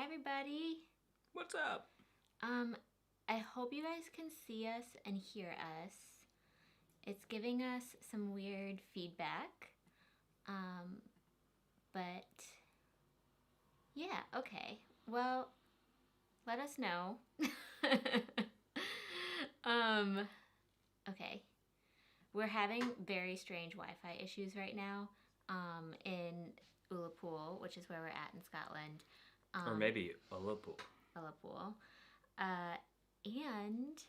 Hi everybody. What's up? I hope you guys can see us and hear us. It's giving us some weird feedback. But yeah, okay. Well, let us know. Okay. We're having very strange Wi-Fi issues right now in Ullapool, which is where we're at in Scotland. Or maybe Ullapool. And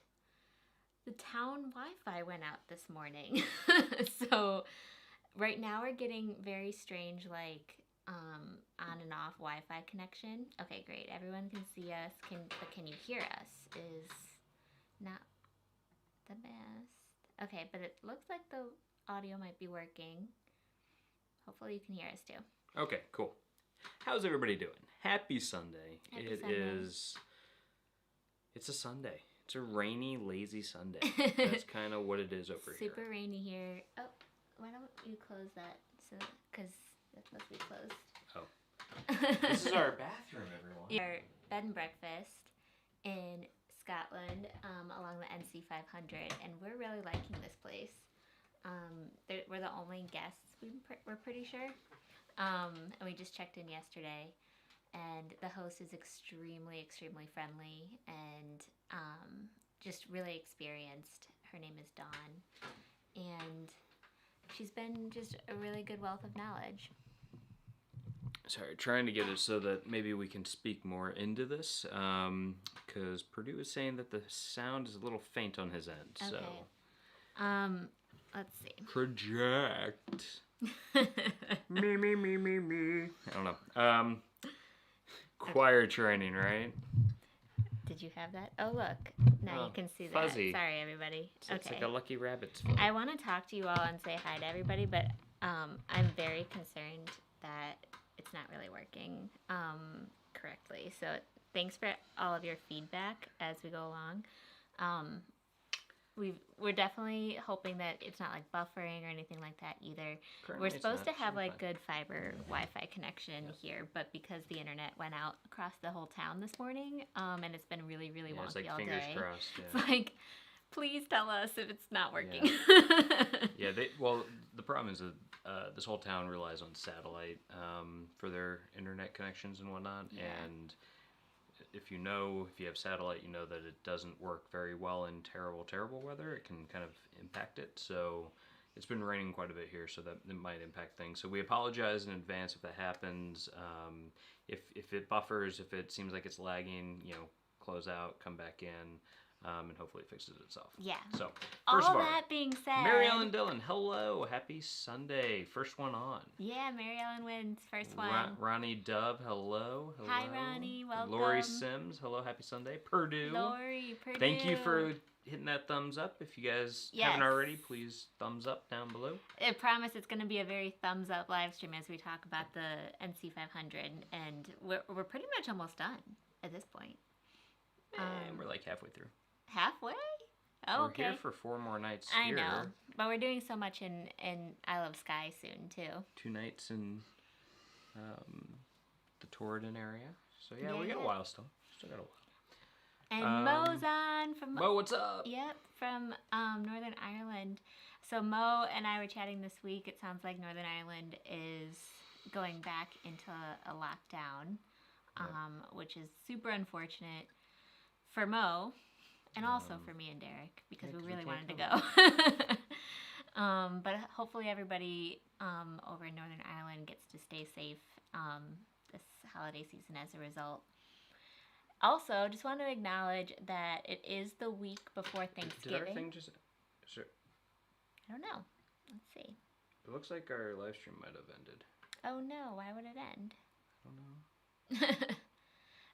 the town Wi-Fi went out this morning. So right now we're getting very strange on and off Wi-Fi connection. Okay, great. Everyone can see us. But can you hear us? Is not the best. Okay, but it looks like the audio might be working. Hopefully you can hear us too. Okay, cool. How's everybody doing? Happy Sunday. Happy Sunday. It's a Sunday. It's a rainy, lazy Sunday. That's kind of what it is over here. Super rainy here. Oh, why don't you close that? Because that's supposed to be closed. Oh. This is our bathroom, everyone. Our bed and breakfast in Scotland along the NC500, and we're really liking this place. We're the only guests, we're pretty sure. And we just checked in yesterday, and the host is extremely, extremely friendly and just really experienced. Her name is Dawn, and she's been just a really good wealth of knowledge. Sorry, trying to get it so that maybe we can speak more into this, because Purdue is saying that the sound is a little faint on his end. Okay. So, let's see. Project. me. I don't know. Choir training, right? Did you have that? Oh, look. Now you can see fuzzy. that. Sorry, everybody. It's like a lucky rabbit's foot. I want to talk to you all and say hi to everybody, but I'm very concerned that it's not really working correctly. So thanks for all of your feedback as we go along. We're definitely hoping that it's not like buffering or anything like that either. Currently we're supposed to have like fine. good fiber Wi-Fi connection here, but because the internet went out across the whole town this morning, and it's been really, really wonky it's like all fingers day. crossed. Yeah. It's like, please tell us if it's not working. Yeah. The problem is that this whole town relies on satellite for their internet connections and whatnot, and if you have satellite, you know that it doesn't work very well in terrible weather. It can kind of impact it. So it's been raining quite a bit here, so that it might impact things. So we apologize in advance if that happens. If it buffers, if it seems like it's lagging, close out, come back in, and hopefully it fixes itself. Yeah. So first of all, that being said, Mary Ellen Dillon, hello, happy Sunday, first one on. Yeah, Mary Ellen wins, first one. Ronnie Dove, hello. Hi, Ronnie, welcome. Lori Sims, hello, happy Sunday. Purdue. Lori, Purdue. Thank you for hitting that thumbs up. If you guys haven't already, please thumbs up down below. I promise it's going to be a very thumbs up live stream as we talk about the NC500, and we're pretty much almost done at this point. And we're like halfway through. Halfway? Oh, we're okay. here for 4 more nights I here. know, but we're doing so much in Isle of Skye soon too. 2 nights in the Torridon area. So yeah, we got a while still. Still got a while. And Mo's on from Mo, what's up? Yep, from Northern Ireland. So Mo and I were chatting this week. It sounds like Northern Ireland is going back into a lockdown, which is super unfortunate for Mo. And also for me and Derek, because we really wanted to go. But hopefully everybody over in Northern Ireland gets to stay safe this holiday season as a result. Also, just want to acknowledge that it is the week before Thanksgiving. Did our thing just... Sure. I don't know. Let's see. It looks like our live stream might have ended. Oh no, why would it end? I don't know.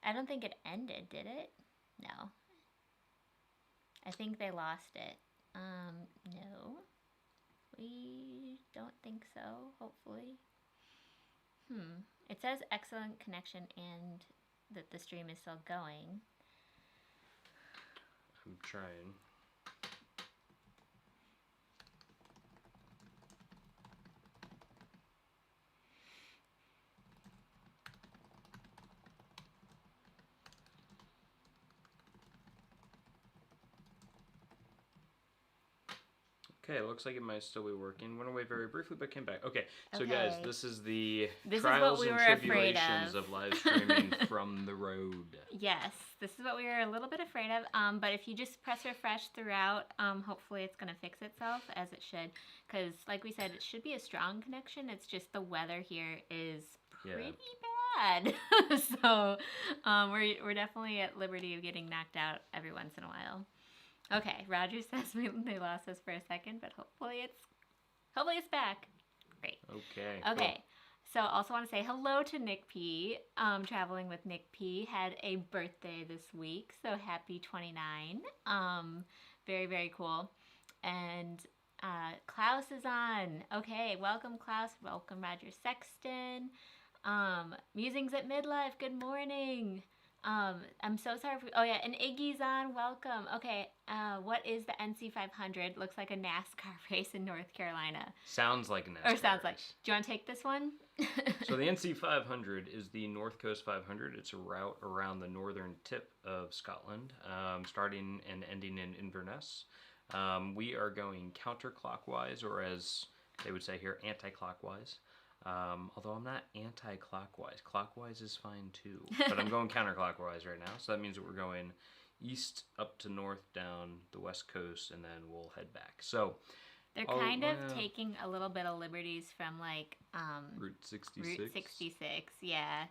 I don't think it ended, did it? No. I think they lost it. No. We don't think so, hopefully. It says excellent connection and that the stream is still going. I'm trying. Okay, looks like it might still be working. Went away very briefly, but came back. Okay, so guys, Okay. this is the This is trials what we and were afraid tribulations of. of live streaming from the road. Yes, this is what we were a little bit afraid of. But if you just press refresh throughout, hopefully it's gonna fix itself as it should. Because, like we said, it should be a strong connection. It's just the weather here is pretty bad. So we're definitely at liberty of getting knocked out every once in a while. Okay, Roger says they lost us for a second, but hopefully it's back. Great. Okay. Okay. Cool. So also want to say hello to Nick P. Traveling with Nick P. Had a birthday this week, so happy 29. Very, very cool. And Klaus is on. Okay, welcome Klaus. Welcome Roger Sexton. Musings at Midlife. Good morning. I'm so sorry for, oh yeah, and Iggy's on, welcome. Okay, what is the NC500? Looks like a NASCAR race in North Carolina. Sounds like a NASCAR Or sounds race. like, do you want to take this one? So the NC500 is the North Coast 500. It's a route around the northern tip of Scotland, starting and ending in Inverness. We are going counterclockwise, or as they would say here, anti-clockwise. Although I'm not anti-clockwise. Clockwise is fine too. But I'm going counterclockwise right now. So that means that we're going east up to north down the west coast, and then we'll head back. So they're kind of taking a little bit of liberties from like Route 66. Route 66, yeah.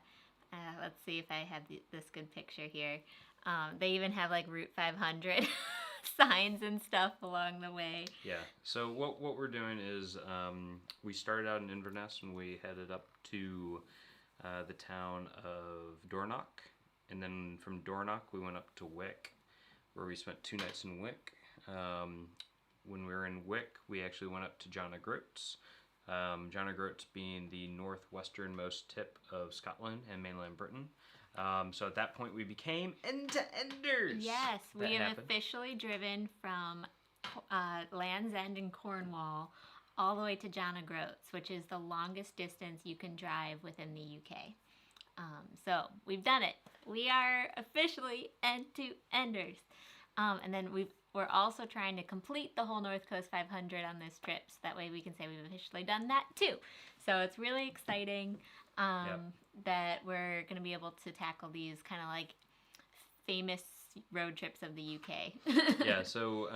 Let's see if I have this good picture here. They even have like Route 500 signs and stuff along the way. Yeah. So what we're doing is we started out in Inverness and we headed up to the town of Dornoch, and then from Dornoch we went up to Wick, where we spent 2 nights in Wick. When we were in Wick, we actually went up to John O'Groats. John O'Groats being the northwesternmost tip of Scotland and mainland Britain. So at that point we became end-to-enders. Yes, That we have happened. officially driven from Land's End in Cornwall all the way to John O'Groats, which is the longest distance you can drive within the UK. So we've done it. We are officially end-to-enders. And then we're also trying to complete the whole North Coast 500 on this trip, so that way we can say we've officially done that too. So it's really exciting that we're going to be able to tackle these kind of like famous road trips of the UK. Yeah, so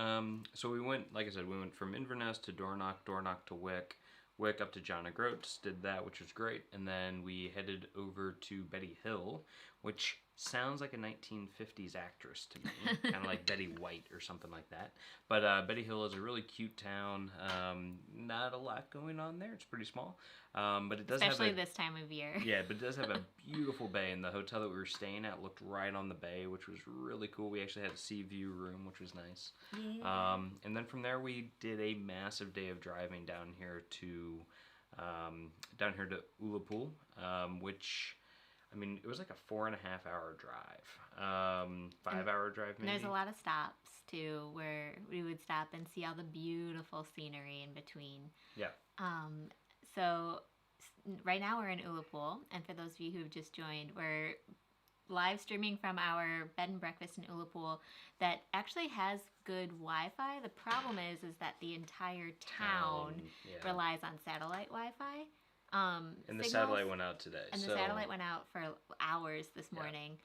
we went, like I said, we went from Inverness to Dornoch, Dornoch to Wick, Wick up to John O'Groats, did that, which was great, and then we headed over to Betty Hill, which sounds like a 1950s actress to me, kind of like Betty White or something like that. But Betty Hill is a really cute town. Not a lot going on there. It's pretty small, but it does especially have this time of year. Yeah, but it does have a beautiful bay, and the hotel that we were staying at looked right on the bay, which was really cool. We actually had a sea view room, which was nice. Yeah. And then from there, we did a massive day of driving down here to Ullapool, which, I mean, it was like a 4.5 hour drive, 5-hour drive maybe. There's a lot of stops too, where we would stop and see all the beautiful scenery in between. Yeah. So right now we're in Ullapool, and for those of you who've just joined, we're live streaming from our bed and breakfast in Ullapool that actually has good Wi-Fi. The problem is that the entire town relies on satellite Wi-Fi. And the satellite went out today. And the satellite went out for hours this morning.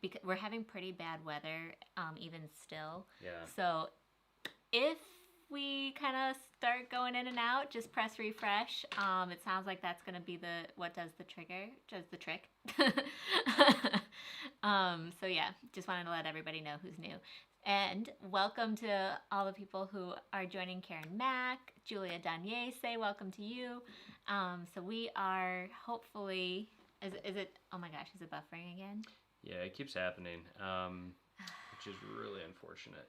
Because we're having pretty bad weather, even still. Yeah. So if we kind of start going in and out, just press refresh. It sounds like that's going to be what does the trick. So yeah, just wanted to let everybody know who's new. And welcome to all the people who are joining. Karen Mack, Julia Danier, say welcome to you. So we are hopefully, is it, oh my gosh, is it buffering again? Yeah, it keeps happening, which is really unfortunate.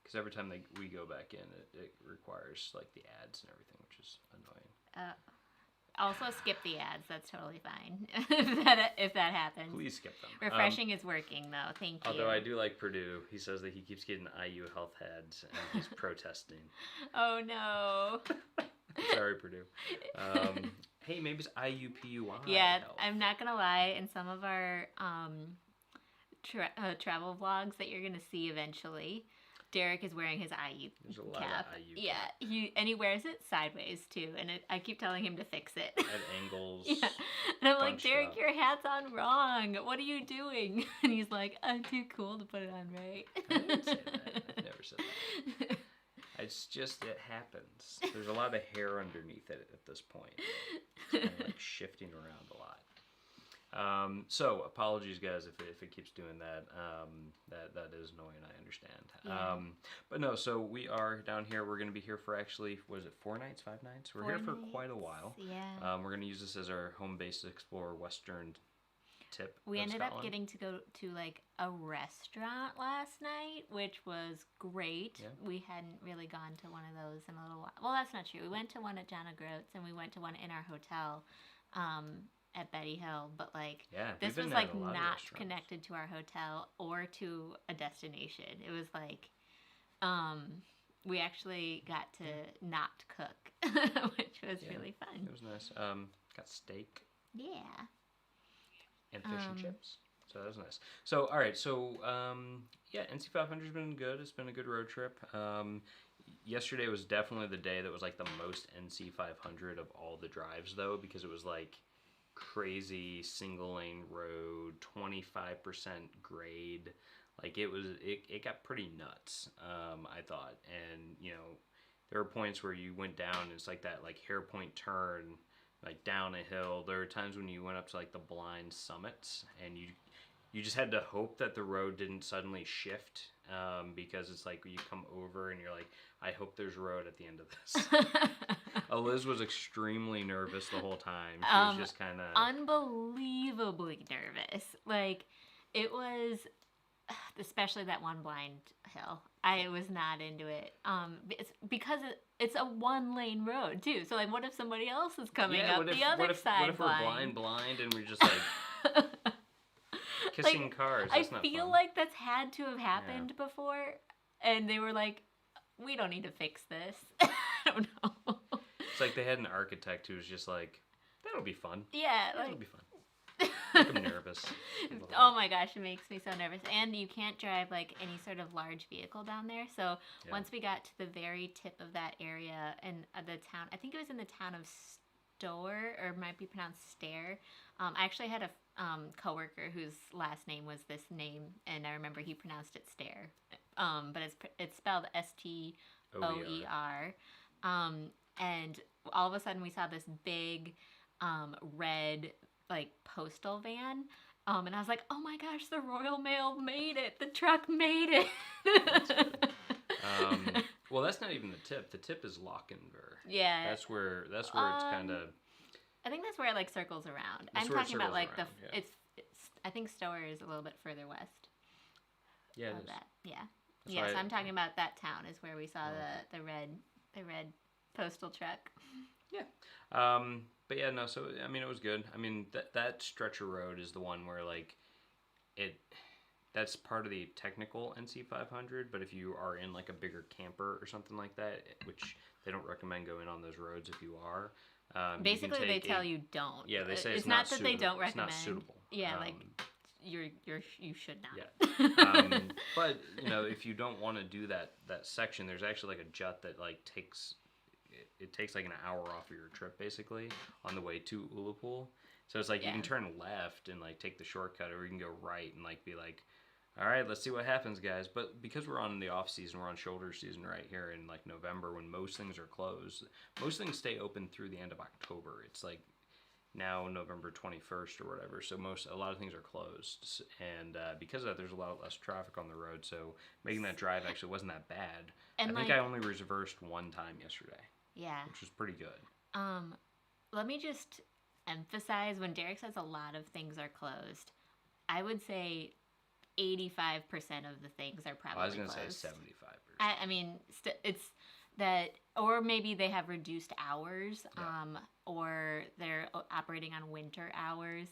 Because every time we go back in, it requires like the ads and everything, which is annoying. Also skip the ads. That's totally fine. if that happens. Please skip them. Refreshing is working though. Thank you. Although I do like Purdue. He says that he keeps getting IU health ads and he's protesting. Oh no. Sorry, Purdue. Hey, maybe it's IUPUI. Yeah, health. I'm not gonna lie. In some of our travel vlogs that you're gonna see eventually, Derek is wearing his IU There's a lot cap. of IU Yeah, cap. he wears it sideways too, and I keep telling him to fix it. At angles. Yeah, and I'm like, bunched Derek, up. your hat's on wrong. What are you doing? And he's like, I'm too cool to put it on right. I didn't say that. I've never said that. It's just, it happens. There's a lot of hair underneath it at this point. It's kind of like shifting around a lot. So apologies, guys, if it keeps doing that. That is annoying. I understand. Yeah. But no. So we are down here. We're going to be here for actually, was it 4 nights, 5 nights? We're 4 here for nights, quite a while. Yeah. We're going to use this as our home base to explore Western tip. We of ended Scotland. up getting to go to like a restaurant last night, which was great. Yeah. We hadn't really gone to one of those in a little while. Well, that's not true. We went to one at John O'Groats and we went to one in our hotel at Betty Hill. But like, Yeah, this we've was been like at a lot of not restaurants. connected to our hotel or to a destination. It was like, we actually got to not cook, which was Yeah. really fun. It was nice. Got steak Yeah. and fish and chips. So that was nice. So, all right. So, yeah, NC500's been good. It's been a good road trip. Yesterday was definitely the day that was like the most NC500 of all the drives, though, because it was like crazy single lane road, 25% grade. Like it got pretty nuts, I thought. And, you know, there were points where you went down and it's like that like hairpoint turn, like down a hill. There were times when you went up to like the blind summits and you just had to hope that the road didn't suddenly shift, because it's like you come over and you're like, I hope there's a road at the end of this. Eliz was extremely nervous the whole time. She was just kind of unbelievably nervous. Like, it was, especially that one blind hill. I was not into it. It's because it's a 1-lane road too. So like, what if somebody else is coming up the other side? What if we're blind and we're just like kissing like, cars? I That's not feel fun. like that's had to have happened before, and they were like, we don't need to fix this. I don't know. It's like they had an architect who was just like, that'll be fun. Yeah, That'll like, be fun. Make them nervous. oh my gosh, it makes me so nervous. And you can't drive like any sort of large vehicle down there. So once we got to the very tip of that area and the town, I think it was in the town of Stour, or it might be pronounced Stair. I actually had a coworker whose last name was this name, and I remember he pronounced it Stair. But it's spelled Stoer. And all of a sudden we saw this big red like postal van, and I was like, oh my gosh, the Royal Mail made it, the truck made it. That's good. Well, that's not even the tip. The tip is Lochinver. Yeah, That's where it's kind of. I think that's where it like circles around. That's I'm where it talking about circles like around, yeah. it's I think Stour is a little bit further west Yeah, it of is. that. Yeah. That's Yes, why I'm talking about that town is where we saw the red postal truck. Yeah. But yeah, no. So I mean, it was good. I mean, that stretch of road is the one where like that's part of the technical NC500. But if you are in like a bigger camper or something like that, which they don't recommend going on those roads if you are. Basically, they tell you don't. Yeah, they say it's not that they don't It's recommend. not suitable. Yeah, like you should not. Yeah. But you know, if you don't want to do that section, there's actually like a jut that like takes like an hour off of your trip basically on the way to Ullapool. So it's like you can turn left and like take the shortcut, or you can go right and like be like, all right, let's see what happens, guys. But because we're on the off season, we're on shoulder season right here in like November when most things are closed. Most things stay open through the end of October. It's like now November 21st or whatever. So a lot of things are closed, and because of that, there's a lot less traffic on the road. So making that drive actually wasn't that bad. And I think like, I only reversed one time yesterday. Yeah. Which was pretty good. Let me just emphasize, when Derek says a lot of things are closed, I would say 85% of the things are probably I was going to closed. say 75%. I mean, it's that, or maybe they have reduced hours, or they're operating on winter hours.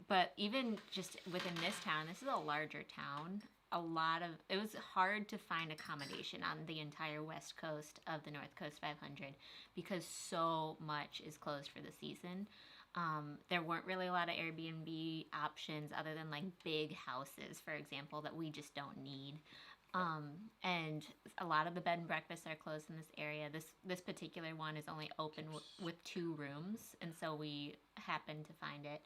But even just within this town, this is a larger town. It was hard to find accommodation on the entire west coast of the North Coast 500 because so much is closed for the season. There weren't really a lot of Airbnb options other than like big houses, for example, that we just don't need. And a lot of the bed and breakfasts are closed in this area. This particular one is only open with 2 rooms, and so we happened to find it.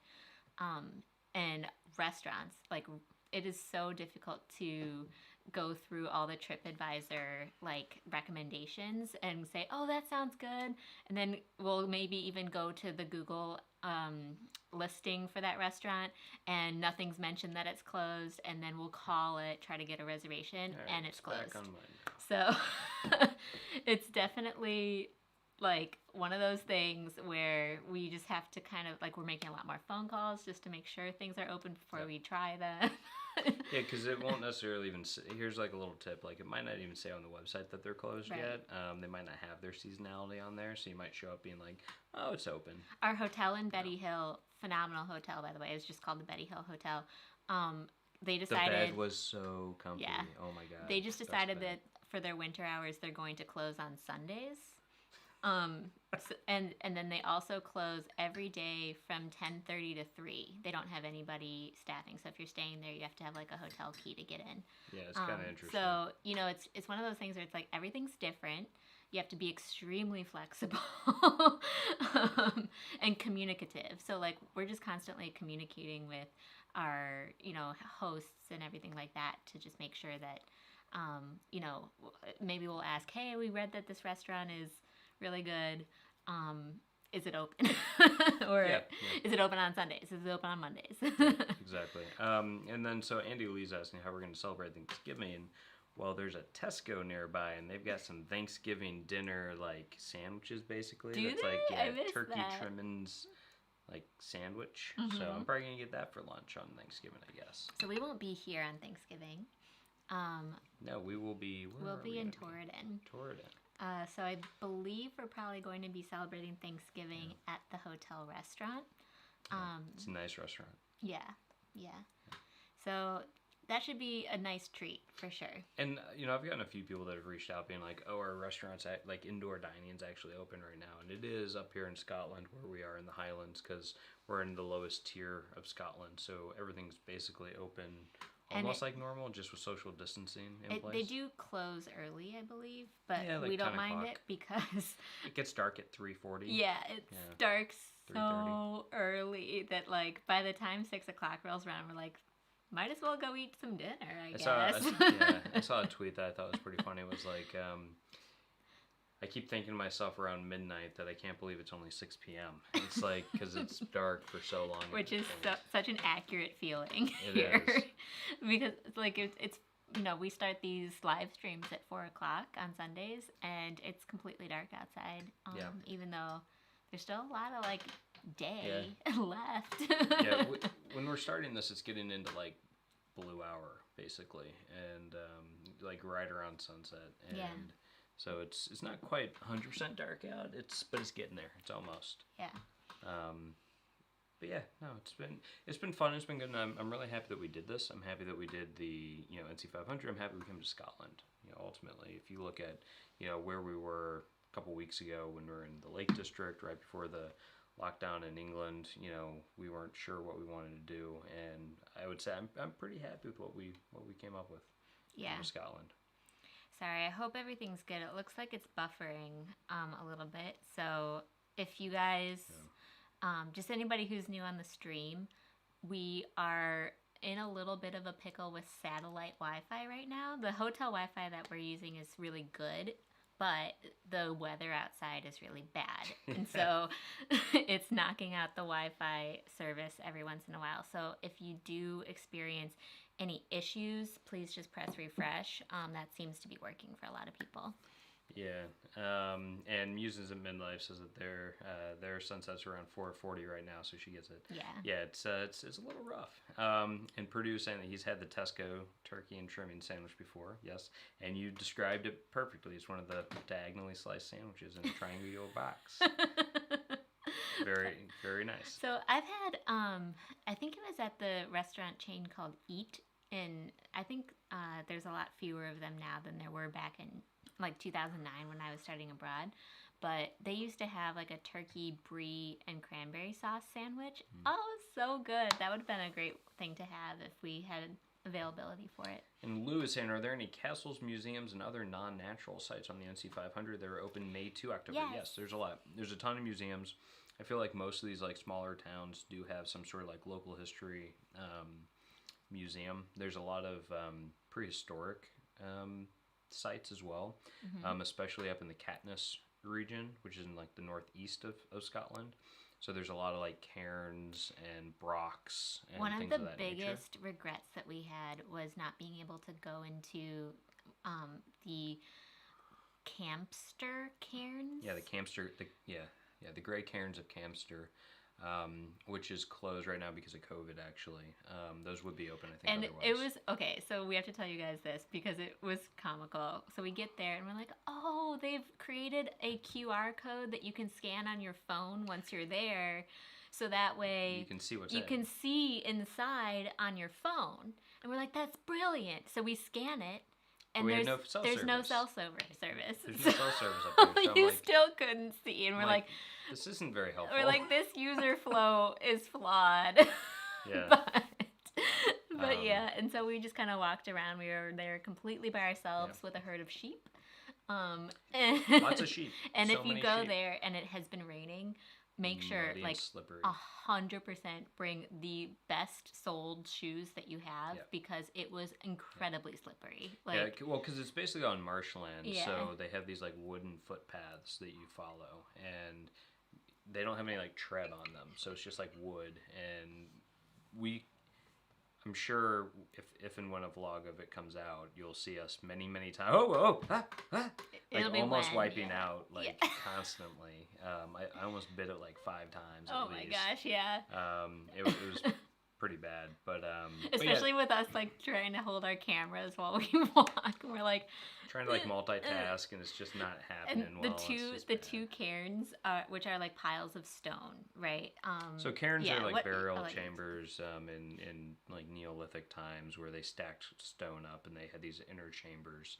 And restaurants, like, it is so difficult to go through all the TripAdvisor like recommendations and say, oh, that sounds good, and then we'll maybe even go to the Google listing for that restaurant and nothing's mentioned that it's closed, and then we'll call it, try to get a reservation, and it's closed. Back on mine. So it's definitely like one of those things where we just have to kind of like, we're making a lot more phone calls just to make sure things are open before we try them. Yeah, because it won't necessarily even say, here's like a little tip, like it might not even say on the website that they're closed yet. They might not have their seasonality on there, so you might show up being like, oh, it's open. Our hotel in Betty Hill, phenomenal hotel, by the way, it's just called the Betty Hill Hotel. They decided... The bed was so comfy. Yeah. Oh my God. They just decided that for their winter hours, they're going to close on Sundays. And then they also close every day from 10:30 to 3. They don't have anybody staffing, so if you're staying there, you have to have like a hotel key to get in. Yeah, it's kind of interesting. So it's one of those things where it's like everything's different. You have to be extremely flexible and communicative. So like we're just constantly communicating with our hosts and everything like that to just make sure that maybe we'll ask, hey, we read that this restaurant is really good. Is it open? Or is it open on Sundays? Is it open on Mondays? Exactly. And then so Andy Lee's asking how we're going to celebrate Thanksgiving. And well, there's a Tesco nearby, and they've got some Thanksgiving dinner like sandwiches basically. Do That's they? like I missed turkey that. trimmings like sandwich. Mm-hmm. So I'm probably gonna get that for lunch on Thanksgiving, I guess. So we won't be here on Thanksgiving. No, we will be. We'll be in Torridon. So I believe we're probably going to be celebrating Thanksgiving at the hotel restaurant. It's a nice restaurant. Yeah. So that should be a nice treat for sure. And I've gotten a few people that have reached out being like, "Oh, our restaurant's like indoor dining is actually open right now," and it is up here in Scotland where we are in the Highlands because we're in the lowest tier of Scotland, so everything's basically open. Almost like normal, just with social distancing in place. They do close early, I believe, but like we don't 10 mind o'clock. it because... It gets dark at 3:40. Yeah, it's dark so early that, like, by the time 6 o'clock rolls around, we're like, might as well go eat some dinner, I guess. I saw a tweet that I thought was pretty funny. It was like, I keep thinking to myself around midnight that I can't believe it's only 6 p.m. It's like, because it's dark for so long. Which is such an accurate feeling It here. is. Because, like, it's we start these live streams at 4 o'clock on Sundays, and it's completely dark outside. Even though there's still a lot of, like, day left. When we're starting this, it's getting into, like, blue hour, basically. And, like, right around sunset. And so it's not quite 100% dark out. But it's getting there. It's almost. Yeah. But yeah, no, it's been fun. It's been good. And I'm really happy that we did this. I'm happy that we did the NC500. I'm happy we came to Scotland. Ultimately, if you look at where we were a couple weeks ago when we were in the Lake District right before the lockdown in England, we weren't sure what we wanted to do, and I would say I'm pretty happy with what we came up with. Yeah. For Scotland. Sorry, I hope everything's good. It looks like it's buffering a little bit. So if you guys, just anybody who's new on the stream, we are in a little bit of a pickle with satellite Wi-Fi right now. The hotel Wi-Fi that we're using is really good, but the weather outside is really bad. And so it's knocking out the Wi-Fi service every once in a while. So if you do experience any issues, please just press refresh. That seems to be working for a lot of people. Yeah, and Muses at Midlife says that their sunset's around 4:40 right now, so she gets it. Yeah, it's a little rough. And Purdue saying that he's had the Tesco turkey and trimming sandwich before. Yes, and you described it perfectly. It's one of the diagonally sliced sandwiches in a triangular box. Very, very nice. So I've had, I think it was at the restaurant chain called Eat, and I think there's a lot fewer of them now than there were back in like 2009 when I was studying abroad. But they used to have like a turkey brie and cranberry sauce sandwich. Oh, it was so good. That would have been a great thing to have if we had availability for it. And Lou is saying, are there any castles, museums, and other non-natural sites on the NC500 that are open May to October? Yes, there's a lot. There's a ton of museums. I feel like most of these like smaller towns do have some sort of like local history museum. There's a lot of prehistoric sites as well, especially up in the Caithness region, which is in like the northeast of Scotland. So there's a lot of like cairns and brocks and One of things the of that nature. biggest regrets that we had was not being able to go into the Campster cairns. Yeah, the Campster, the Grey Cairns of Campster, which is closed right now because of COVID, actually. Those would be open, I think, and otherwise. it was, okay, so we have to tell you guys this because it was comical. So we get there and we're like, oh, they've created a QR code that you can scan on your phone once you're there. So that way you can see what's you can see inside on your phone. And we're like, that's brilliant. So we scan it. And there's no cell service. There's no cell service up there. So you still couldn't see. And we're like, this isn't very helpful. We're like, this user flow is flawed. Yeah. but yeah, and so we just kind of walked around. We were there completely by ourselves with a herd of sheep. Lots of sheep. And if you go there and it has been raining, make sure, like, 100% bring the best soled shoes that you have because it was incredibly slippery. Like, well, because it's basically on marshland, so they have these like wooden footpaths that you follow, and they don't have any like tread on them, so it's just like wood. And I'm sure if and when a vlog of it comes out, you'll see us many times. Like almost wiping out like constantly. I almost bit it like 5 times. Oh my gosh, yeah. It was pretty bad, but especially with us like trying to hold our cameras while we walk, and we're like trying to like multitask, and it's just not happening. And the two cairns, which are like piles of stone, right? So cairns are like burial chambers in like Neolithic times where they stacked stone up, and they had these inner chambers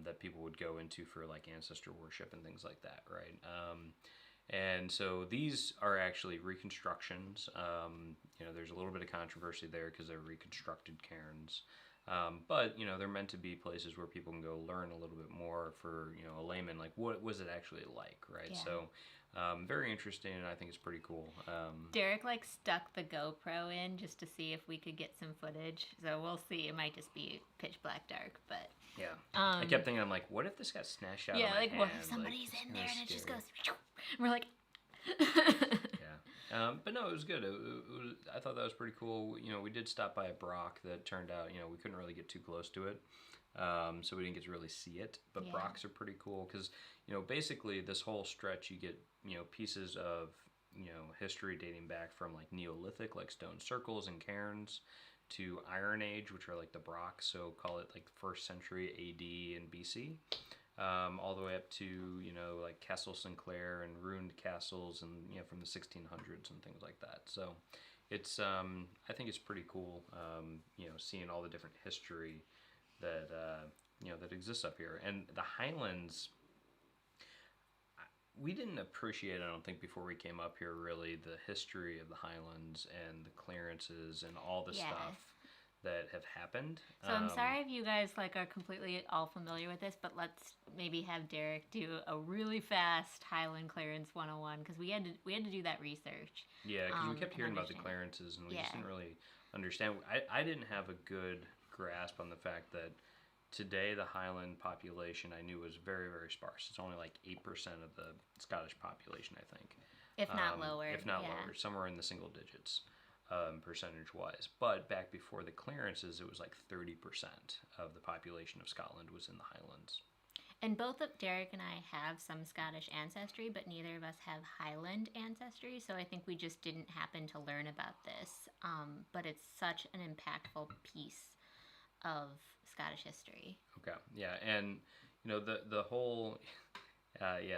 that people would go into for like ancestor worship and things like that, right? And so these are actually reconstructions. There's a little bit of controversy there because they're reconstructed cairns. But, they're meant to be places where people can go learn a little bit more for, a layman, like what was it actually like, right? Yeah. So very interesting, and I think it's pretty cool. Derek like stuck the GoPro in just to see if we could get some footage. So we'll see. It might just be pitch black dark, but yeah. I kept thinking, I'm like, what if this got snatched out of my hand? What if somebody's in there and it just goes, and we're like, yeah. But no, it was good. I thought that was pretty cool. We did stop by a brock that turned out, we couldn't really get too close to it. So we didn't get to really see it. But brocks are pretty cool because, basically this whole stretch you get, pieces of, history dating back from like Neolithic, like stone circles and cairns, to Iron Age, which are like the brocks. So call it like 1st century AD and BC. All the way up to, like Castle Sinclair and ruined castles and, from the 1600s and things like that. So it's, I think it's pretty cool, seeing all the different history that, that exists up here. And the Highlands, we didn't appreciate, I don't think, before we came up here, really, the history of the Highlands and the clearances and all the stuff that have happened. So I'm sorry if you guys like are completely all familiar with this, but let's maybe have Derek do a really fast Highland Clearance 101 because we had to do that research. Yeah, because we kept hearing about the clearances and we just didn't really understand. I didn't have a good grasp on the fact that today the Highland population I knew was very, very sparse. It's only like 8% of the Scottish population, I think. If not lower. If not lower, somewhere in the single digits. Percentage-wise. But back before the clearances, it was like 30% of the population of Scotland was in the Highlands. And both of Derek and I have some Scottish ancestry, but neither of us have Highland ancestry, so I think we just didn't happen to learn about this. But it's such an impactful piece of Scottish history. Okay, yeah, and the whole...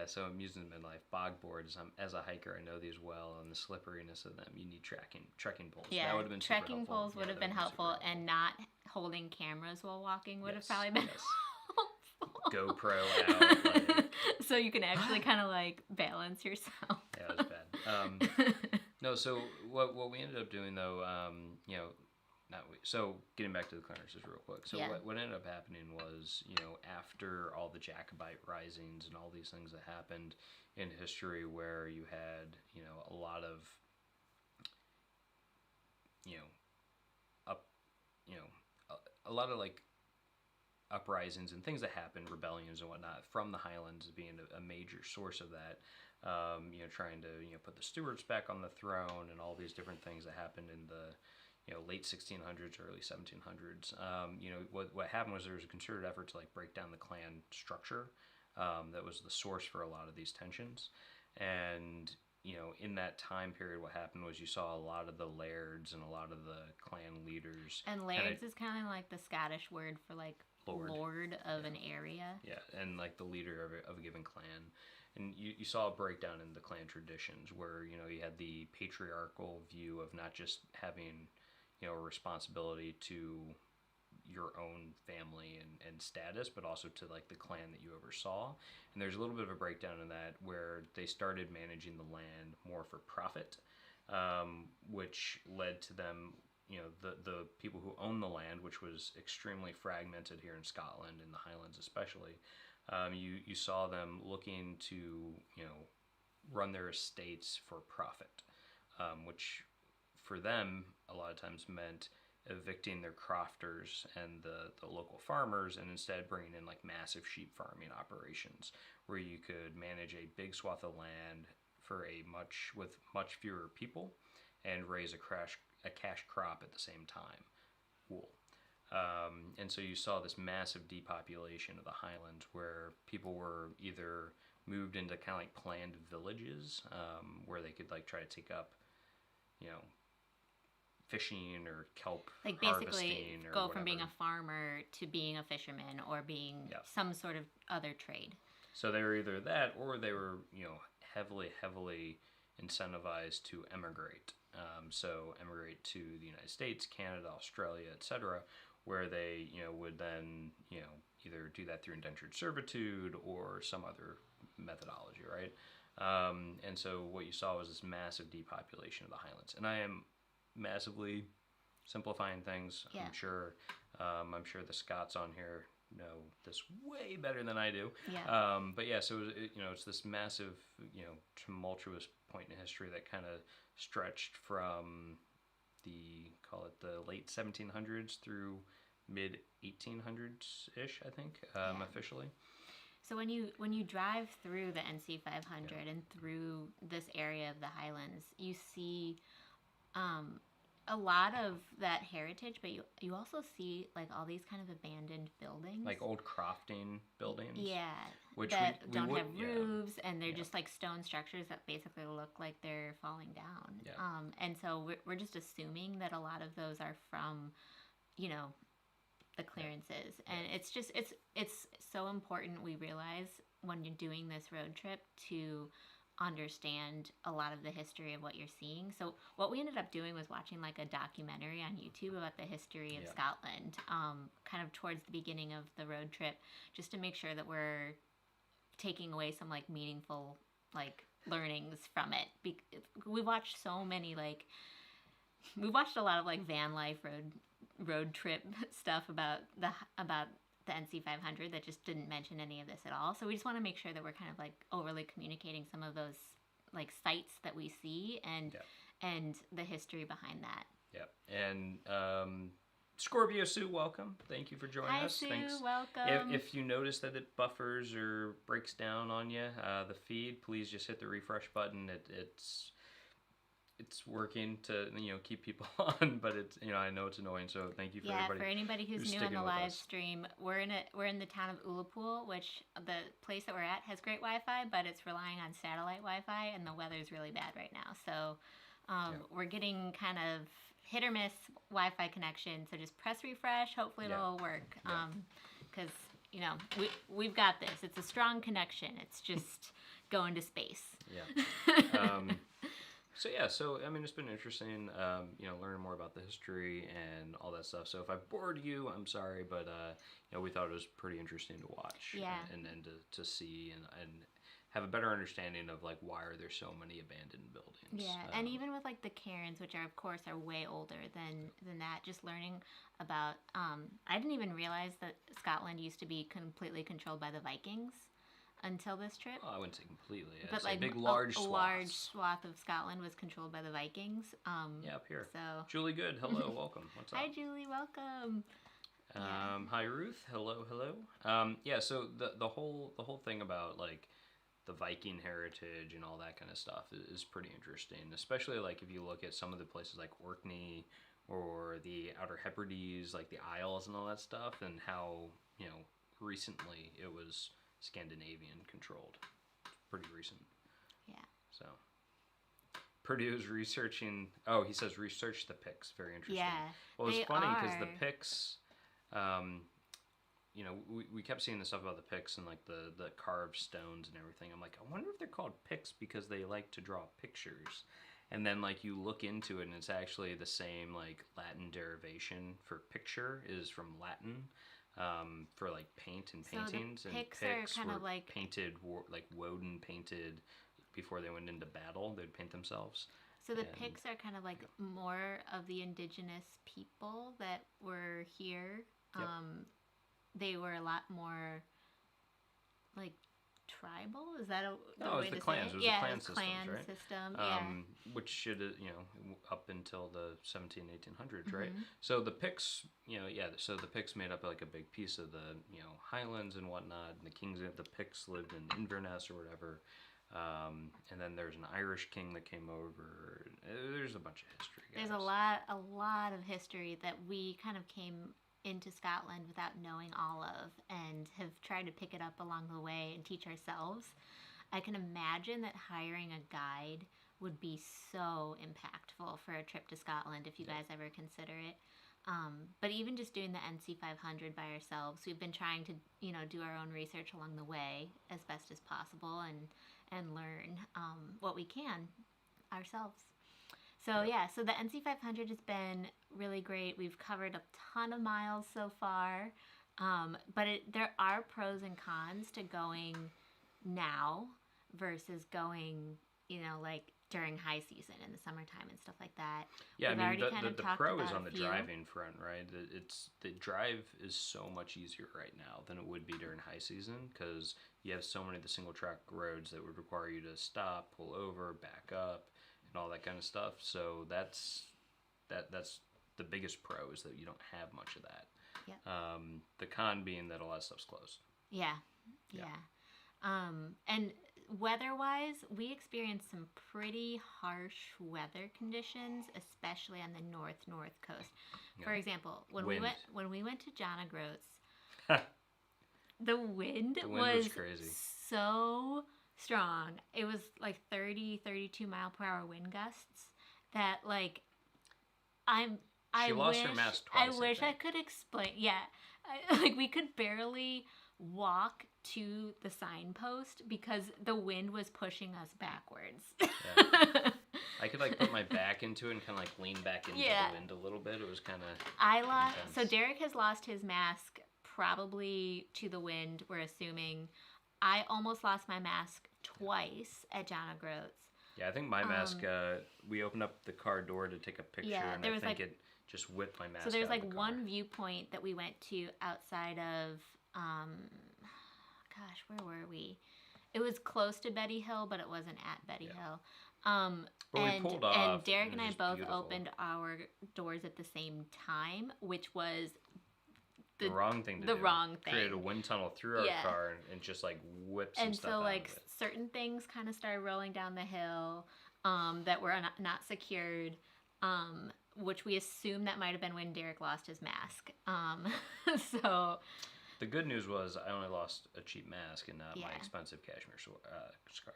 so I'm using them in life. Bog boards, as a hiker, I know these well, and the slipperiness of them, you need trekking poles. Yeah, that would have been super trekking helpful. poles would have been helpful, and not holding cameras while walking would have probably been helpful. GoPro out. Like, so you can actually kind of like balance yourself. Yeah, it was bad. No, so what we ended up doing though, So getting back to the Clarences real quick. So Yeah. what ended up happening was, after all the Jacobite risings and all these things that happened in history, where you had, a lot of, up, a lot of like uprisings and things that happened, rebellions and whatnot, from the Highlands being a major source of that. Trying to put the Stuarts back on the throne and all these different things that happened in the late 1600s, early 1700s. What happened was there was a concerted effort to like break down the clan structure. That was the source for a lot of these tensions, and in that time period, what happened was you saw a lot of the lairds and a lot of the clan leaders. And lairds is kind of like the Scottish word for like lord of an area. Yeah, and like the leader of a given clan. And you saw a breakdown in the clan traditions where, you had the patriarchal view of not just having, a responsibility to your own family and status, but also to like the clan that you oversaw. And there's a little bit of a breakdown in that where they started managing the land more for profit, which led to them, the people who own the land, which was extremely fragmented here in Scotland, in the Highlands especially. You saw them looking to, run their estates for profit, which for them a lot of times meant evicting their crofters and the local farmers, and instead bringing in like massive sheep farming operations where you could manage a big swath of land with much fewer people and raise a cash crop at the same time, wool. And so you saw this massive depopulation of the Highlands where people were either moved into kind of like planned villages, where they could like try to take up, fishing or kelp like harvesting, basically or go whatever. from being a farmer to being a fisherman or being some sort of other trade. So they were either that, or they were, heavily incentivized to emigrate. So emigrate to the United States, Canada, Australia, etc., where they, would then, either do that through indentured servitude or some other methodology, right? And so what you saw was this massive depopulation of the Highlands. And I am massively simplifying things. Yeah. I'm sure the Scots on here know this way better than I do. Yeah. But yeah, so it's this massive, tumultuous point in history that kind of stretched from call it the late 1700s through mid 1800s ish, I think, officially. So when you drive through the NC500 and through this area of the Highlands, you see a lot of that heritage, but you also see like all these kind of abandoned buildings, like old crofting buildings. Yeah, which that we don't would, have roofs, and they're just like stone structures that basically look like they're falling down. Yeah. And so we're just assuming that a lot of those are from, the clearances, and it's so important we realize when you're doing this road trip to understand a lot of the history of what you're seeing. So what we ended up doing was watching like a documentary on YouTube about the history of Scotland, kind of towards the beginning of the road trip, just to make sure that we're taking away some like meaningful like learnings from it. We watched a lot of like van life road trip stuff about the NC500 that just didn't mention any of this at all. So we just want to make sure that we're kind of like overly communicating some of those like sites that we see and the history behind that. Yep. And Scorpio Sue, welcome. Thank you for joining us. Hi Sue, Thanks. welcome. If you notice that it buffers or breaks down on you, the feed, please just hit the refresh button. It's working to keep people on, but it's I know it's annoying. So thank you for everybody. For anybody who's new in the live stream, we're in the town of Ullapool, which the place that we're at has great Wi-Fi, but it's relying on satellite Wi-Fi, and the weather's really bad right now. So we're getting kind of hit or miss Wi-Fi connection. So just press refresh. Hopefully it'll work. Because we've got this. It's a strong connection. It's just going to space. Yeah. So I mean, it's been interesting, learning more about the history and all that stuff. So if I bored you, I'm sorry, but we thought it was pretty interesting to watch, and to see and have a better understanding of like why are there so many abandoned buildings. Yeah, and even with like the cairns, which are of course are way older than that, just learning about I didn't even realize that Scotland used to be completely controlled by the Vikings until this trip. I wouldn't say completely. I'd But say like big, large a swaths. large swath of Scotland was controlled by the Vikings. Yeah, up here. So Julie Good, hello, welcome. What's up? hi Julie, welcome. Hi Ruth, hello. Yeah, so the whole thing about like the Viking heritage and all that kind of stuff is pretty interesting, especially like if you look at some of the places like Orkney or the Outer Hebrides, like the Isles and all that stuff, and how, you know, recently it was Scandinavian controlled. Pretty recent. Yeah. So Purdue's researching. Oh, he says research the Picts. Very interesting. Yeah. Well, it's funny because the are. Picts, you know, we kept seeing the stuff about the Picts and like the carved stones and everything. I'm like, I wonder if they're called Picts because they like to draw pictures. And then like you look into it and it's actually the same like Latin derivation for picture is from Latin. For like paint and paintings, So the and Picts Picts are kind were of like painted, like Woden painted before they went into battle. They'd paint themselves. So the And- Picts are kind of like more of the indigenous people that were here. Yep. They were a lot more like tribal. Is that the No, it was way the to clans. say It it? was the Yeah, clan it was systems, clan right? system. Yeah. Which should, you know, up until the 1800s, right? Mhm. So the Picts, you know, yeah, so the Picts made up like a big piece of the, you know, Highlands and whatnot, and the kings of the Picts lived in Inverness or whatever. And then there's an Irish king that came over. There's a bunch of history, guys. There's a lot of history that we kind of came into Scotland without knowing all of and have tried to pick it up along the way and teach ourselves. I can imagine that hiring a guide would be so impactful for a trip to Scotland if you guys ever consider it. But even just doing the NC500 by ourselves, we've been trying to, you know, do our own research along the way as best as possible and learn what we can ourselves. So yeah, so the NC500 has been really great. We've covered a ton of miles so far, but there are pros and cons to going now versus going, you know, like during high season in the summertime and stuff like that. Yeah, We've I mean, already kind of the talked pro is about on a the few. driving front, right? The drive is so much easier right now than it would be during high season because you have so many of the single track roads that would require you to stop, pull over, back up, and all that kind of stuff. So that's the biggest pro is that you don't have much of that. Yeah. The con being that a lot of stuff's closed. Yeah. And weather-wise, we experienced some pretty harsh weather conditions, especially on the north coast. Yeah. For example, when Wind. we went to John O'Groats, the wind was crazy. so strong. It was like 30, 32 mile per hour wind gusts that like She lost her mask twice, I wish I think. could explain. Yeah, like we could barely walk to the signpost because the wind was pushing us backwards. Yeah. I could like put my back into it and kind of like lean back into Yeah. the wind a little bit. It was kind of. I lost. So intense. Derek has lost his mask probably to the wind. We're assuming. I almost lost my mask twice at John O'Groats. Yeah, I think my mask. We opened up the car door to take a picture, Yeah, and there I was, think like- it just whipped my mask. So there's out of like the one car. viewpoint that we went to outside of, gosh, where were we? It was close to Betty Hill, but it wasn't at Betty Yeah. Hill. But we pulled off, and Derek it and was I just both beautiful. opened our doors at the same time, which was The wrong thing to the do. wrong thing. Created a wind tunnel through our Yeah. car and just like whipped some And stuff so out like of it. certain things kind of started rolling down the hill that were not secured, which we assume that might have been when Derek lost his mask. So The good news was I only lost a cheap mask and not my Yeah. expensive cashmere scarf.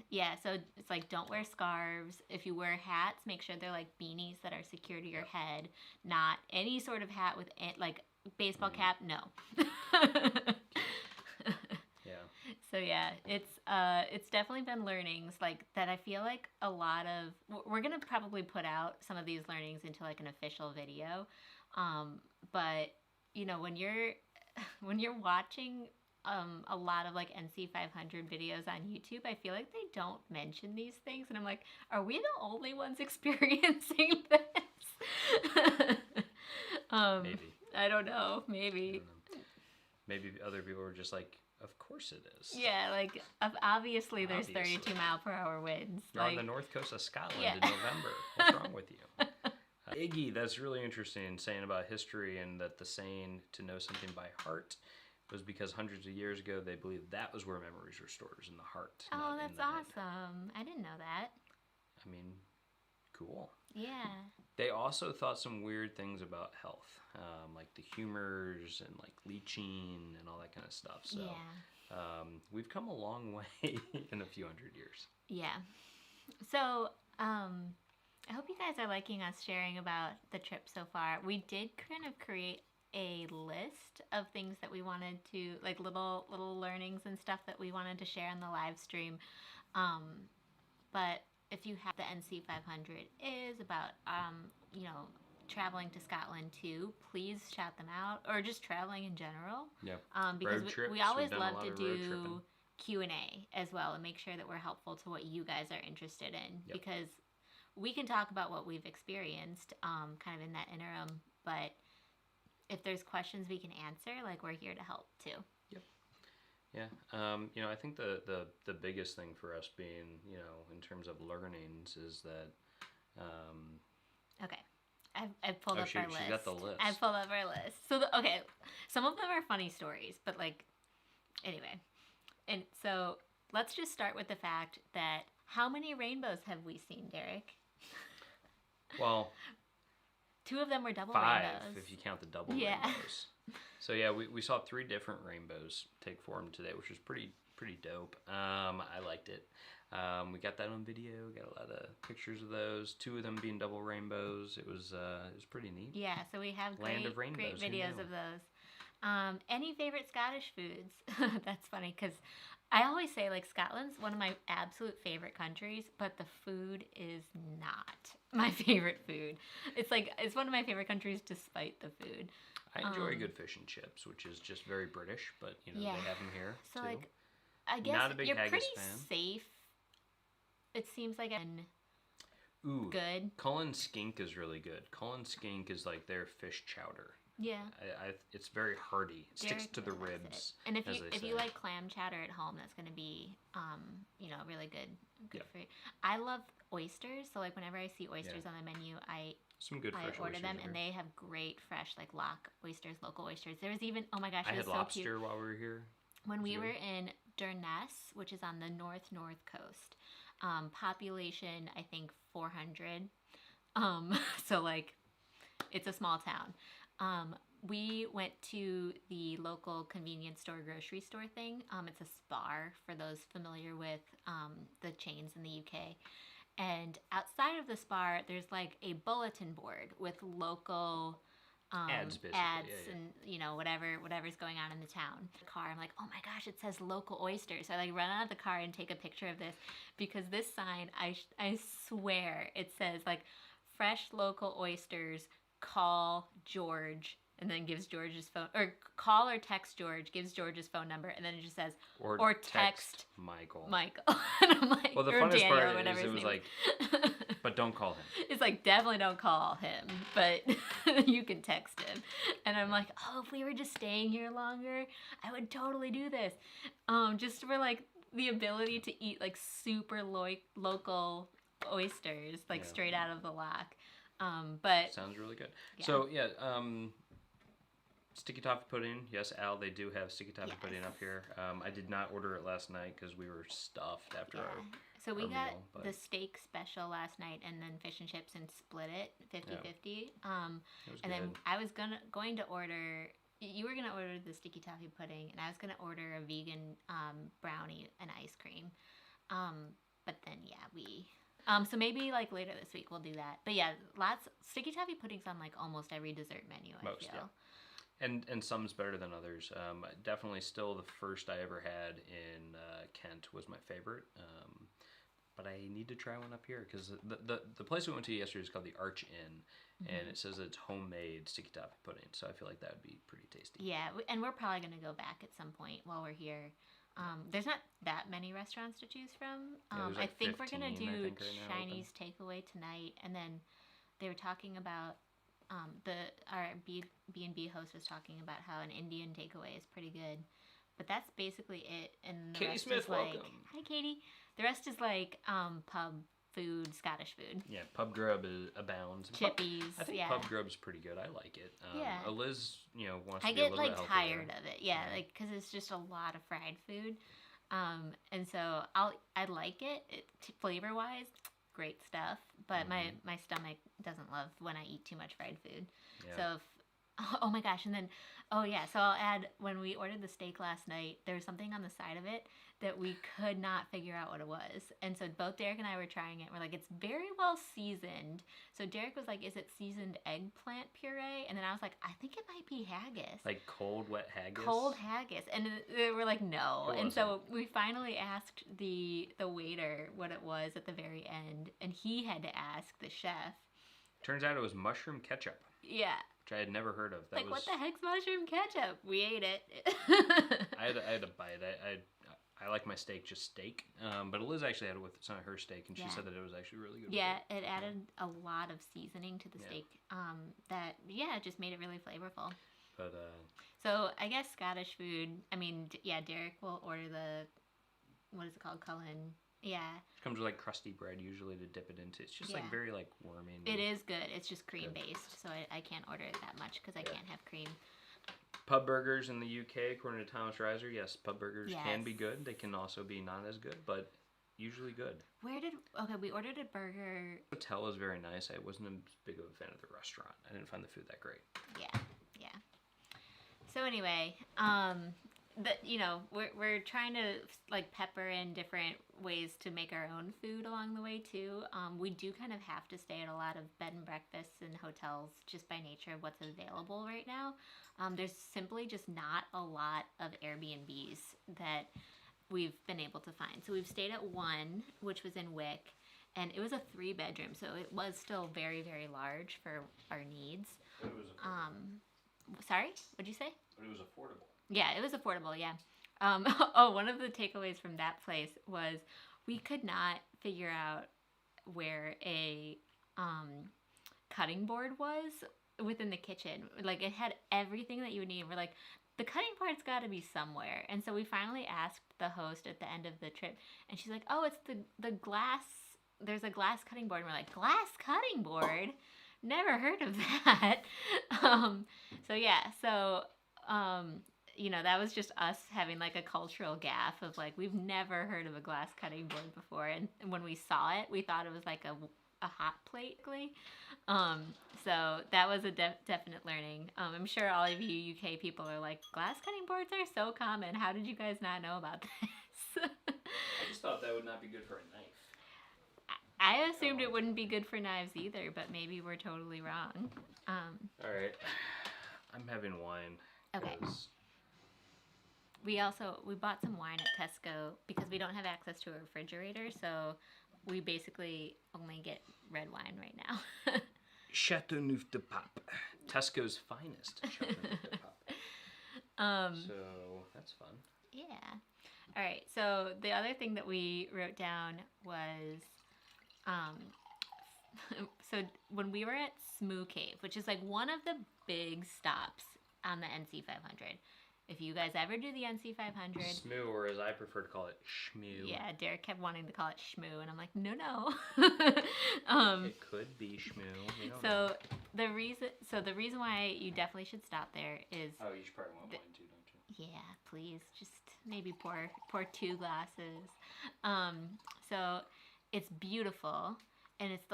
yeah, so it's like don't wear scarves. If you wear hats, make sure they're like beanies that are secure to your head, not any sort of hat with like baseball cap. No. Yeah. So yeah, it's definitely been learnings like that. I feel like a lot of we're gonna probably put out some of these learnings into like an official video, but you know when you're watching a lot of like NC500 videos on YouTube, I feel like they don't mention these things, and I'm like, are we the only ones experiencing this? Maybe. I don't know. I Maybe. don't know. Maybe other people were just like, of course it is. Yeah, like obviously there's 32-mile-per-hour winds. You're like, on the north coast of Scotland Yeah. in November. What's wrong with you? Iggy, that's really interesting, saying about history, and that the saying to know something by heart was because hundreds of years ago they believed that was where memories were stored, in the heart. Oh, not in that's the head. awesome. I didn't know that. I mean, cool. Yeah. They also thought some weird things about health, like the humors and like leaching and all that kind of stuff. So Yeah. we've come a long way in a few hundred years. Yeah. So, I hope you guys are liking us sharing about the trip so far. We did kind of create a list of things that we wanted to, like little learnings and stuff that we wanted to share on the live stream. But if you have the NC500 is about, traveling to Scotland too, please shout them out, or just traveling in general. Yeah. Because Road trips, we always we've done a love lot to of road do tripping. Q&A as well, and make sure that we're helpful to what you guys are interested in. Yep. Because we can talk about what we've experienced kind of in that interim, but if there's questions we can answer, like, we're here to help too. Yeah. I think the biggest thing for us being, in terms of learnings is that, Okay. I've pulled up our list. She's got the list. I've pulled up our list. So, some of them are funny stories, but anyway. And so, let's just start with the fact that how many rainbows have we seen, Derek? Well, 2 of them were double 5 rainbows. if you count the double Yeah. rainbows. So yeah, we saw 3 different rainbows take form today, which was pretty dope. I liked it. We got that on video. We got a lot of pictures of those. 2 of them being double rainbows. It was pretty neat. Yeah, so we have Land of great rainbows, who videos knew? of those. Any favorite Scottish foods? That's funny because I always say Scotland's one of my absolute favorite countries, but the food is not my favorite food. It's one of my favorite countries despite the food. I enjoy good fish and chips, which is just very British, but Yeah. they have them here So too. I guess Not a big you're haggis pretty fan. safe. It seems like Ooh, good. Cullen skink is really good. Cullen skink is like their fish chowder. Yeah. It's very hearty. It sticks Derek to the loves it. ribs. And if as you they say. like clam chowder at home, that's going to be really good Yep. for you. I love oysters, so whenever I see oysters on the menu, I Some good fresh order oysters them, are and here. they have great fresh local oysters. There was even, oh my gosh, I it was had so lobster cute. while we were here. When we good. were in Inverness, which is on the north coast, population I think 400. So it's a small town. We went to the local convenience store, grocery store thing. It's a Spar for those familiar with the chains in the UK. And outside of the Spar, there's a bulletin board with local Ads, basically. ads Yeah. and whatever's going on in the town. The car, I'm like, oh my gosh, it says local oysters. So I run out of the car and take a picture of this because this sign, I swear it says fresh local oysters, call George, and then gives George's phone, or call or text George, gives George's phone number, and then it just says Or text Michael. And I'm like, Well, the or funnest Daniel, or part whatever is his it was name is. but don't call him. It's definitely don't call him, but you can text him. And I'm like, oh, if we were just staying here longer, I would totally do this. Just for the ability to eat super local oysters, Yeah. straight out of the lock. But Sounds really good. Yeah. So yeah, sticky toffee pudding. Yes, Al, they do have sticky toffee pudding up here. I did not order it last night because we were stuffed after yeah. our. So we our got meal, but- the steak special last night, and then fish and chips, and split it 50-50. It was And then good. I was going to order. You were gonna order the sticky toffee pudding, and I was gonna order a vegan brownie and ice cream. But then we. So maybe later this week we'll do that. But yeah, sticky toffee pudding's on almost every dessert menu. I Most, feel. yeah. And some's better than others. Definitely still the first I ever had in Kent was my favorite. but I need to try one up here because the place we went to yesterday is called the Arch Inn, and it says it's homemade sticky toffee pudding. So I feel like that would be pretty tasty. Yeah, and we're probably gonna go back at some point while we're here. There's not that many restaurants to choose from. There's I like think we're 15, gonna I do think, right now Chinese takeaway tonight, and then they were talking about our B&B host was talking about how an Indian takeaway is pretty good, but that's basically it. And the Katie rest Smith, is like, welcome. hi Katie. The rest is like pub food, Scottish food. Yeah, pub grub abounds. Chippies. I think yeah. pub grub's pretty good. I like it. Yeah. Eliz, wants I to be a get little like bit tired healthier. of it, yeah, like because it's just a lot of fried food, and so I like it flavor wise, great stuff. But my stomach doesn't love when I eat too much fried food. Yeah. So oh my gosh, and then so I'll add, when we ordered the steak last night, there was something on the side of it that we could not figure out what it was, and so both Derek and I were trying it. We're like, it's very well seasoned. So Derek was like, is it seasoned eggplant puree? And then I was like, I think it might be haggis. Like cold, wet haggis? Cold haggis. And they were like, no. It And so wasn't. we finally asked the waiter what it was at the very end, and he had to ask the chef. Turns out it was mushroom ketchup, Yeah. which I had never heard of. That Like, was, what the heck's mushroom ketchup? We ate it. I had to bite it. I like my steak just steak, but Eliz actually had it with some of her steak, and she Yeah. said that it was actually really good. Yeah, with it added a lot of seasoning to the Yeah. steak. That just made it really flavorful. But So I guess Scottish food. I mean, Derek will order the, what is it called, Cullen? Yeah, it comes with like crusty bread usually to dip it into. It's just like Yeah. very like wormy. it is good. It's just cream based, so I can't order it that much because I can't have cream. Pub burgers in the UK, according to Thomas Reiser, yes, pub burgers can be Yes. good. They can also be not as good, but usually good. We ordered a burger. The hotel was very nice. I wasn't as big of a fan of the restaurant. I didn't find the food that great. Yeah. So anyway, we're trying to like pepper in different ways to make our own food along the way too. We do kind of have to stay at a lot of bed and breakfasts and hotels just by nature of what's available right now. There's simply just not a lot of Airbnbs that we've been able to find. So we've stayed at one, which was in Wick, and it was a 3-bedroom, so it was still very, very large for our needs. But it was affordable. Sorry, what'd you say? But it was affordable. Yeah, it was affordable, yeah. One of the takeaways from that place was we could not figure out where a cutting board was within the kitchen. Like, it had everything that you would need. We're like, the cutting board's got to be somewhere. And so we finally asked the host at the end of the trip, and she's like, oh, it's the glass, there's a glass cutting board. And we're like, glass cutting board? Never heard of that. That was just us having like a cultural gaffe of like, we've never heard of a glass cutting board before. And when we saw it, we thought it was like a hot plate. So that was a definite learning. I'm sure all of you UK people are like, glass cutting boards are so common. How did you guys not know about this? I just thought that would not be good for a knife. I assumed it wouldn't be good for knives either, but maybe we're totally wrong. All right. I'm having wine. Okay. 'cause We bought some wine at Tesco because we don't have access to a refrigerator, so we basically only get red wine right now. Chateauneuf de Pape. Tesco's finest Chateauneuf de Pape. So that's fun. Yeah. All right. So the other thing that we wrote down was, so when we were at Smoo Cave, which is like one of the big stops on the NC500. If you guys ever do the NC500, Smoo, or as I prefer to call it, Shmoo. yeah, Derek kept wanting to call it Shmoo, and I'm like, no. It could be Shmoo. We don't know. So the reason why you definitely should stop there is, Oh, you should probably want wine too, don't you? yeah, please, just maybe pour 2 glasses. So it's beautiful, and it's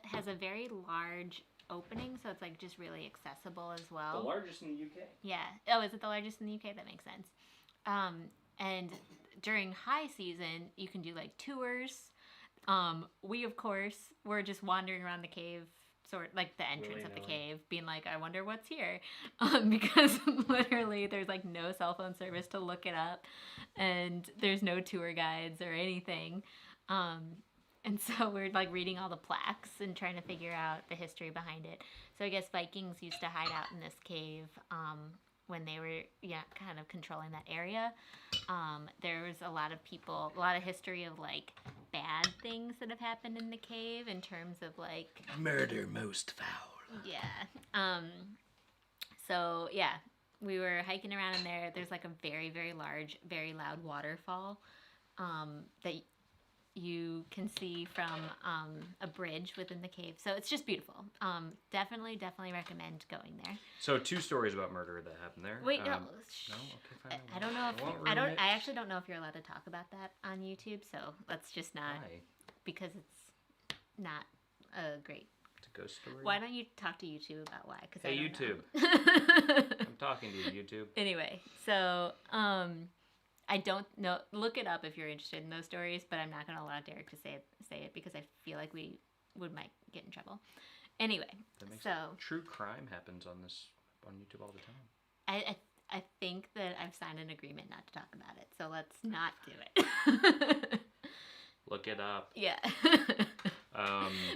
has a very large opening, so it's like just really accessible as well. The largest in the UK. Yeah. Oh, is it the largest in the UK? That makes sense. And during high season, you can do like tours. We, of course, were just wandering around the cave, sort like the entrance of the cave, being like, I wonder what's here. Because literally there's like no cell phone service to look it up, and there's no tour guides or anything. And so we're like reading all the plaques and trying to figure out the history behind it. So I guess Vikings used to hide out in this cave when they were kind of controlling that area. There was a lot of people, a lot of history of like bad things that have happened in the cave in terms of like murder most foul. Yeah. So yeah, we were hiking around in there. There's like a very, very large, very loud waterfall that you can see from a bridge within the cave. So it's just beautiful. Definitely recommend going there. So 2 stories about murder that happened there. Wait, no. No? Okay, fine. I don't know if I actually don't know if you're allowed to talk about that on YouTube. So let's just not. Why? Because it's not a great. It's a ghost story. Why don't you talk to YouTube about why? Because hey, I don't YouTube. know. I'm talking to you, YouTube. Anyway, so I don't know. Look it up if you're interested in those stories, but I'm not going to allow Derek to say it because I feel like we might get in trouble. Anyway, true crime happens on YouTube all the time. I think that I've signed an agreement not to talk about it, so let's not do it. Look it up. Yeah.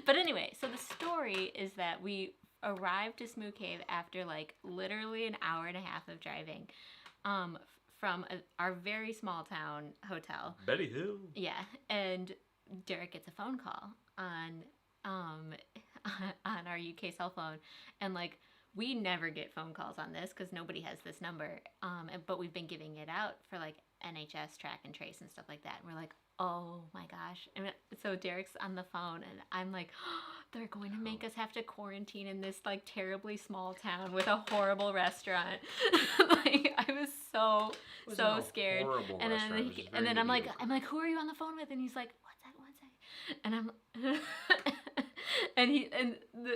But anyway, so the story is that we arrived to Smoo Cave after like literally an hour and a half of driving. From our very small town hotel. Betty Hill. Yeah, and Derek gets a phone call on our UK cell phone, and like we never get phone calls on this because nobody has this number. But we've been giving it out for like NHS track and trace and stuff like that. And we're like, oh my gosh! And so Derek's on the phone, and I'm like, oh, they're going to make us have to quarantine in this like terribly small town with a horrible restaurant. Like I was so scared. And then I'm like, who are you on the phone with? And he's like, one sec. And I'm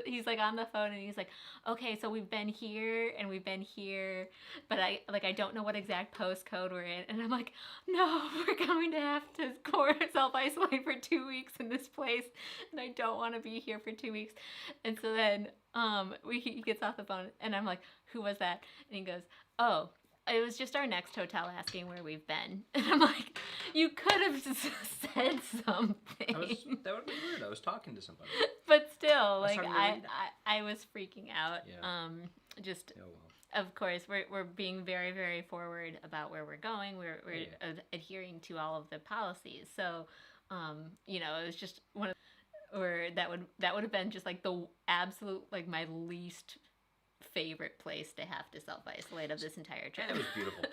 he's like on the phone and he's like, okay, so we've been here and we've been here, but I don't know what exact postcode we're in. And I'm like, no, we're going to have to self-isolate for 2 weeks in this place, and I don't want to be here for 2 weeks. And so then he gets off the phone and I'm like, who was that? And he goes, oh, it was just our next hotel asking where we've been. And I'm like, you could have just said something. That would be weird. I was talking to somebody. But still, like I was freaking out. Yeah. Of course, we're being very, very forward about where we're going. We're adhering to all of the policies. So, it was just one of, or that would have been just like the absolute like my least favorite place to have to self-isolate of this entire trip. It was beautiful.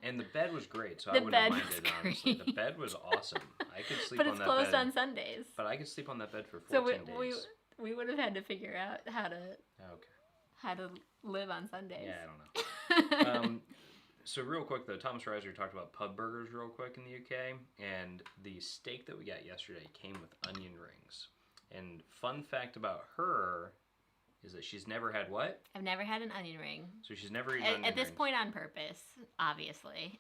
And the bed was great, so I wouldn't have minded, honestly. The bed was awesome. I could sleep on that bed. But it's closed on Sundays. But I could sleep on that bed for 14 days. We would have had to figure out how to live on Sundays. Yeah, I don't know. So real quick, though, Thomas Reiser talked about pub burgers real quick in the UK, and the steak that we got yesterday came with onion rings. And fun fact about her is that she's never had what? I've never had an onion ring. So she's never eaten onion rings. At this point on purpose, obviously.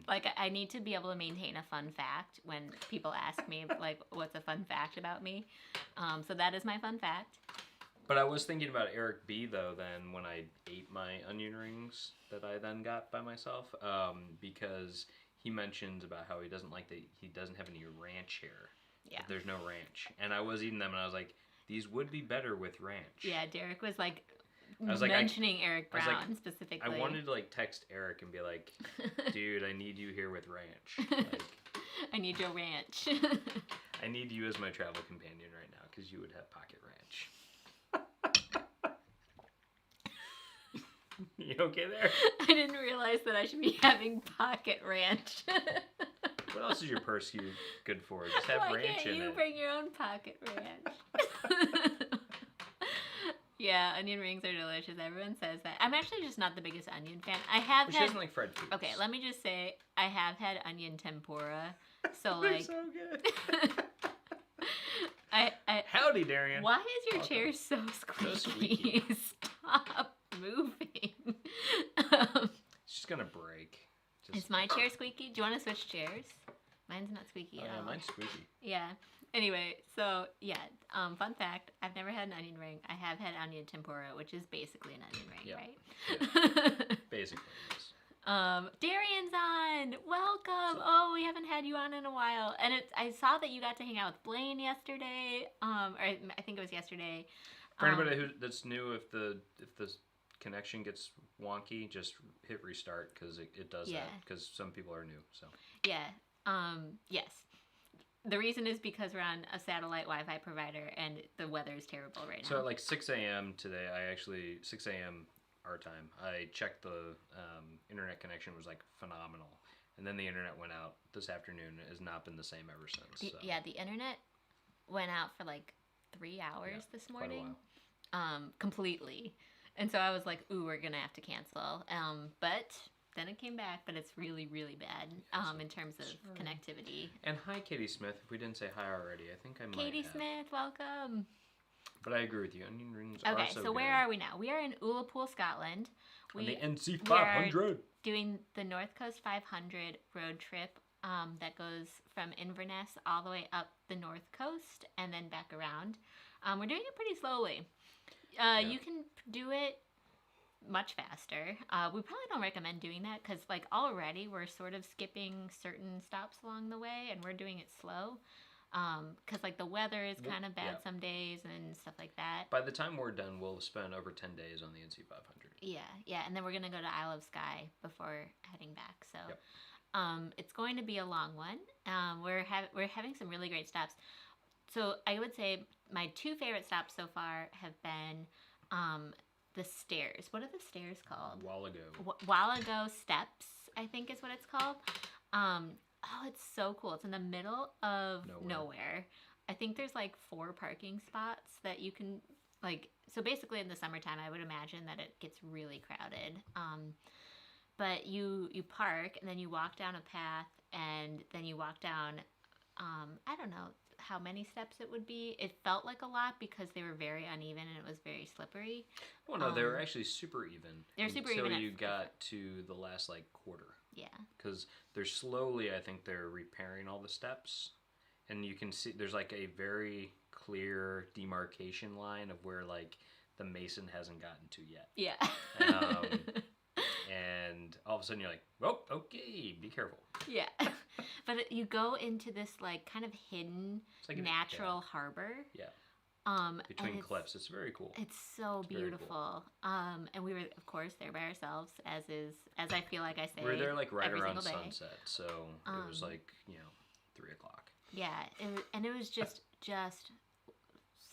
Like I need to be able to maintain a fun fact when people ask me like what's a fun fact about me. So that is my fun fact. But I was thinking about Eric B though then when I ate my onion rings that I then got by myself, because he mentions about how he doesn't like that he doesn't have any ranch here. Yeah. There's no ranch. And I was eating them and I was like, these would be better with ranch. Yeah, Derek was like mentioning Eric Brown specifically. I wanted to like text Eric and be like, dude, I need you here with ranch. Like, I need your ranch. I need you as my travel companion right now because you would have pocket ranch. You okay there? I didn't realize that I should be having pocket ranch. What else is your purse good for? Just have ranch in it. Why can't you bring your own pocket ranch? Yeah, onion rings are delicious. Everyone says that. I'm actually just not the biggest onion fan. She doesn't like fried foods. Okay, let me just say I have had onion tempura. So They're like so good. I Howdy, Darian. Why is your chair so squeaky? Stop moving. It's just gonna break. Is my chair squeaky? Do you want to switch chairs? Mine's not squeaky at all. Yeah, mine's squeaky. Yeah. Anyway, so yeah, fun fact, I've never had an onion ring. I have had onion tempura, which is basically an onion ring, right? Yeah. Basically, yes. Darian's on. Welcome. Oh, we haven't had you on in a while. And I saw that you got to hang out with Blaine yesterday. Or I think it was yesterday. For anybody that's new, if the connection gets wonky, just hit restart because it does that because some people are new. So yes. The reason is because we're on a satellite Wi-Fi provider and the weather is terrible right now. So at like 6 a.m. today, 6 a.m. our time, I checked the internet connection was like phenomenal. And then the internet went out this afternoon. It has not been the same ever since. Yeah, the internet went out for like 3 hours this morning. Completely. And so I was like, ooh, we're going to have to cancel. But then it came back, but it's really, really bad in terms of connectivity. And hi, Katie Smith. If we didn't say hi already, I think I might Katie Smith, welcome. But I agree with you. Onion rings are so so where are we now? We are in Ullapool, Scotland. On the NC500. We are doing the North Coast 500 road trip that goes from Inverness all the way up the North Coast and then back around. We're doing it pretty slowly. You can do it much faster. We probably don't recommend doing that because like already we're sort of skipping certain stops along the way and we're doing it slow because like the weather is kind of bad some days and stuff like that. By the time we're done, we'll spend over 10 days on the NC500. Yeah, and then we're gonna go to Isle of Skye before heading back. So it's going to be a long one. We're having some really great stops. So I would say my two favorite stops so far have been the stairs. What are the stairs called? Wallago Steps, I think is what it's called. Oh, it's so cool. It's in the middle of nowhere. I think there's like 4 parking spots that you can like. So basically in the summertime, I would imagine that it gets really crowded. But you park and then you walk down a path and then you walk down, I don't know how many steps it would be. It felt like a lot because they were very uneven and it was very slippery. Well, no, they were actually super even. They're super even. Until you got to the last like quarter. Yeah. Because they're slowly, I think they're repairing all the steps. And you can see there's like a very clear demarcation line of where like the mason hasn't gotten to yet. Yeah. And all of a sudden you're like, oh, okay, be careful. Yeah. But you go into this like kind of hidden natural harbor. Yeah. Between cliffs. It's very cool. It's so beautiful. Cool. And we were, of course, there by ourselves, as I feel like I say. We were there like right around sunset, so it was like 3 o'clock. Yeah, it was just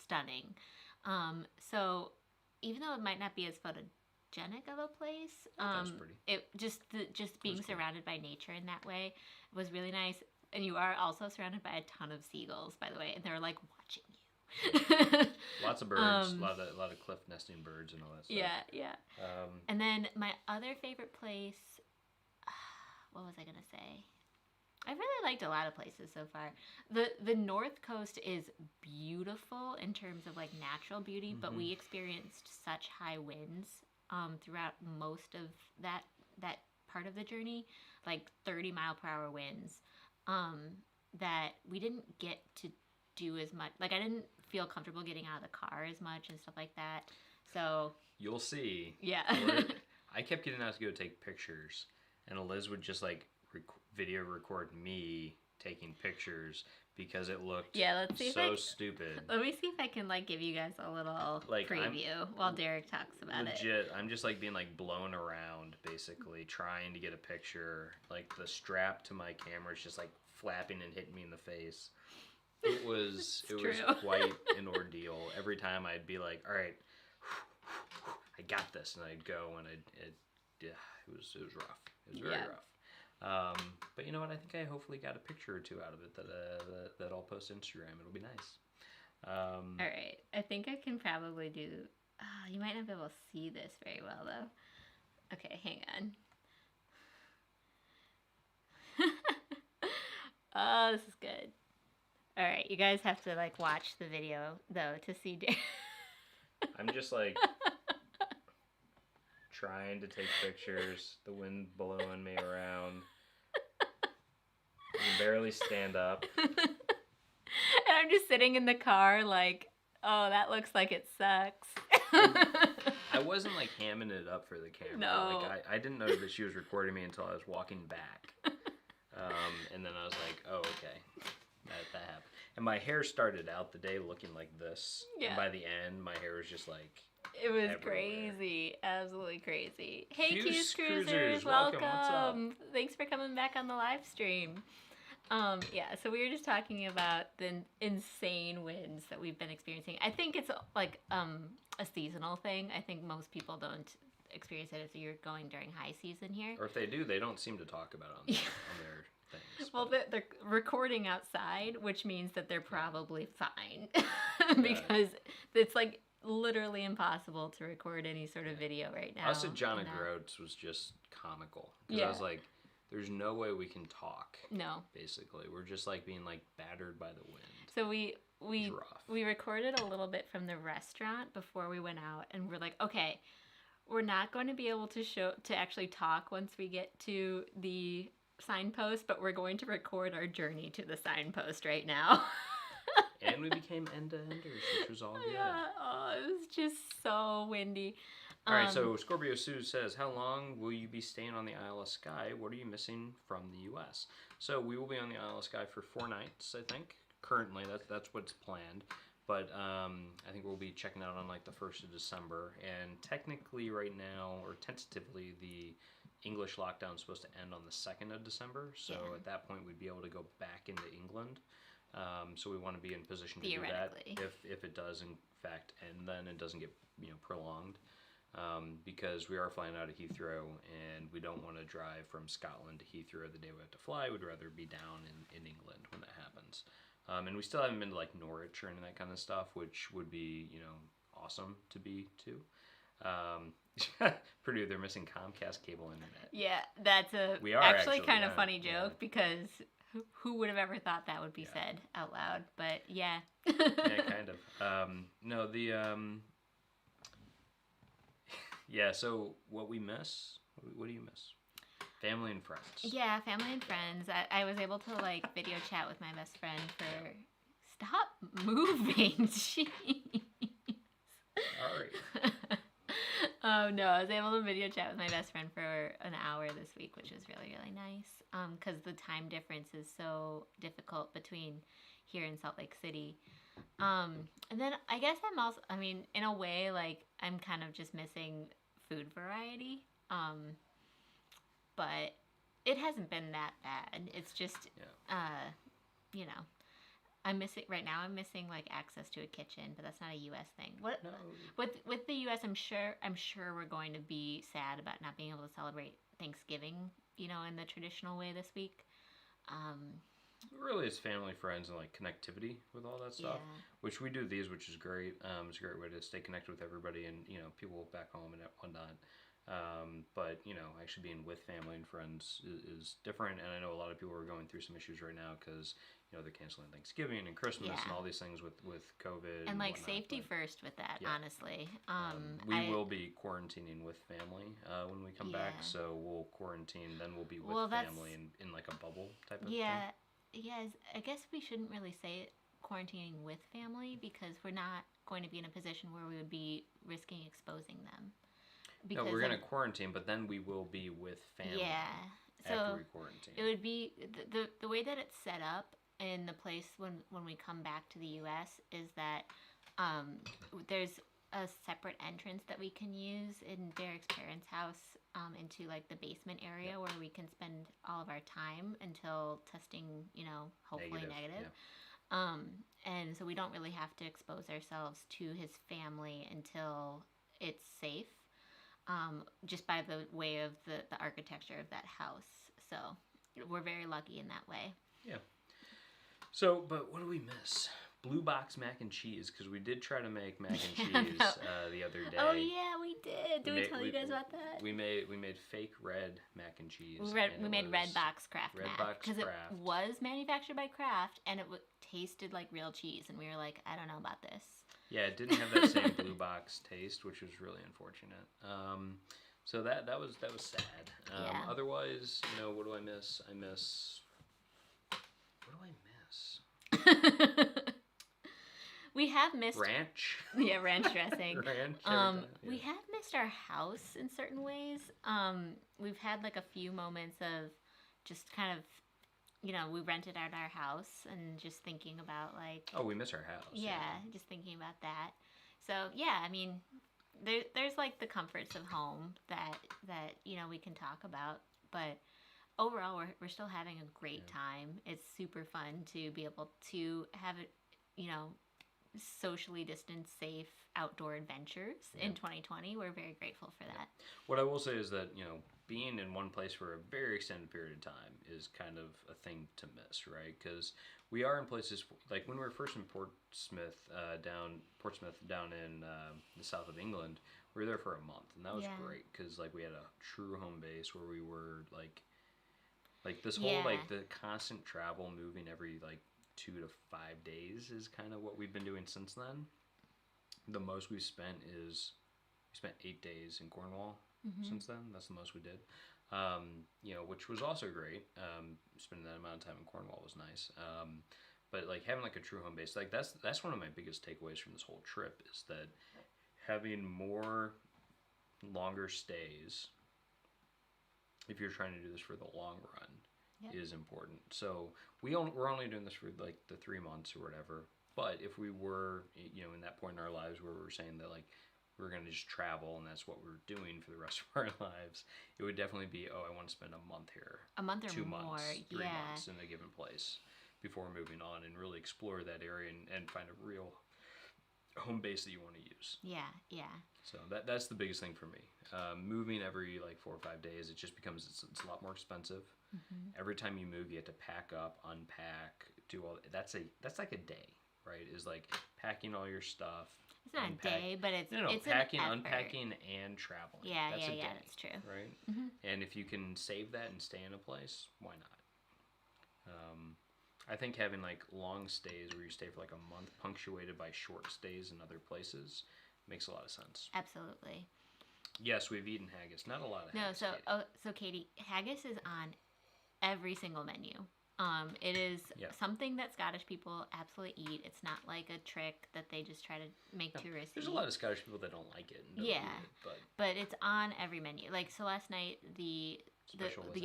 stunning. So even though it might not be as photogenic of a place, it just being surrounded by nature in that way was really nice. And you are also surrounded by a ton of seagulls, by the way, and they're like watching you. Lots of birds, a lot of cliff nesting birds and all that stuff. Yeah. And then my other favorite place, what was I gonna say? I really liked a lot of places so far. The North Coast is beautiful in terms of like natural beauty, but we experienced such high winds throughout most of that part of the journey, like 30-mile-per-hour winds, that we didn't get to do as much. Like I didn't feel comfortable getting out of the car as much and stuff like that. So you'll see. Yeah. I kept getting out to go take pictures, and Eliz would just like video record me taking pictures because it looked so stupid. Let me see if I can like give you guys a little preview while Derek talks about it. Legit, I'm just like being like blown around basically trying to get a picture. Like the strap to my camera is just like flapping and hitting me in the face. It was quite an ordeal. Every time I'd be like, all right, I got this, and I'd go and it was rough. It was very rough. But you know what? I think I hopefully got a picture or two out of it that I'll post to Instagram. It'll be nice. All right. I think I can probably do. You might not be able to see this very well though. Okay, hang on. Oh, this is good. All right, you guys have to like watch the video though to see. I'm just like trying to take pictures. The wind blowing me around. I can barely stand up. And I'm just sitting in the car like, oh, that looks like it sucks. I I wasn't like hamming it up for the camera. No. Like I didn't know that she was recording me until I was walking back. And then I was like, oh, okay. That happened. And my hair started out the day looking like this. Yeah. And by the end, my hair was just like it was everywhere. Crazy. Absolutely crazy. Hey, Hughes Cruisers. Cruisers, Welcome. what's up? Thanks for coming back on the live stream. Yeah, so we were just talking about the insane winds that we've been experiencing. I think it's like a seasonal thing. I think most people don't experience it if you're going during high season here. Or if they do, they don't seem to talk about it on their things. Well, they're recording outside, which means that they're probably fine. Because it's like literally impossible to record any sort of video right now. Us at John and Groats was just comical. Because I was like, there's no way we can talk. No. Basically. We're just like being like battered by the wind. So we recorded a little bit from the restaurant before we went out, and we're like, okay, we're not going to be able to actually talk once we get to the signpost, but we're going to record our journey to the signpost right now. And we became end-to-enders, which was all good. Yeah, it was just so windy. All right, so Scorpio Sue says, how long will you be staying on the Isle of Skye? What are you missing from the U.S.? So we will be on the Isle of Skye for 4 nights, I think. Currently, that's what's planned. But I think we'll be checking out on like the 1st of December. And technically right now, or tentatively, the English lockdown is supposed to end on the 2nd of December. So at that point, we'd be able to go back into England. So we want to be in position to do that if it does in fact end then and doesn't get prolonged. Because we are flying out of Heathrow and we don't want to drive from Scotland to Heathrow the day we have to fly. We'd rather be down in England when that happens. And we still haven't been to like Norwich or any of that kind of stuff, which would be, awesome to be too. Purdue, they're missing Comcast cable internet. Yeah, that's actually kind of funny joke because who would have ever thought that would be said out loud? But yeah. Yeah, kind of. No, the yeah. So what we miss? What do you miss? Family and friends. Yeah, family and friends. I was able to like video chat with my best friend for. Stop moving, jeez. Sorry. No, I was able to video chat with my best friend for an hour this week, which was really, really nice. Because the time difference is so difficult between here and Salt Lake City. And then I guess I'm also, in a way, like I'm kind of just missing food variety. But it hasn't been that bad. It's just, I'm missing right now. I'm missing like access to a kitchen, but that's not a U.S. thing. No. With the U.S., I'm sure we're going to be sad about not being able to celebrate Thanksgiving, in the traditional way this week. Really, it's family, friends, and like connectivity with all that stuff, which we do these, which is great. It's a great way to stay connected with everybody and people back home and whatnot. But actually being with family and friends is different, and I know a lot of people are going through some issues right now because they're canceling Thanksgiving and Christmas and all these things with COVID and like whatnot, safety first with that. Honestly, we will be quarantining with family when we come back, so we'll quarantine, then we'll be with family in like a bubble type of thing. I guess we shouldn't really say it, quarantining with family, because we're not going to be in a position where we would be risking exposing them. No, we're going to quarantine, but then we will be with family. Yeah. After we quarantine. It would be the way that it's set up in the place when we come back to the U.S. is that there's a separate entrance that we can use in Derek's parents' house into like the basement area where we can spend all of our time until testing, hopefully negative. Yeah. And so we don't really have to expose ourselves to his family until it's safe. Just by the way of the architecture of that house. So we're very lucky in that way. Yeah. So, but what do we miss? Blue box mac and cheese, because we did try to make mac and cheese the other day. Oh yeah, we did. Did we tell you guys about that? We made fake red mac and cheese. We made Red Box Kraft mac because it was manufactured by Kraft and it tasted like real cheese, and we were like, I don't know about this. Yeah, it didn't have that same blue box taste, which was really unfortunate. So that was sad. Otherwise, what do I miss? What do I miss? We have missed ranch. Yeah, ranch dressing. Ranch. Every time. Yeah. We have missed our house in certain ways. We've had like a few moments of just kind of, we rented out our house and just thinking about like, Oh, we miss our house. yeah, just thinking about that. So yeah, I mean, there's like the comforts of home that we can talk about, but overall we're still having a great time. It's super fun to be able to have it, socially distanced, safe outdoor adventures in 2020. We're very grateful for that. What I will say is that, being in one place for a very extended period of time is kind of a thing to miss, right? Because we are in places like when we were first in Portsmouth down in the south of England. We were there for a month, and that was great because like we had a true home base where we were like this whole like the constant travel, moving every like 2 to 5 days is kind of what we've been doing since then. The most we spent 8 days in Cornwall since then. That's the most we did. Which was also great. Spending that amount of time in Cornwall was nice. But like having like a true home base, like that's one of my biggest takeaways from this whole trip is that having more longer stays, if you're trying to do this for the long run, is important. So we're only doing this for like the 3 months or whatever. But if we were, in that point in our lives where we were saying that like we're going to just travel and that's what we're doing for the rest of our lives, it would definitely be, I want to spend a month here. A month or 2 more, months, 3 months in a given place before moving on and really explore that area and find a real home base that you want to use. Yeah. So that's the biggest thing for me. Moving every like 4 or 5 days, it just becomes it's a lot more expensive. Every time you move, you have to pack up, unpack, do all. That's like a day, right? Is like packing all your stuff. It's not a day, but it's packing, an effort. Unpacking, and traveling. Yeah, that's a day, that's true. Right? And if you can save that and stay in a place, why not? I think having like long stays where you stay for like a month, punctuated by short stays in other places, makes a lot of sense. Absolutely. Yes, we've eaten haggis. Not a lot of haggis. So Katie, haggis is on every single menu. It is something that Scottish people absolutely eat. It's not like a trick that they just try to make touristy. There's a lot of Scottish people that don't like it. And don't eat it, but it's on every menu. Like so, last night the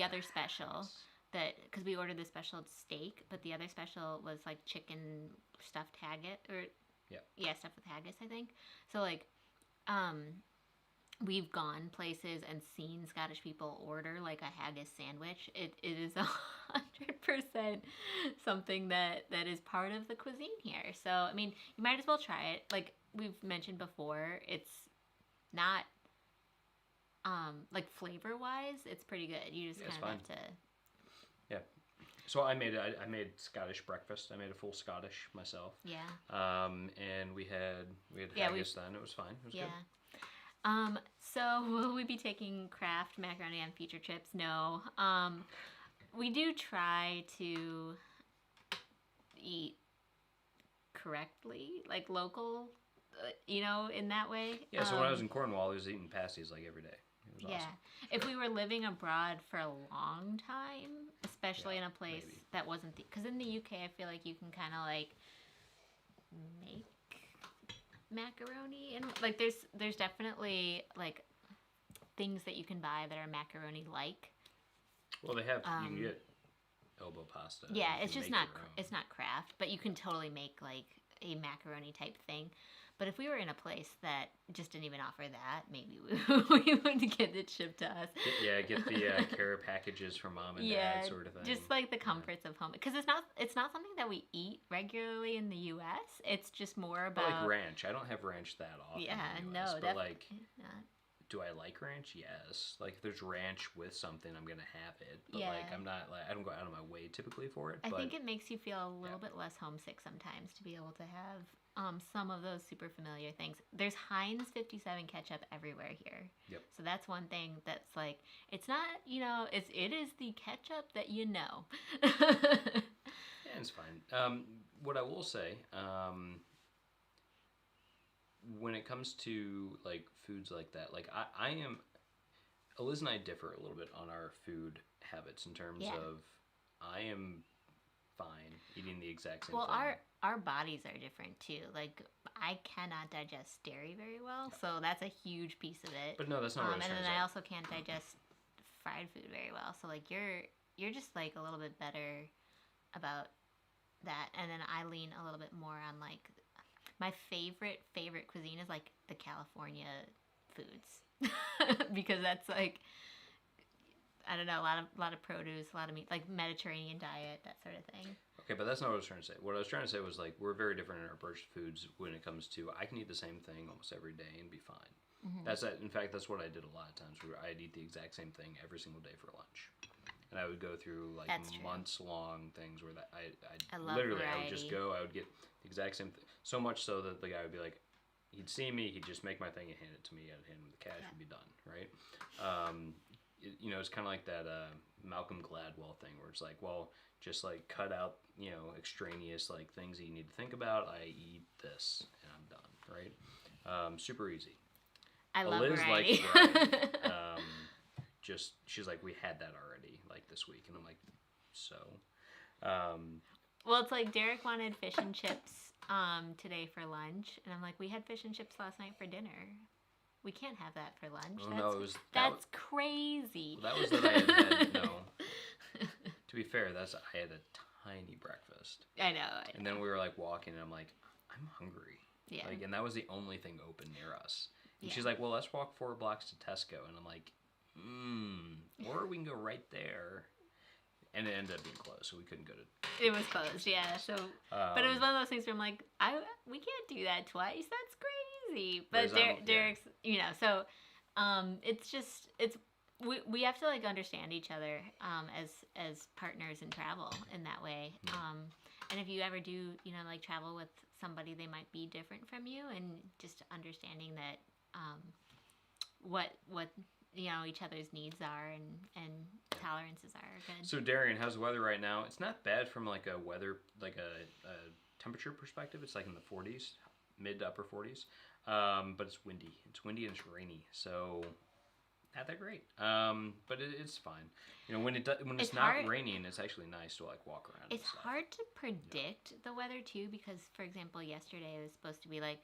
other special that because we ordered the special steak, but the other special was like chicken stuffed haggis stuffed with haggis, I think. So like, we've gone places and seen Scottish people order like a haggis sandwich. It is 100% something that is part of the cuisine here. So I mean, you might as well try it. Like we've mentioned before, it's not like flavor wise, it's pretty good. You just kind of have to. Yeah. So I made Scottish breakfast. I made a full Scottish myself. Yeah. And we had haggis then. It was fine. It was good. So will we be taking Kraft macaroni on future trips? No. We do try to eat correctly, like local, in that way. Yeah, so when I was in Cornwall, I was eating pasties like every day. It was awesome. If we were living abroad for a long time, especially in a place that wasn't because in the UK, I feel like you can kind of like make macaroni and like there's definitely like things that you can buy that are macaroni like. Well, they have you can get elbow pasta. Yeah, it's just not Kraft, but you can totally make like a macaroni type thing. But if we were in a place that just didn't even offer that, maybe we would get it shipped to us. Get the care packages from mom and dad sort of thing. Just like the comforts of home, because it's not something that we eat regularly in the U.S. It's just more about like ranch. I don't have ranch that often. Yeah, in the US, no, but like, not. Do I like ranch? Yes. Like, if there's ranch with something, I'm gonna have it. But like, I'm not like I don't go out of my way typically for it. I think it makes you feel a little bit less homesick sometimes to be able to have some of those super familiar things. There's Heinz 57 ketchup everywhere here. Yep. So that's one thing that's like, it's not, it is the ketchup that you know. Yeah, it's fine. What I will say, when it comes to like foods like that, like I am, Eliz and I differ a little bit on our food habits in terms of I am fine eating the exact same thing. our bodies are different too. Like I cannot digest dairy very well, so that's a huge piece of it. But no, that's not what I was And trying then to I say. also can't digest fried food very well. So like you're just like a little bit better about that. And then I lean a little bit more on like my favorite cuisine is like the California foods because that's like I don't know, a lot of produce, a lot of meat, like Mediterranean diet, that sort of thing. Okay, but that's not what I was trying to say. What I was trying to say was like we're very different in our approach to foods when it comes to I can eat the same thing almost every day and be fine. In fact, that's what I did a lot of times where I'd eat the exact same thing every single day for lunch. And I would go through like months long things where that I love literally variety. I would just go, I would get the exact same thing. So much so that the guy would be like, he'd see me, he'd just make my thing and hand it to me, I'd hand him the cash, would be done, right? It's kind of like that Malcolm Gladwell thing where it's like, well, just like cut out, extraneous like things that you need to think about. I eat this and I'm done, right? Super easy. I love Eliz variety. likes variety. She's like, we had that already, like this week, and I'm like, so. Well, it's like Derek wanted fish and chips today for lunch, and I'm like, we had fish and chips last night for dinner. We can't have that for lunch. Oh, That's crazy. That was that I had no. To be fair, I had a tiny breakfast. I know. And then we were like walking, and I'm like, I'm hungry. Yeah. Like, and that was the only thing open near us. And she's like, well, let's walk 4 blocks to Tesco, and I'm like, or we can go right there. And it ended up being closed, so we couldn't go to. It was closed, yeah. So, but it was one of those things where I'm like, we can't do that twice. That's crazy. But Derek's, so, we have to like understand each other as partners in travel in that way. And if you ever do, like travel with somebody, they might be different from you, and just understanding that what each other's needs are and tolerances are good. So Darian, how's the weather right now? It's not bad from like a weather, like a temperature perspective. It's like in the 40s, mid to upper 40s, but it's windy. It's windy and it's rainy, so not that great. But it's fine. When it's not hard. raining, it's actually nice to like walk around. It's hard to predict the weather too, because for example, yesterday it was supposed to be like,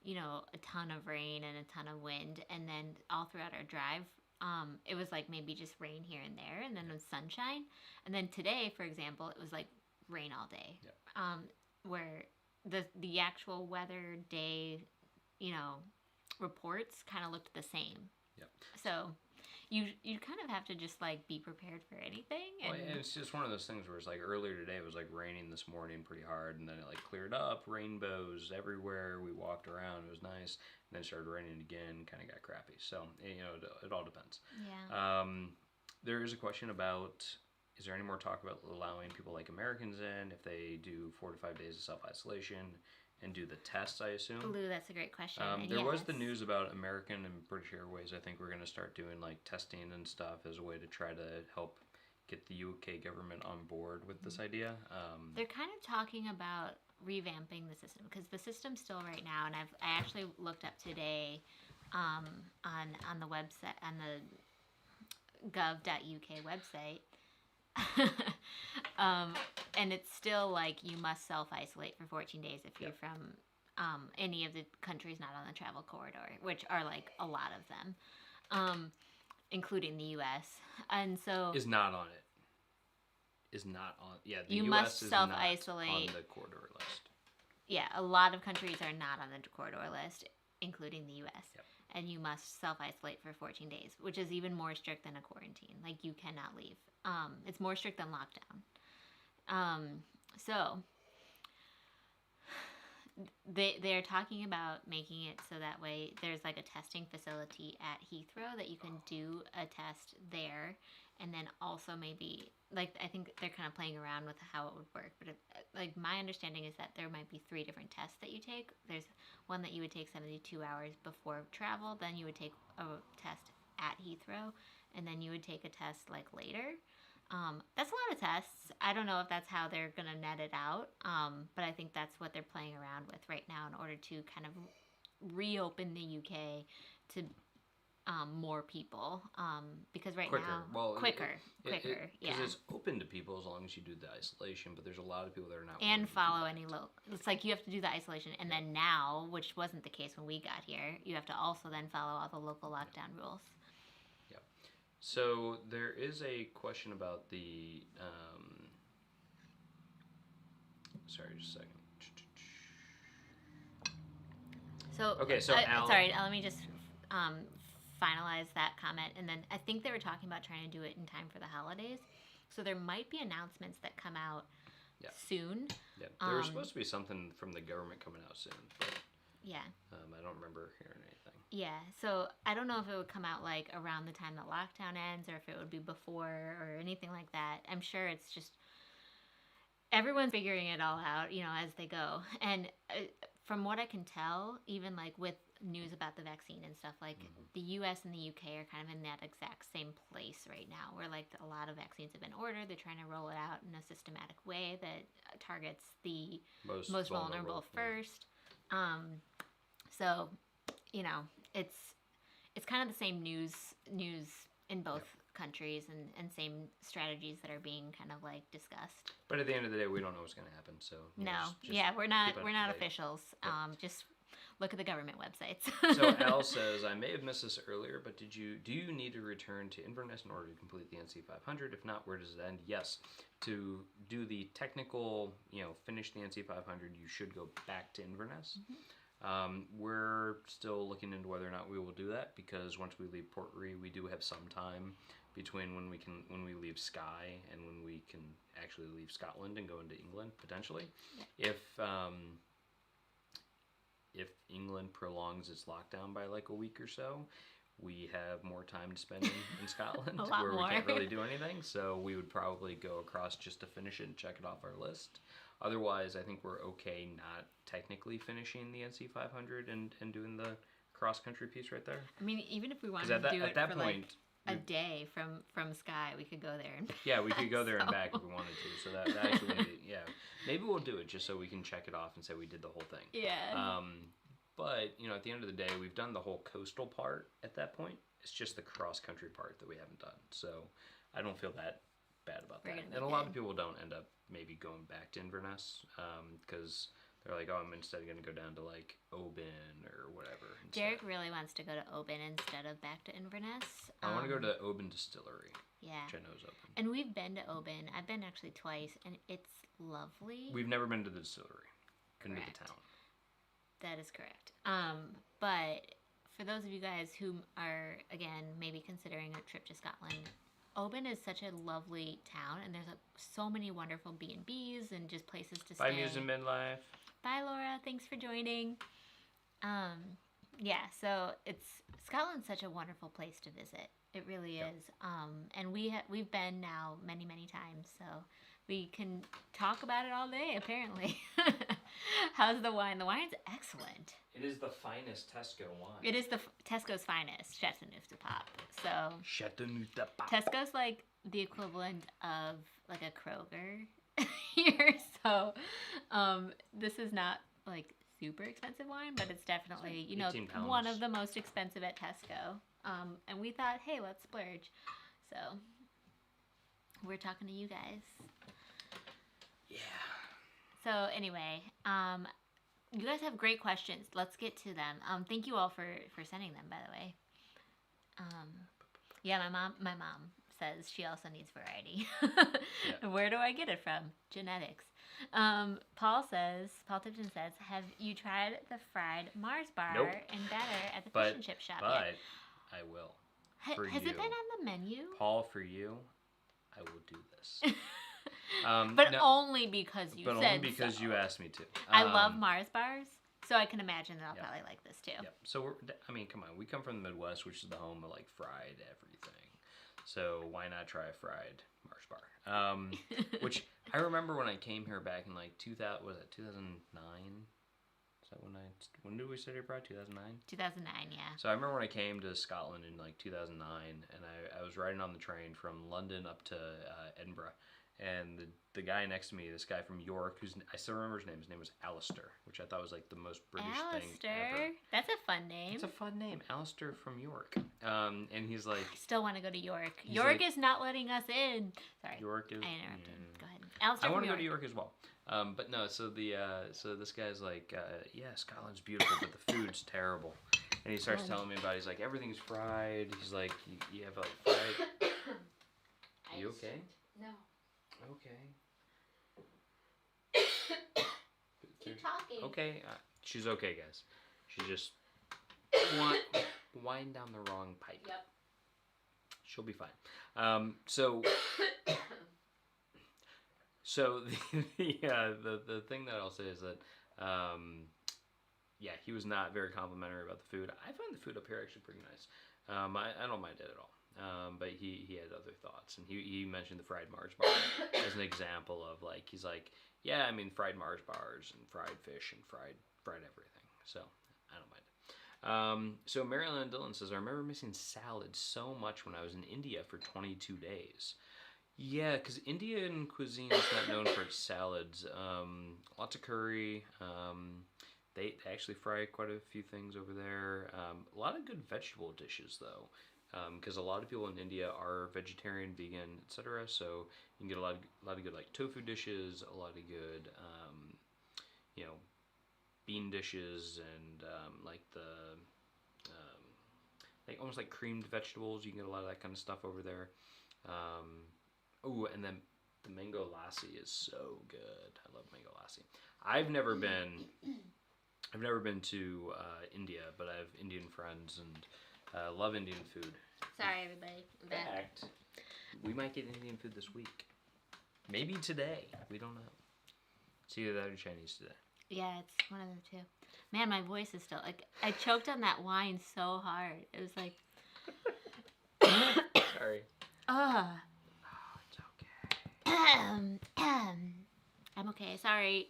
a ton of rain and a ton of wind, and then all throughout our drive, it was like maybe just rain here and there, and then it was sunshine, and then today, for example, it was like rain all day. Yep. Where the actual weather day, reports kind of looked the same. Yep. So you kind of have to just like be prepared for anything. And it's just one of those things where it's like earlier today it was like raining this morning pretty hard, and then it like cleared up, rainbows everywhere. We walked around, it was nice, and then it started raining again, kind of got crappy. So it all depends. Yeah. There is a question about, is there any more talk about allowing people like Americans in if they do 4 to 5 days of self-isolation and do the tests, I assume? Ooh, that's a great question. There was the news about American and British Airways. I think we're going to start doing like testing and stuff as a way to try to help get the UK government on board with this idea. They're kind of talking about revamping the system, because the system still right now, and I actually looked up today on the website, on the gov.uk website. And it's still like you must self-isolate for 14 days if you're from any of the countries not on the travel corridor, which are like a lot of them, including the U.S. And so is not on it. Is not on. Yeah, the you U.S. must is self-isolate. not on the corridor list. Yeah, a lot of countries are not on the corridor list, including the U.S. Yep. And you must self-isolate for 14 days, which is even more strict than a quarantine. Like, you cannot leave. It's more strict than lockdown. So they're talking about making it so that way there's like a testing facility at Heathrow that you can do a test there, and then also maybe, like, I think they're kind of playing around with how it would work, but like my understanding is that there might be 3 different tests that you take. There's one that you would take 72 hours before travel, then you would take a test at Heathrow, and then you would take a test like later. That's a lot of tests. I don't know if that's how they're going to net it out, but I think that's what they're playing around with right now in order to kind of reopen the UK to more people because right Quicker. now Well, quicker, yeah. yeah. Because it's open to people as long as you do the isolation, but there's a lot of people that are not. And follow any it's like you have to do the isolation, and then now, which wasn't the case when we got here, you have to also then follow all the local lockdown rules. Yeah. So there is a question about the. Sorry, just a second. So okay, so Al, sorry, let me just finalize that comment, and then I think they were talking about trying to do it in time for the holidays. So there might be announcements that come out soon. Yeah, there was supposed to be something from the government coming out soon. But, yeah. I don't remember hearing anything. Yeah, so I don't know if it would come out like around the time that lockdown ends, or if it would be before, or anything like that. I'm sure it's just everyone's figuring it all out, as they go. And from what I can tell, even like with news about the vaccine and stuff, like the US and the UK are kind of in that exact same place right now, where like a lot of vaccines have been ordered. They're trying to roll it out in a systematic way that targets the most vulnerable first. So, it's kind of the same news in both countries, and same strategies that are being kind of like discussed. But at the end of the day, we don't know what's going to happen. So we're not officials. Just look at the government websites. So Al says, I may have missed this earlier, but do you need to return to Inverness in order to complete the NC500? If not, where does it end? Yes. To do the technical, finish the NC500, you should go back to Inverness. We're still looking into whether or not we will do that, because once we leave Port Ree, we do have some time between when we leave Skye and when we can actually leave Scotland and go into England potentially. Yeah. If England prolongs its lockdown by like a week or so, we have more time to spend in Scotland where we can't really do anything. So we would probably go across just to finish it and check it off our list. Otherwise, I think we're okay not technically finishing the NC500 and doing the cross-country piece right there. I mean, even if we wanted to do it for like a day from Skye, we could go there and back. Yeah, we could go there and back if we wanted to. So that actually would be, maybe we'll do it just so we can check it off and say we did the whole thing. Yeah. But, at the end of the day, we've done the whole coastal part at that point. It's just the cross-country part that we haven't done. So I don't feel that bad about that. And a lot of people don't end up maybe going back to Inverness because they're like, I'm instead going to go down to like Oban or whatever. Derek really wants to go to Oban instead of back to Inverness. I want to go to Oban Distillery. Yeah. Which I know is open. And we've been to Oban. I've been actually twice, and it's lovely. We've never been to the distillery. Been to the town. That is correct. But for those of you guys who are, again, maybe considering a trip to Scotland, Oban is such a lovely town, and there's so many wonderful B&Bs and just places to stay. Bye, Muse and Midlife. Bye, Laura. Thanks for joining. So Scotland's such a wonderful place to visit. It really is. And we've been now many, many times, so we can talk about it all day, apparently. How's the wine? The wine's excellent. It is the finest Tesco wine. It is the Tesco's finest, Chateauneuf-du-Pape. So Chateauneuf-du-Pape. Tesco's like the equivalent of like a Kroger here. So this is not like super expensive wine, but it's definitely, one of the most expensive at Tesco. And we thought, hey, let's splurge. So we're talking to you guys. Yeah. So anyway, you guys have great questions. Let's get to them. Thank you all for sending them, by the way. My mom says she also needs variety. Yeah. Where do I get it from? Genetics. Paul Tipton says, have you tried the fried Mars bar and batter at the fish and chip shop yet? I will. Has it been on the menu? Paul, for you, I will do this. Only because you said so. But only because you asked me to. I love Mars bars, so I can imagine that I'll probably like this too. Yep. So come on. We come from the Midwest, which is the home of like fried everything. So why not try a fried Mars bar? Which I remember when I came here back in like 2009? Is that when did we study abroad? 2009? 2009, yeah. So I remember when I came to Scotland in like 2009, and I was riding on the train from London up to Edinburgh, and the guy next to me, this guy from York, I still remember his name. His name was Alistair, which I thought was like the most British thing ever. That's a fun name. It's a fun name, Alistair from York. And he's like, I still want to go to York. York is not letting us in. Sorry, York is. I interrupted. Go ahead. Alistair I want from to go to York as well. But no, so this guy's like, yeah, Scotland's beautiful, but the food's terrible. And he starts telling me about, he's like, everything's fried. He's like, you have like fried. You okay? No. Okay. Keep talking. Okay, she's okay, guys. She just wind down the wrong pipe. Yep. She'll be fine. So the thing that I'll say is that yeah, he was not very complimentary about the food. I find the food up here actually pretty nice. I don't mind it at all. But he had other thoughts, and he mentioned the fried Mars bar as an example of like, he's like, yeah, I mean fried Mars bars and fried fish and fried everything. So I don't mind it. So Marilyn Dillon says, I remember missing salad so much when I was in India for 22 days. Yeah, because Indian cuisine is not known for its salads. Lots of curry. They actually fry quite a few things over there. A lot of good vegetable dishes, though, because a lot of people in India are vegetarian, vegan, etc. So you can get a lot of good like tofu dishes, a lot of good, bean dishes, and like like almost like creamed vegetables. You can get a lot of that kind of stuff over there. Oh, and then the mango lassi is so good. I love mango lassi. I've never been to India, but I have Indian friends and love Indian food. Sorry, everybody. In fact, we might get Indian food this week. Maybe today. We don't know. It's either that or Chinese today. Yeah, it's one of the two. Man, my voice is still like, I choked on that wine so hard. It was like, sorry. Oh, it's okay. I'm okay. Sorry.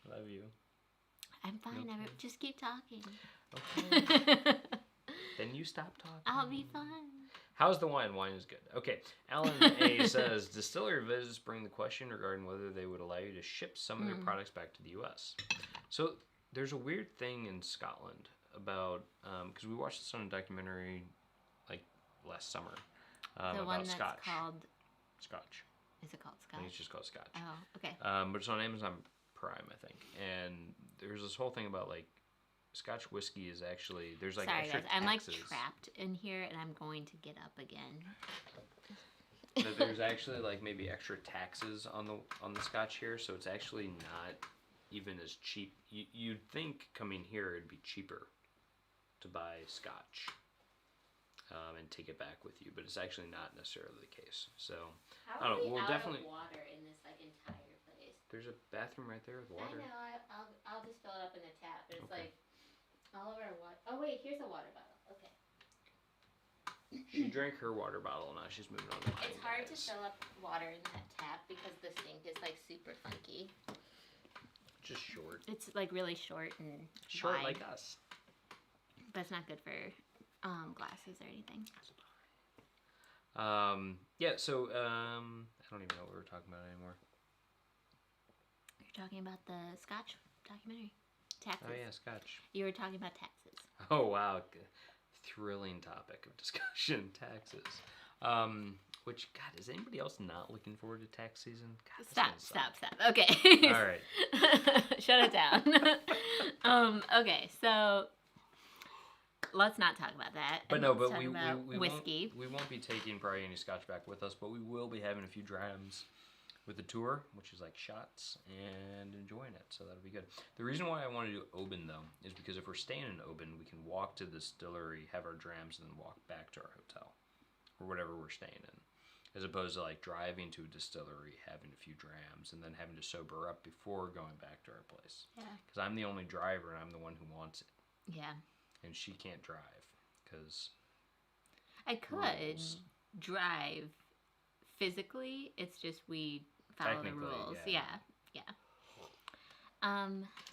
Love you. I'm fine. Okay. Just keep talking. Okay. Then you stop talking. I'll be fine. How's the wine? Wine is good. Okay. Alan A says, Distillery visits bring the question regarding whether they would allow you to ship some of their products back to the U.S. So there's a weird thing in Scotland about, because we watched this on a documentary like last summer The about one that's Scotch. called... Scotch. Is it called I Scotch? think it's just called Scotch. Oh, okay. But it's on Amazon Prime, I think. And there's this whole thing about like Scotch whiskey is actually, there's like Sorry, extra guys. I'm like taxes. trapped in here, and I'm going to get up again. That there's actually like maybe extra taxes on the Scotch here, so it's actually not even as cheap. You'd think coming here it'd be cheaper to buy Scotch and take it back with you, but it's actually not necessarily the case. So How I don't know. are we We'll out definitely. of water in this like entire place? There's a bathroom right there with water. I know. I'll just fill it up in the tap, but it's Okay. like all over our water. Oh wait, here's a water bottle. Okay. She drank her water bottle. Now she's moving on to mine. It's hard to guys. fill up water in that tap because the sink is like super funky. Just short. It's like really short and Short wide, like us. but it's not good for glasses or anything. Yeah. So I don't even know what we were talking about anymore. You're talking about the Scotch documentary. Taxes. Oh yeah, Scotch. You were talking about taxes. Oh wow, thrilling topic of discussion, taxes. Which, God, is anybody else not looking forward to tax season? God, this one's Stop. Okay. All right. Shut it down. Okay, so let's not talk about that. But and no, let's but talk about we whiskey. won't be taking probably any Scotch back with us, but we will be having a few drams with the tour, which is like shots, and enjoying it. So that'll be good. The reason why I want to do Oban though is because if we're staying in Oban, we can walk to the distillery, have our drams, and then walk back to our hotel or whatever we're staying in, as opposed to like driving to a distillery, having a few drams, and then having to sober up before going back to our place. Yeah. Because I'm the only driver, and I'm the one who wants it. Yeah. And she can't drive because I could rules. drive physically. It's just we follow the Technically, rules. yeah. Yeah.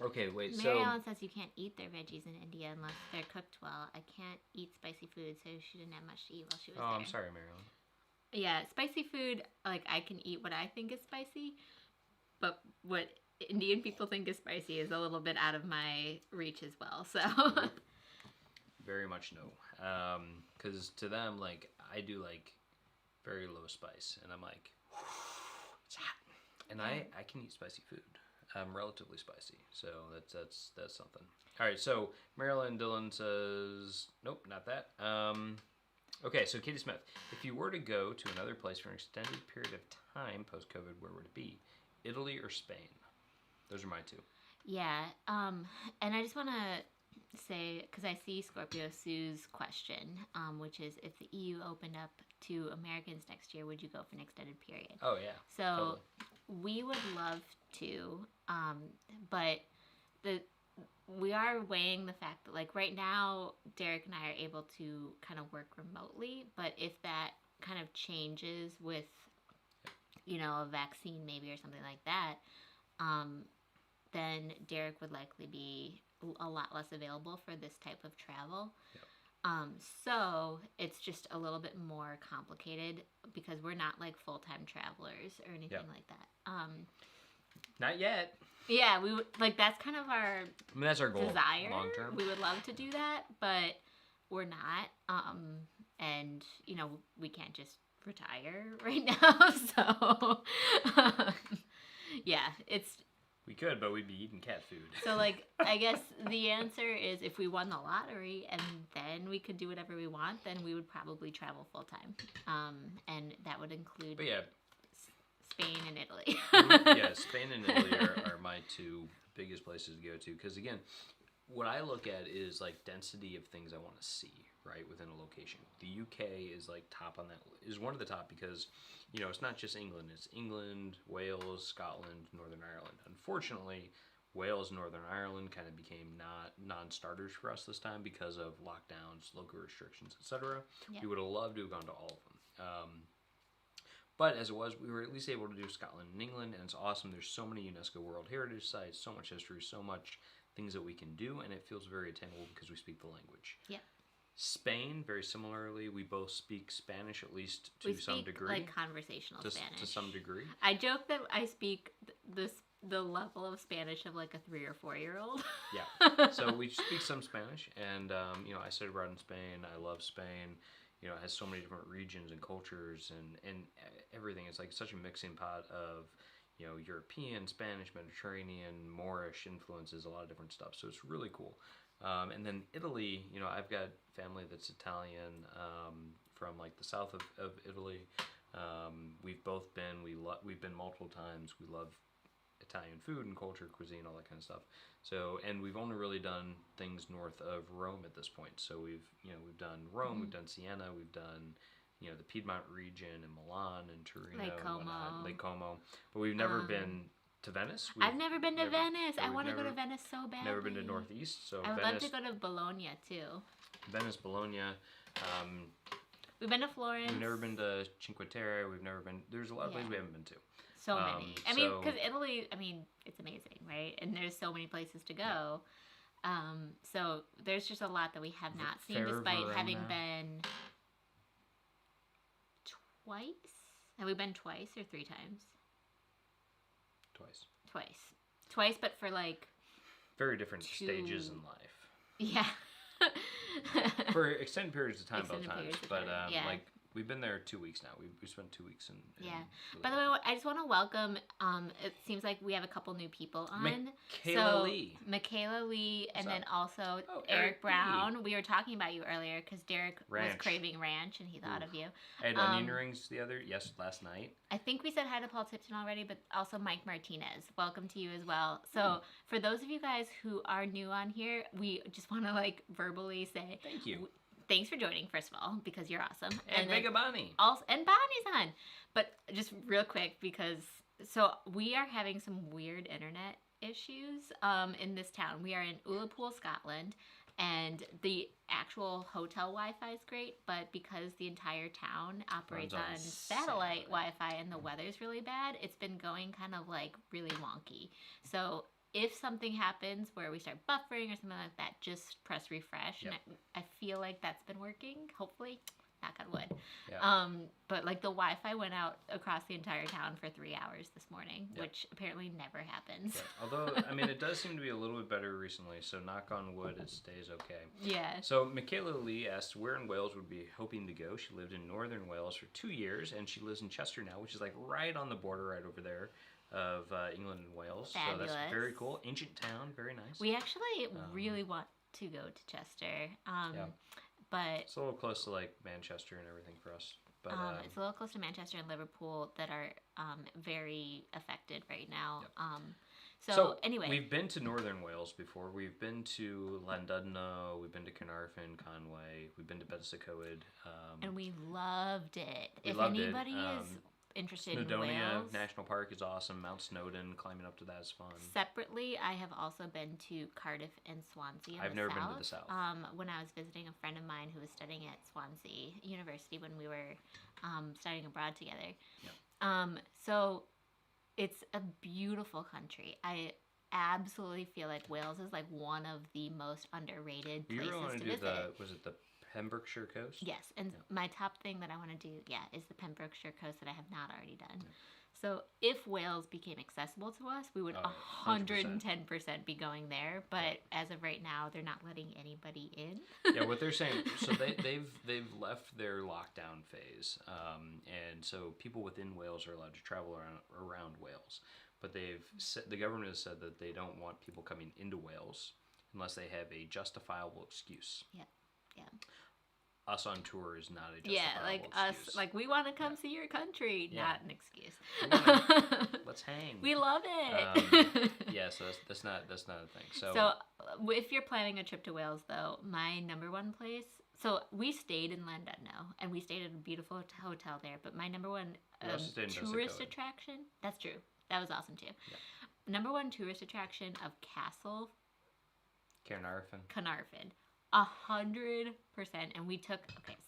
Okay, wait. Mary So Ellen says you can't eat their veggies in India unless they're cooked well. I can't eat spicy food, so she didn't have much to eat while she was there. I'm sorry, Marilyn. Yeah, spicy food, like, I can eat what I think is spicy, but what Indian people think is spicy is a little bit out of my reach as well, so. Nope. Very much no. Because to them, like, I do, like, very low spice, and I'm like, it's hot. And I can eat spicy food. Relatively spicy, so that's something. All right, so Marilyn Dillon says, nope, not that. Okay, so Katie Smith, if you were to go to another place for an extended period of time post-COVID, where would it be? Italy or Spain? Those are my two. Yeah, and I just want to say, because I see Scorpio Sue's question, which is, if the EU opened up to Americans next year, would you go for an extended period? Oh, yeah. So Totally. we would love to, but we are weighing the fact that, like, right now, Derek and I are able to kind of work remotely, but if that kind of changes with, you know, a vaccine maybe or something like that, then Derek would likely be a lot less available for this type of travel. Yep. So it's just a little bit more complicated because we're not like full-time travelers or anything like that. Not yet. Yeah, we would, like, that's kind of our That's our goal. desire. Long term. We would love to do that, but we're not. And you know, we can't just retire right now. So yeah, it's. We could, but we'd be eating cat food. So, like, I guess the answer is, if we won the lottery and then we could do whatever we want, then we would probably travel full time. And that would include Spain and Italy. Yeah, Spain and Italy are my two biggest places to go to. Because, again, what I look at is, like, density of things I want to see, right, within a location. The UK is, like, top on that, is one of the top because, you know, it's not just England. It's England, Wales, Scotland, Northern Ireland. Unfortunately, Wales and Northern Ireland kind of became non-starters for us this time because of lockdowns, local restrictions, etc. Yep. We would have loved to have gone to all of them. But as it was, we were at least able to do Scotland and England, and it's awesome. There's so many UNESCO World Heritage Sites, so much history, so much things that we can do, and it feels very attainable because we speak the language. Yeah. Spain, very similarly, we both speak Spanish, at least to some degree. Like conversational Spanish. To some degree. I joke that I speak the level of Spanish of like a 3 or 4-year-old. Yeah. So we speak some Spanish, and you know, I studied abroad in Spain. I love Spain. You know, it has so many different regions and cultures and everything. It's like such a mixing pot of, you know, European, Spanish, Mediterranean, Moorish influences, a lot of different stuff. So it's really cool. And then Italy, you know, I've got family that's Italian from like the south of Italy. We've both been, we've been multiple times. We love Italian food and culture, cuisine, all that kind of stuff. So, and we've only really done things north of Rome at this point. So we've done Rome, we've done Siena, we've done, you know, the Piedmont region and Milan and Torino and Lake Como. But we've never been to Venice. I've never been to Venice. I want to go to Venice so badly. Never been to Northeast, so I would Venice, love to go to Bologna too. Venice, Bologna. We've been to Florence. We've never been to Cinque Terre. We've never been. There's a lot of places we haven't been to. So many. I mean, because Italy, I mean, it's amazing, right? And there's so many places to go. So there's just a lot that we have not seen, despite having been twice. Have we been twice or 3 times? Twice, but for like very different stages in life. Yeah. For extended periods of time, both times. But like, we've been there 2 weeks now. We spent 2 weeks in By the way, I just want to welcome, it seems like we have a couple new people on. Michaela Lee, and then also Eric Brown. We were talking about you earlier because Derek was craving ranch and he thought of you. I had onion rings last night. I think we said hi to Paul Tipton already, but also Mike Martinez. Welcome to you as well. So for those of you guys who are new on here, we just want to like verbally say thank you. Thanks for joining, first of all, because you're awesome. And Vega Bonnie. And Bonnie's on. But just real quick, because so we are having some weird internet issues in this town. We are in Ullapool, Scotland, and the actual hotel Wi-Fi is great, but because the entire town operates on satellite Wi-Fi and the weather's really bad, it's been going kind of like really wonky. So if something happens where we start buffering or something like that, just press refresh. And I feel like that's been working, hopefully. Knock knock on wood. Yeah. But like the Wi-Fi went out across the entire town for 3 hours this morning, Yeah. which apparently never happens. Yeah. Although, I mean, it does seem to be a little bit better recently, so knock on wood, it stays okay. Yeah. So Michaela Lee asked where in Wales would be hoping to go. She lived in northern Wales for 2 years, and she lives in Chester now, which is like right on the border right over there of England and Wales. Fabulous. So that's very cool. Ancient town, very nice. We actually really want to go to Chester. Yeah. But It's a little close to like Manchester and everything for us. But it's a little close to Manchester and Liverpool that are very affected right now. Yep. So anyway, we've been to northern Wales before. We've been to Llandudno. We've been to Carnarvon, Conway. We've been to Betws-y-Coed. And we loved it. We if loved anybody it. is interested in Snowdonia Wales, National Park is awesome. Mount Snowdon, climbing up to that is fun. separately, I have also been to Cardiff and Swansea. I've never been to the south. When I was visiting a friend of mine who was studying at Swansea University when we were studying abroad together. Yeah. So it's a beautiful country. I absolutely feel like Wales is like one of the most underrated You places really want to to do visit. was it the Pembrokeshire coast? Yes, and my top thing that I want to do, is the Pembrokeshire coast that I have not already done. Yeah. So if Wales became accessible to us, we would 110% be going there. But as of right now, they're not letting anybody in. Yeah, what they're saying. So they've left their lockdown phase, and so people within Wales are allowed to travel around Wales. But the government has said that they don't want people coming into Wales unless they have a justifiable excuse. Yeah. Us on tour is not a justifiable excuse. Us, like we want to come see your country, not an excuse. Let's hang. We love it. Yeah, so that's not a thing. So if you're planning a trip to Wales, though, my number one place. So we stayed in Llandudno, and we stayed at a beautiful hotel there. But my number one tourist attraction. That's true. That was awesome too. Yeah. Number one tourist attraction of Castle Carnarvon. 100%. And we took,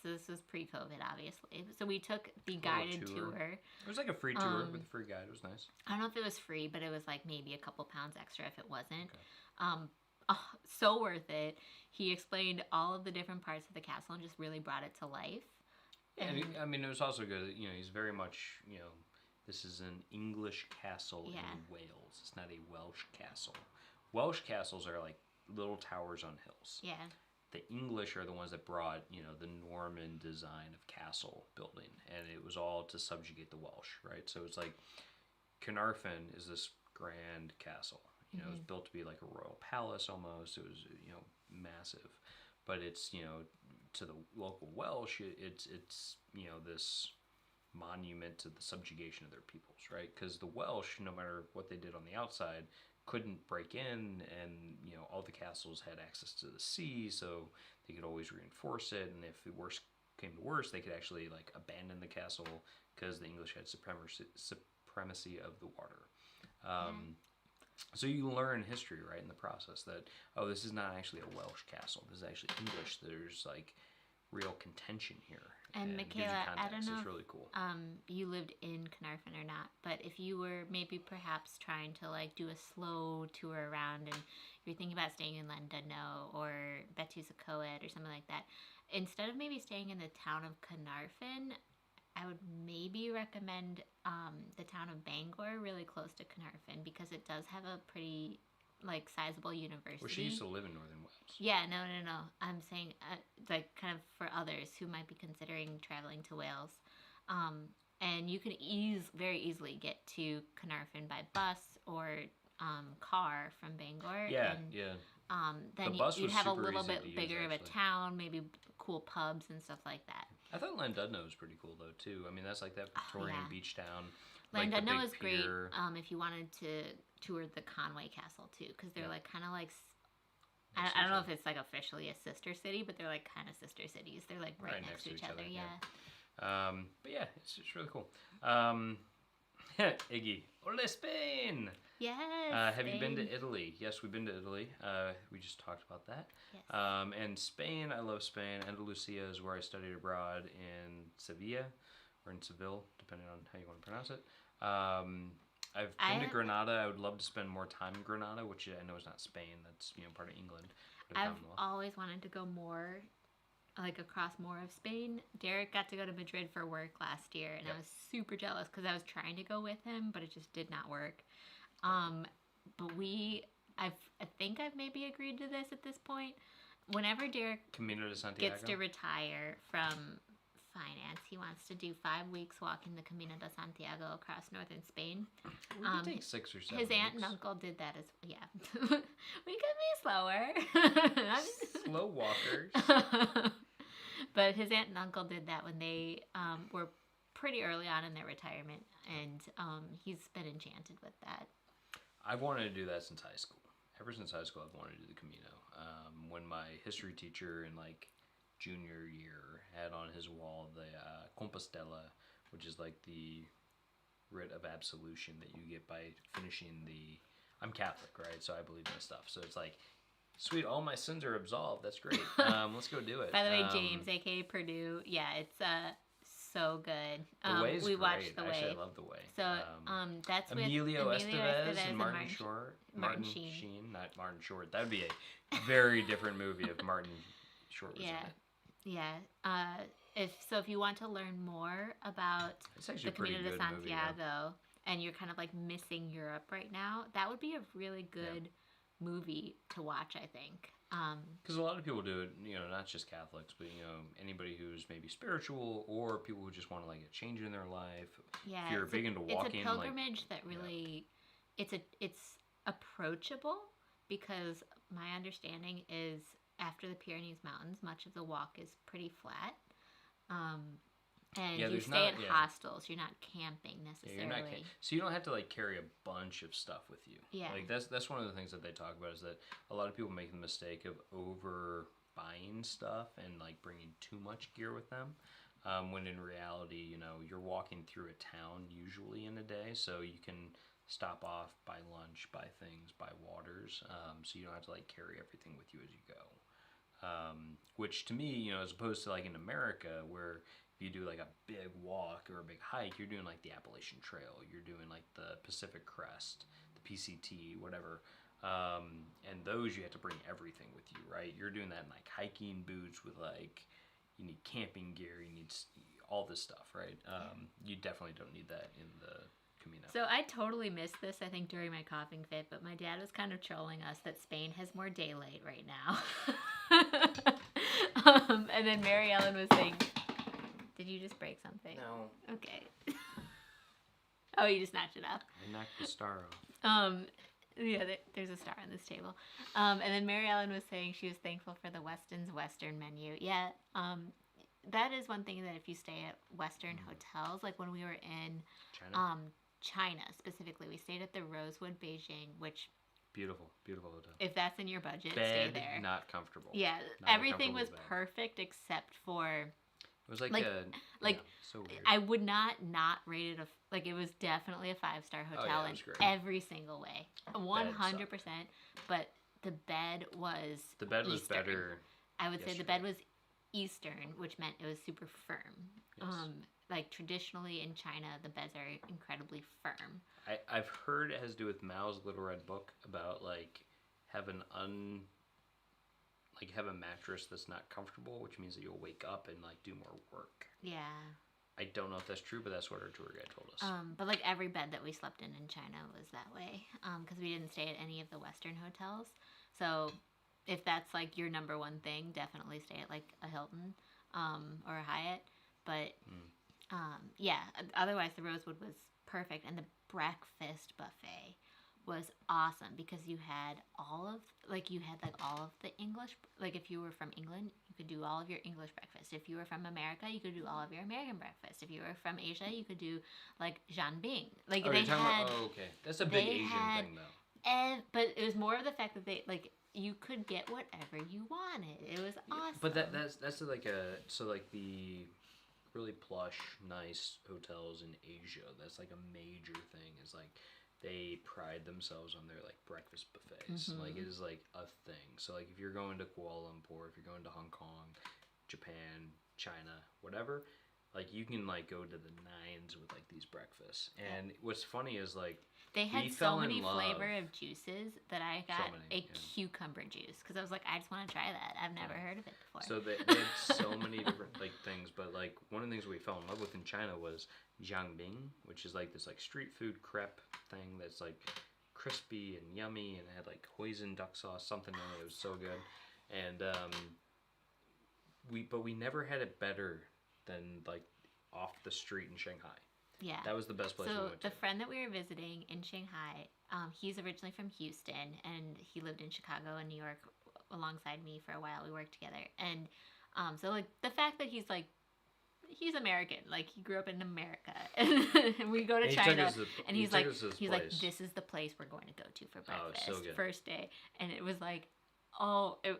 so this was pre-COVID, obviously. So we took the guided tour. It was like a free tour with a free guide. It was nice. I don't know if it was free, but it was like maybe a couple pounds extra if it wasn't. Okay. So worth it. He explained all of the different parts of the castle and just really brought it to life. Yeah, and I mean, it was also good. He's very much, this is an English castle in Wales. It's not a Welsh castle. Welsh castles are like little towers on hills. Yeah. The English are the ones that brought, the Norman design of castle building, and it was all to subjugate the Welsh, right? So it's like Carnarvon is this grand castle. It was built to be like a royal palace almost. It was, massive, but it's, to the local Welsh, it's this monument to the subjugation of their peoples, right? Because the Welsh, no matter what they did on the outside, couldn't break in, and all the castles had access to the sea, so they could always reinforce it. And if the worst came to worst, they could actually like abandon the castle because the English had supremacy of the water. So you learn history, right, in the process that this is not actually a Welsh castle. This is actually English. There's like real contention here. And Michaela, I don't know it's really cool. You lived in Carnarvon or not, but if you were maybe perhaps trying to like do a slow tour around and you're thinking about staying in Llandudno or Betws-y-Coed or something like that, instead of maybe staying in the town of Carnarvon, I would maybe recommend the town of Bangor, really close to Carnarvon, because it does have a pretty like sizable university. Well, she used to live in northern Wales. Yeah, no. I'm saying like kind of for others who might be considering traveling to Wales, and you can very easily get to Carnarvon by bus or car from Bangor. Yeah, and, then you'd have a little bit bigger of a town, maybe cool pubs and stuff like that. I thought Llandudno was pretty cool though too. I mean, that's like that Victorian beach town. Llandudno is great if you wanted to tour the Conway Castle too, because they're like kind of like I don't know if it's like officially a sister city, but they're like kind of sister cities. They're like right next to each other. Yeah. But yeah, it's really cool. Iggy, ole Spain. Yes. Have you been to Italy? Yes, we've been to Italy. We just talked about that. Yes. And Spain, I love Spain. Andalusia is where I studied abroad in Sevilla, or in Seville, depending on how you want to pronounce it. I've been to Granada. I would love to spend more time in Granada, which I know is not Spain. That's part of England. I've always wanted to go more like across more of Spain. Derek got to go to Madrid for work last year, and I was super jealous because I was trying to go with him, but it just did not work. But I think I've maybe agreed to this at this point. Whenever Derek Camino de Santiago gets to retire from finance, he wants to do 5 weeks walking the Camino de Santiago across northern Spain. We could take 6 or 7 His aunt weeks. and uncle did that we could be slower. Slow walkers. But his aunt and uncle did that when they were pretty early on in their retirement, and he's been enchanted with that. I've wanted to do that since high school. Ever since high school, I've wanted to do the Camino. When my history teacher in like junior year had on his wall the Compostela, which is like the writ of absolution that you get by finishing the. I'm Catholic, right? So I believe in this stuff. So it's like, sweet, all my sins are absolved. That's great. Let's go do it. By the way, James, aka Purdue, it's so good. The Way is we great. watched The Way. Actually, I love The Way. So that's with Emilio Estevez and Martin Sheen. Not Martin Short. That would be a very different movie if Martin Short was in it. Yeah. If you want to learn more about the Camino de Santiago and you're kind of like missing Europe right now, that would be a really good movie to watch, I think. Because a lot of people do it, not just Catholics, but anybody who's maybe spiritual or people who just want to like a change in their life. Yeah, if you're big into walking, it's a pilgrimage that really, it's approachable, because my understanding is after the Pyrenees Mountains, much of the walk is pretty flat. And you stay at hostels. You're not camping necessarily. So you don't have to like carry a bunch of stuff with you. Yeah. Like that's one of the things that they talk about, is that a lot of people make the mistake of over buying stuff and like bringing too much gear with them. When in reality, you're walking through a town usually in a day, so you can stop off, buy lunch, buy things, buy waters, so you don't have to like carry everything with you as you go. Which to me, as opposed to like in America, where if you do like a big walk or a big hike, you're doing like the Appalachian Trail, you're doing like the Pacific Crest, the PCT, whatever. And those you have to bring everything with you, right? You're doing that in like hiking boots with like, you need camping gear, you need all this stuff, right? You definitely don't need that in the Camino. So I totally missed this, I think, during my coughing fit, but my dad was kind of trolling us that Spain has more daylight right now. And then Mary Ellen was saying, did you just break something? No. Okay. Oh, you just knocked it off. I knocked the star off. Yeah, there's a star on this table. And then Mary Ellen was saying she was thankful for the Weston's Western menu. Yeah, that is one thing that if you stay at Western hotels, like when we were in China specifically, we stayed at the Rosewood Beijing, which... Beautiful hotel. If that's in your budget, Bed, stay there. Not comfortable. Yeah, not everything was perfect except for... It was like so weird. I would not rate it it was definitely a 5-star hotel in every single way, 100%. But the bed was Eastern. Better. I would say the bed was Eastern, which meant it was super firm. Yes. Like traditionally in China, the beds are incredibly firm. I've heard it has to do with Mao's Little Red Book about like have a mattress that's not comfortable, which means that you'll wake up and like do more work. Yeah. I don't know if that's true, but that's what our tour guide told us. But like every bed that we slept in China was that way, because we didn't stay at any of the Western hotels. So if that's like your number one thing, definitely stay at like a Hilton or a Hyatt. But otherwise the Rosewood was perfect, and the breakfast buffet was awesome because you had all of the English, like if you were from England, you could do all of your English breakfast. If you were from America, you could do all of your American breakfast. If you were from Asia, you could do like Janbing. Like okay. That's a big Asian thing though. But it was more of the fact that they like you could get whatever you wanted. It was awesome. But that's like the really plush, nice hotels in Asia. That's like a major thing. Is like they pride themselves on their like breakfast buffets. Mm-hmm. Like it is like a thing. So like if you're going to Kuala Lumpur, if you're going to Hong Kong, Japan, China, whatever, Like you can like go to the nines with like these breakfasts. And what's funny is like They had we so fell many in love. flavor of juices that I got many, a cucumber juice because I was like, I just want to try that. I've never heard of it before. So they had so many different like things, but like one of the things we fell in love with in China was jiangbing, which is like this like street food crepe thing that's like crispy and yummy, and it had like hoisin duck sauce, something in it. It was so good, and we never had it better than like off the street in Shanghai. Yeah. That was the best place we So went to. the friend that we were visiting in Shanghai, he's originally from Houston, and he lived in Chicago and New York alongside me for a while. We worked together, and so like the fact that he's American, like he grew up in America, and we go to China, and he's like, this is the place we're going to go to for breakfast. Oh, so good. First day, and it was like,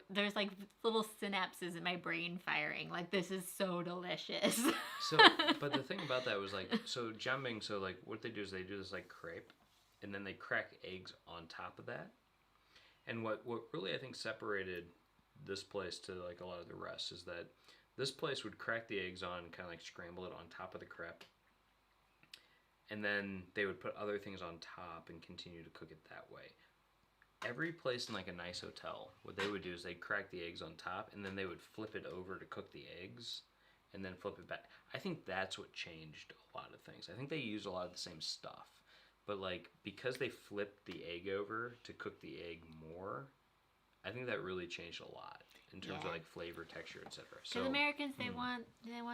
there's like little synapses in my brain firing. Like, this is so delicious. So, but the thing about that was like, so jiangbing, so like what they do is they do this like crepe, and then they crack eggs on top of that. And what really I think separated this place to like a lot of the rest is that this place would crack the eggs on and kind of like scramble it on top of the crepe. And then they would put other things on top and continue to cook it that way. Every place in like a nice hotel, what they would do is they'd crack the eggs on top and then they would flip it over to cook the eggs and then flip it back. I think that's what changed a lot of things. I think they used a lot of the same stuff. But like because they flipped the egg over to cook the egg more, I think that really changed a lot in terms of like flavor, texture, etc. So Americans, they want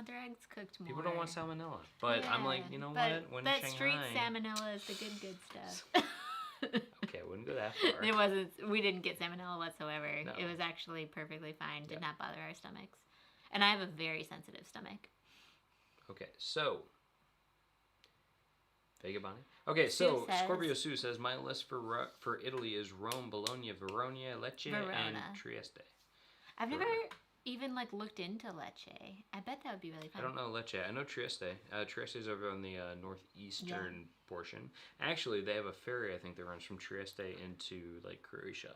their eggs cooked more. People don't want salmonella, but I'm like, you know what? When that in street Shanghai, salmonella is the good stuff. Okay, I wouldn't go that far. It wasn't. We didn't get salmonella whatsoever. No. It was actually perfectly fine. Did not bother our stomachs, and I have a very sensitive stomach. Okay, so Vega Bonnie. Okay, so Scorpio Sue says my list for Italy is Rome, Bologna, Verona, Lecce, and Trieste. I've never even like looked into Lecce. I bet that would be really fun. I don't know Lecce. I know Trieste. Trieste is over on the northeastern portion. Actually, they have a ferry I think that runs from Trieste into like Croatia,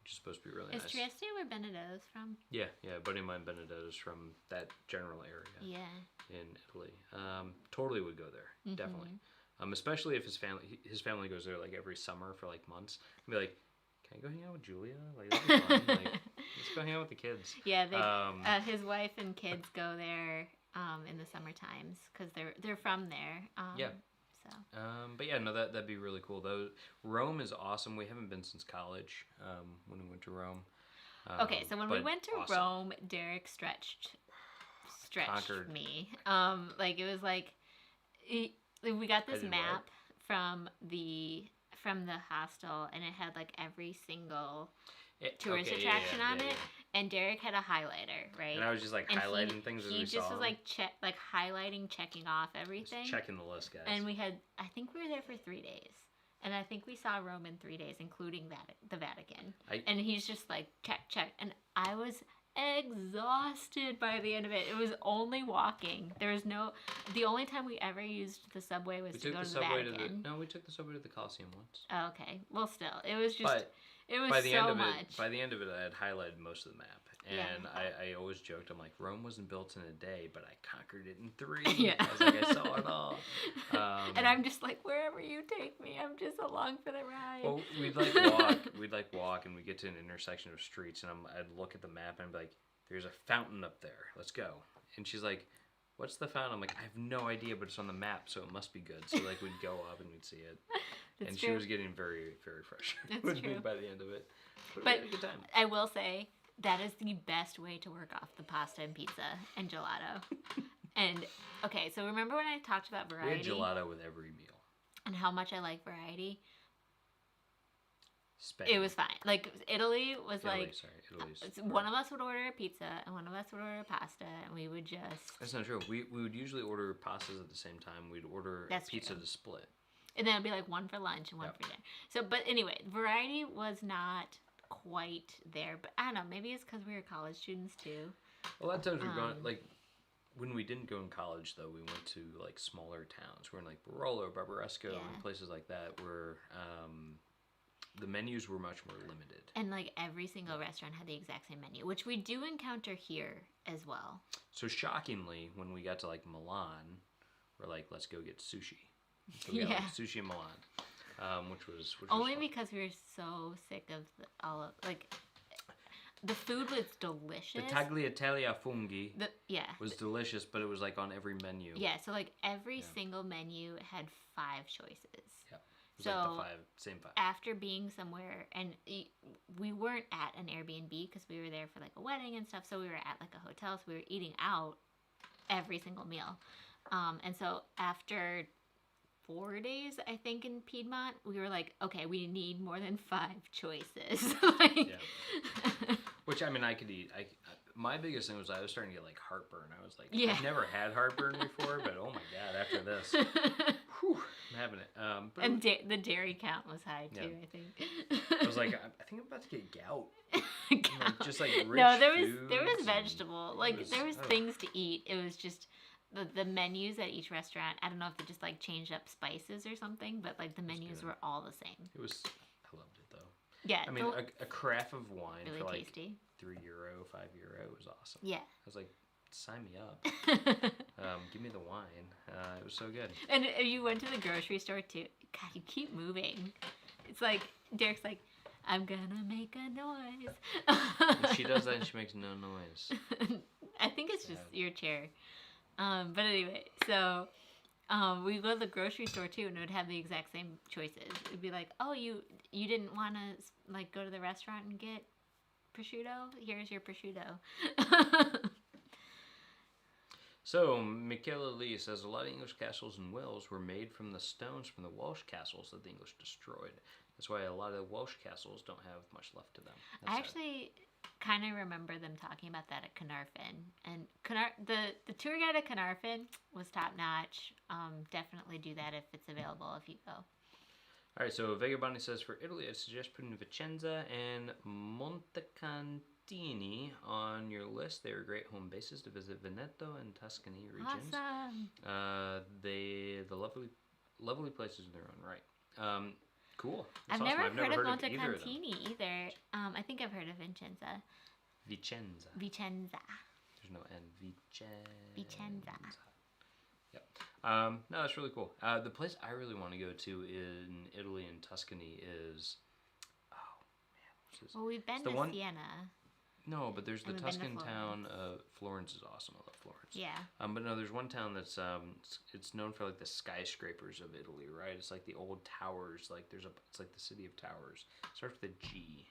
which is supposed to be really nice. Is Trieste where Benedetto's from? Yeah. A buddy of mine Benedetto's from that general area. Yeah. In Italy, totally would go there. Definitely. Especially if his family goes there like every summer for like months. I'd be like, can I go hang out with Julia? Like that'd be fun. Like, let's go hang out with the kids. Yeah, his wife and kids go there in the summer times because they're from there. Yeah. So. But yeah, no, that'd be really cool. Though Rome is awesome. We haven't been since college. When we went to Rome. Okay, so when we went to Rome, Derek stretched Conquered. me. Like it was like we got this map from the hostel, and it had like every single tourist attraction on it. And Derek had a highlighter, right? And I was just like highlighting things as we saw. He just was like highlighting, checking off everything. Just checking the list, guys. And I think we were there for 3 days. And I think we saw Rome in 3 days, including the Vatican. And he's just like, check. And I was exhausted by the end of it. It was only walking. The only time we ever used the subway was to go to the Vatican. No, we took the subway to the Colosseum once. Oh, okay. Well, still, it was just... It was so much. By the end of it, I had highlighted most of the map. And I always joked, I'm like, Rome wasn't built in a day, but I conquered it in 3. Yeah. I was like, I saw it all. And I'm just like, wherever you take me, I'm just along for the ride. Well, we'd walk, and we'd get to an intersection of streets, and I'd look at the map, and I'd be like, there's a fountain up there. Let's go. And she's like, what's the fountain? I'm like, I have no idea, but it's on the map, so it must be good. So like, we'd go up and we'd see it. And she was getting very, very frustrated with me by the end of it. But we had a good time. I will say, that is the best way to work off the pasta and pizza and gelato. And, okay, so remember when I talked about variety? We had gelato with every meal. And how much I like variety? Spain. It was fine. Like, Italy's one of us would order a pizza, and one of us would order a pasta, and we would just... That's not true. We would usually order pastas at the same time. We'd order pizza to split. And then it'd be like one for lunch and one for dinner. So, but anyway, variety was not quite there. But I don't know, maybe it's because we were college students too. A lot of times we've gone, like, when we didn't go in college, though, we went to, like, smaller towns. We're in, like, Barolo, Barbaresco, and places like that where the menus were much more limited. And like every single restaurant had the exact same menu, which we do encounter here as well. So shockingly, when we got to like Milan, we're like, let's go get sushi. So we got like, sushi in Milan, which was only fun. because we were so sick of all of like the food was delicious. The tagliatelle funghi yeah was delicious, but it was like on every menu. Yeah, so like every single menu had 5 choices. Yeah. It was like the same 5. After being somewhere, and we weren't at an Airbnb because we were there for like a wedding and stuff, so we were at like a hotel, so we were eating out every single meal. And so after 4 days, I think, in Piedmont, we were like, okay, we need more than 5 choices. Which, I mean, I could eat. My biggest thing was I was starting to get like heartburn. I was like, Yeah. I've never had heartburn before, but oh my god, after this, whew, I'm having it. But and the dairy count was high too. I think. I was like, I think I'm about to get gout. Gout. Just like rich no, there was foods vegetable. Like there was things to eat. It was just the menus at each restaurant. I don't know if they just like changed up spices or something, but like the menus were all the same. It was. I loved it though. Yeah. I mean, a carafe of wine really for like tasty. €3, €5 was awesome. Yeah. I was like, sign me up. Give me the wine. It was so good. And you went to the grocery store too. God, you keep moving. It's like Derek's like, I'm gonna make a noise. And she does that and she makes no noise. I think it's just your chair. But anyway, so we go to the grocery store too, and it would have the exact same choices. It'd be like, oh, you didn't want to like go to the restaurant and get prosciutto? Here's your prosciutto. So, Michaela Lee says a lot of English castles in Wales were made from the stones from the Welsh castles that the English destroyed. That's why a lot of Welsh castles don't have much left to them. I actually kind of remember them talking about that at Carnarvon. And the tour guide at Carnarvon was top notch. Definitely do that if it's available if you go. All right, so Vegabani says for Italy, I suggest putting Vicenza and Montecatini on your list. They are great home bases to visit Veneto and Tuscany regions. Awesome. The lovely places in their own right. Cool. I've awesome. never heard of either of them. Montecatini either. I think I've heard of Vicenza. Vicenza. There's no N. Vicenza. Yep. No, that's really cool. The place I really want to go to in Italy and Tuscany is, what's this? Well, we've been the to one- Siena. No, but there's the And we've been to Tuscan town Florence. of Florence is awesome. I love Florence. Yeah. But no, there's one town that's it's known for like the skyscrapers of Italy, right? It's like the old towers. Like it's like the city of towers. It starts with a G.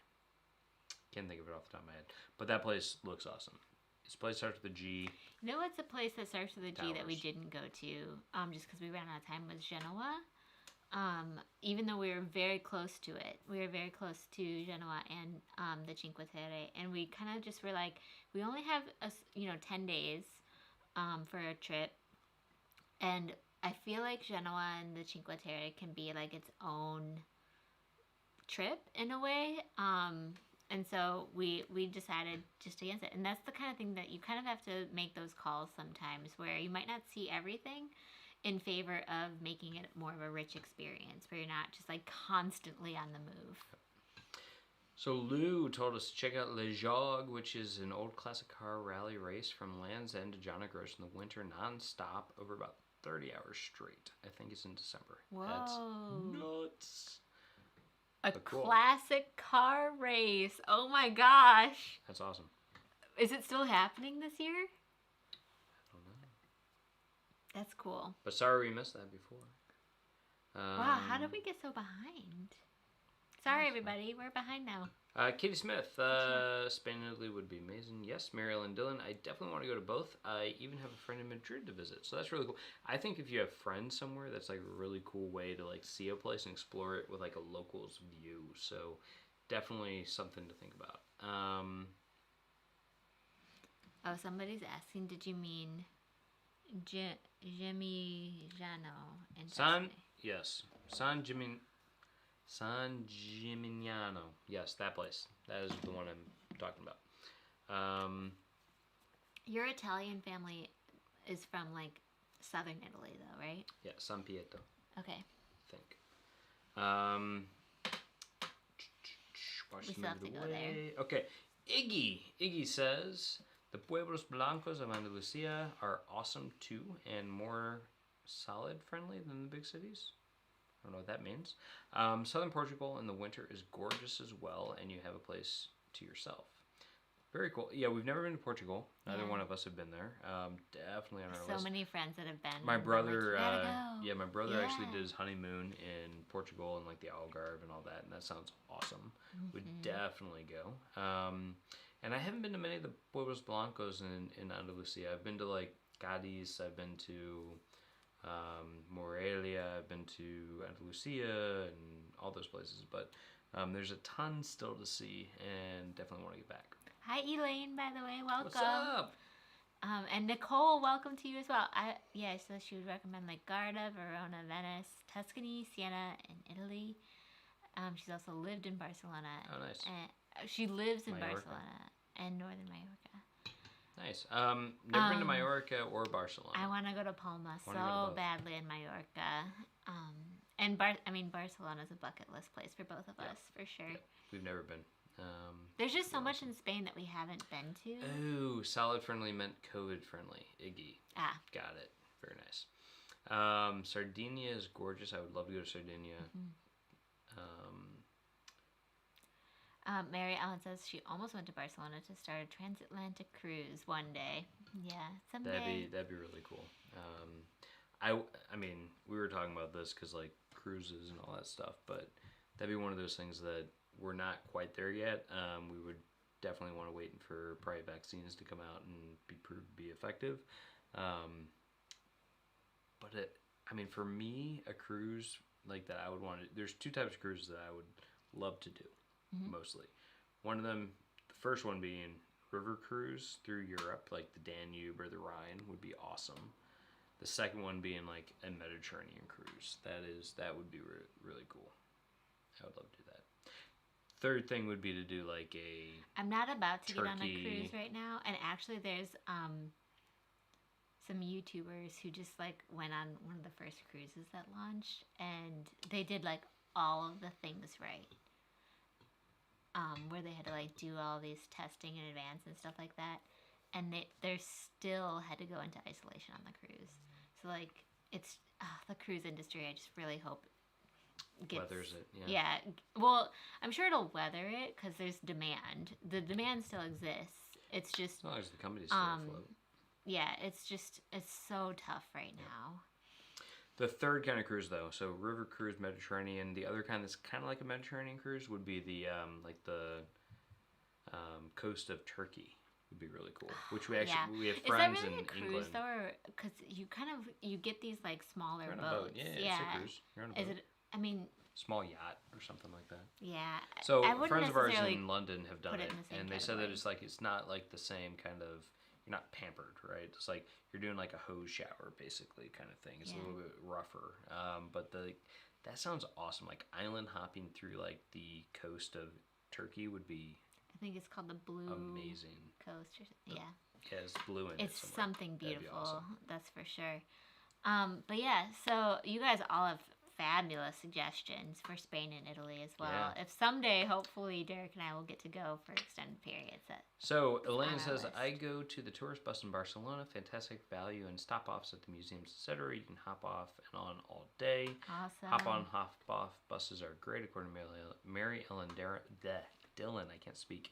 Can't think of it off the top of my head. But that place looks awesome. This place starts with a G. You know what's a place that starts with a G that we Towers. didn't go to, just because we ran out of time, was Genoa. Even though we were very close to it, we were very close to Genoa and the Cinque Terre, and we kind of just were like, we only have 10 days for a trip, and I feel like Genoa and the Cinque Terre can be like its own trip in a way. And so we decided just against it. And that's the kind of thing that you kind of have to make those calls sometimes, where you might not see everything, in favor of making it more of a rich experience, where you're not just like constantly on the move. So Lou told us to check out Le Jog, which is an old classic car rally race from Land's End to John O'Groats in the winter, non-stop, over about 30 hours straight. I think it's in December. Whoa. That's nuts. A But cool. classic car race. Oh my gosh. That's awesome. Is it still happening this year? I don't know. That's cool. But sorry we missed that before. Wow, how did we get so behind? Sorry, everybody. We're behind now. Katie Smith, Spain and Italy would be amazing. Yes, Mariel and Dylan, I definitely want to go to both. I even have a friend in Madrid to visit, so that's really cool. I think if you have friends somewhere, that's like a really cool way to like see a place and explore it with like a local's view. So definitely something to think about. Oh, somebody's asking, did you mean Gimignano in Tuscany? Yes, San Gimignano. Yes, that place. That is the one I'm talking about. Your Italian family is from like southern Italy, though, right? Yeah, San Pietro, Okay. I think. Watch We the still have movie to The go there. Way. Okay. Iggy says the Pueblos Blancos of Andalusia are awesome too and more salad friendly than the big cities. I don't know what that means. Southern Portugal in the winter is gorgeous as well, and you have a place to yourself. Very cool. Yeah, we've never been to Portugal. Neither one of us have been there. Definitely on our list. So many friends that have been. My brother, go. my brother actually did his honeymoon in Portugal and like the Algarve and all that, and that sounds awesome. Would definitely go. And I haven't been to many of the Pueblos Blancos in Andalusia. I've been to like Cadiz. I've been to Morelia. I've been to Andalusia and all those places. But there's a ton still to see, and definitely want to get back. Hi, Elaine, by the way. Welcome. What's up? And Nicole, welcome to you as well. So she would recommend like Garda, Verona, Venice, Tuscany, Siena, and Italy. She's also lived in Barcelona. Oh, nice. She lives in Mallorca. Barcelona and northern Mallorca. Nice. Never been to Mallorca or Barcelona. I want to go to Palma badly in Mallorca. Barcelona's a bucket list place for both of us, for sure. Yep. We've never been. There's just so much in Spain that we haven't been to. Oh, salad friendly meant COVID friendly. Iggy. Ah. Got it. Very nice. Sardinia is gorgeous. I would love to go to Sardinia. Mary Ellen says she almost went to Barcelona to start a transatlantic cruise one day. Yeah, someday. That'd be really cool. I mean, we were talking about this because like cruises and all that stuff, but that'd be one of those things that we're not quite there yet. We would definitely want to wait for probably vaccines to come out and be proved to be effective. For me, a cruise like that, I would want to. There's two types of cruises that I would love to do, mostly. One of them, the first one being river cruise through Europe, like the Danube or the Rhine, would be awesome. The second one being like a Mediterranean cruise. That would be really cool. I would love to do that. Third thing would be to do like a I'm not about to Turkey. get on a cruise right now, and actually there's some YouTubers who just like went on one of the first cruises that launched, and they did like all of the things right. Where they had to like do all these testing in advance and stuff like that, and they still had to go into isolation on the cruise. So like it's the cruise industry. I just really hope weathers it. Yeah. Well, I'm sure it'll weather it because there's demand. The demand still exists. It's just as long as the company's still afloat. Yeah, it's so tough right now. The third kind of cruise, though, so river cruise, Mediterranean. The other kind that's kind of like a Mediterranean cruise would be the coast of Turkey. Would be really cool. Which we actually we have friends in England. Is that really a cruise England. though, because you get these like smaller You're on boats? a boat. Yeah, it's a cruise. You're on a boat. Is it? I mean, small yacht or something like that. Yeah. So friends of ours in London have done it, and they said that it's not like the same kind of. You're not pampered, right? It's like you're doing like a hose shower, basically, kind of thing. It's a little bit rougher, but that sounds awesome. Like island hopping through like the coast of Turkey would be. I think it's called the Blue amazing Coast. Yeah. Yeah, it's blue in it. It's something beautiful. Awesome. That's for sure. But yeah, so you guys all have fabulous suggestions for Spain and Italy as well. Yeah. If someday, hopefully, Derek and I will get to go for extended periods. So Elaine says, I go to the tourist bus in Barcelona. Fantastic value and stop-offs at the museums, etc. You can hop off and on all day. Awesome. Hop on, hop off. Buses are great, according to Mary Ellen Dillon. I can't speak.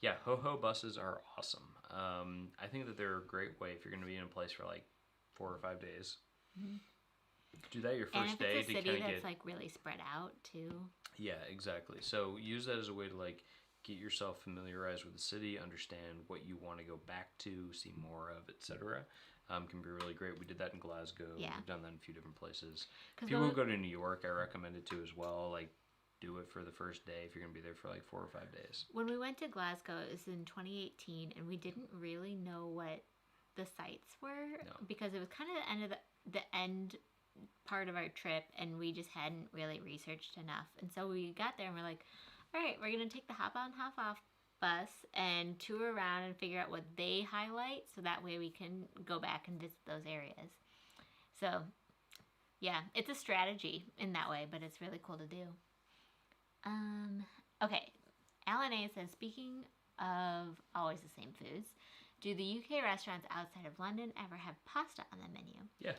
Yeah, ho-ho buses are awesome. I think that they're a great way if you're going to be in a place for like 4 or 5 days. Mm-hmm. Do that your first day to kind of that's like really spread out too. Yeah, exactly. So use that as a way to like get yourself familiarized with the city, understand what you want to go back to, see more of, etc. Can be really great. We did that in Glasgow. Yeah. We've done that in a few different places. People who go to New York, I recommend it too as well. Like do it for the first day if you're going to be there for like 4 or 5 days. When we went to Glasgow, it was in 2018, and we didn't really know what the sites were because it was kind of the end part of our trip, and we just hadn't really researched enough. And so we got there and we're like, all right, we're gonna take the hop on hop off bus and tour around and figure out what they highlight, so that way we can go back and visit those areas. So yeah, it's a strategy in that way, but it's really cool to do. Okay, Alan A says, speaking of always the same foods, do the UK restaurants outside of London ever have pasta on the menu? Yeah.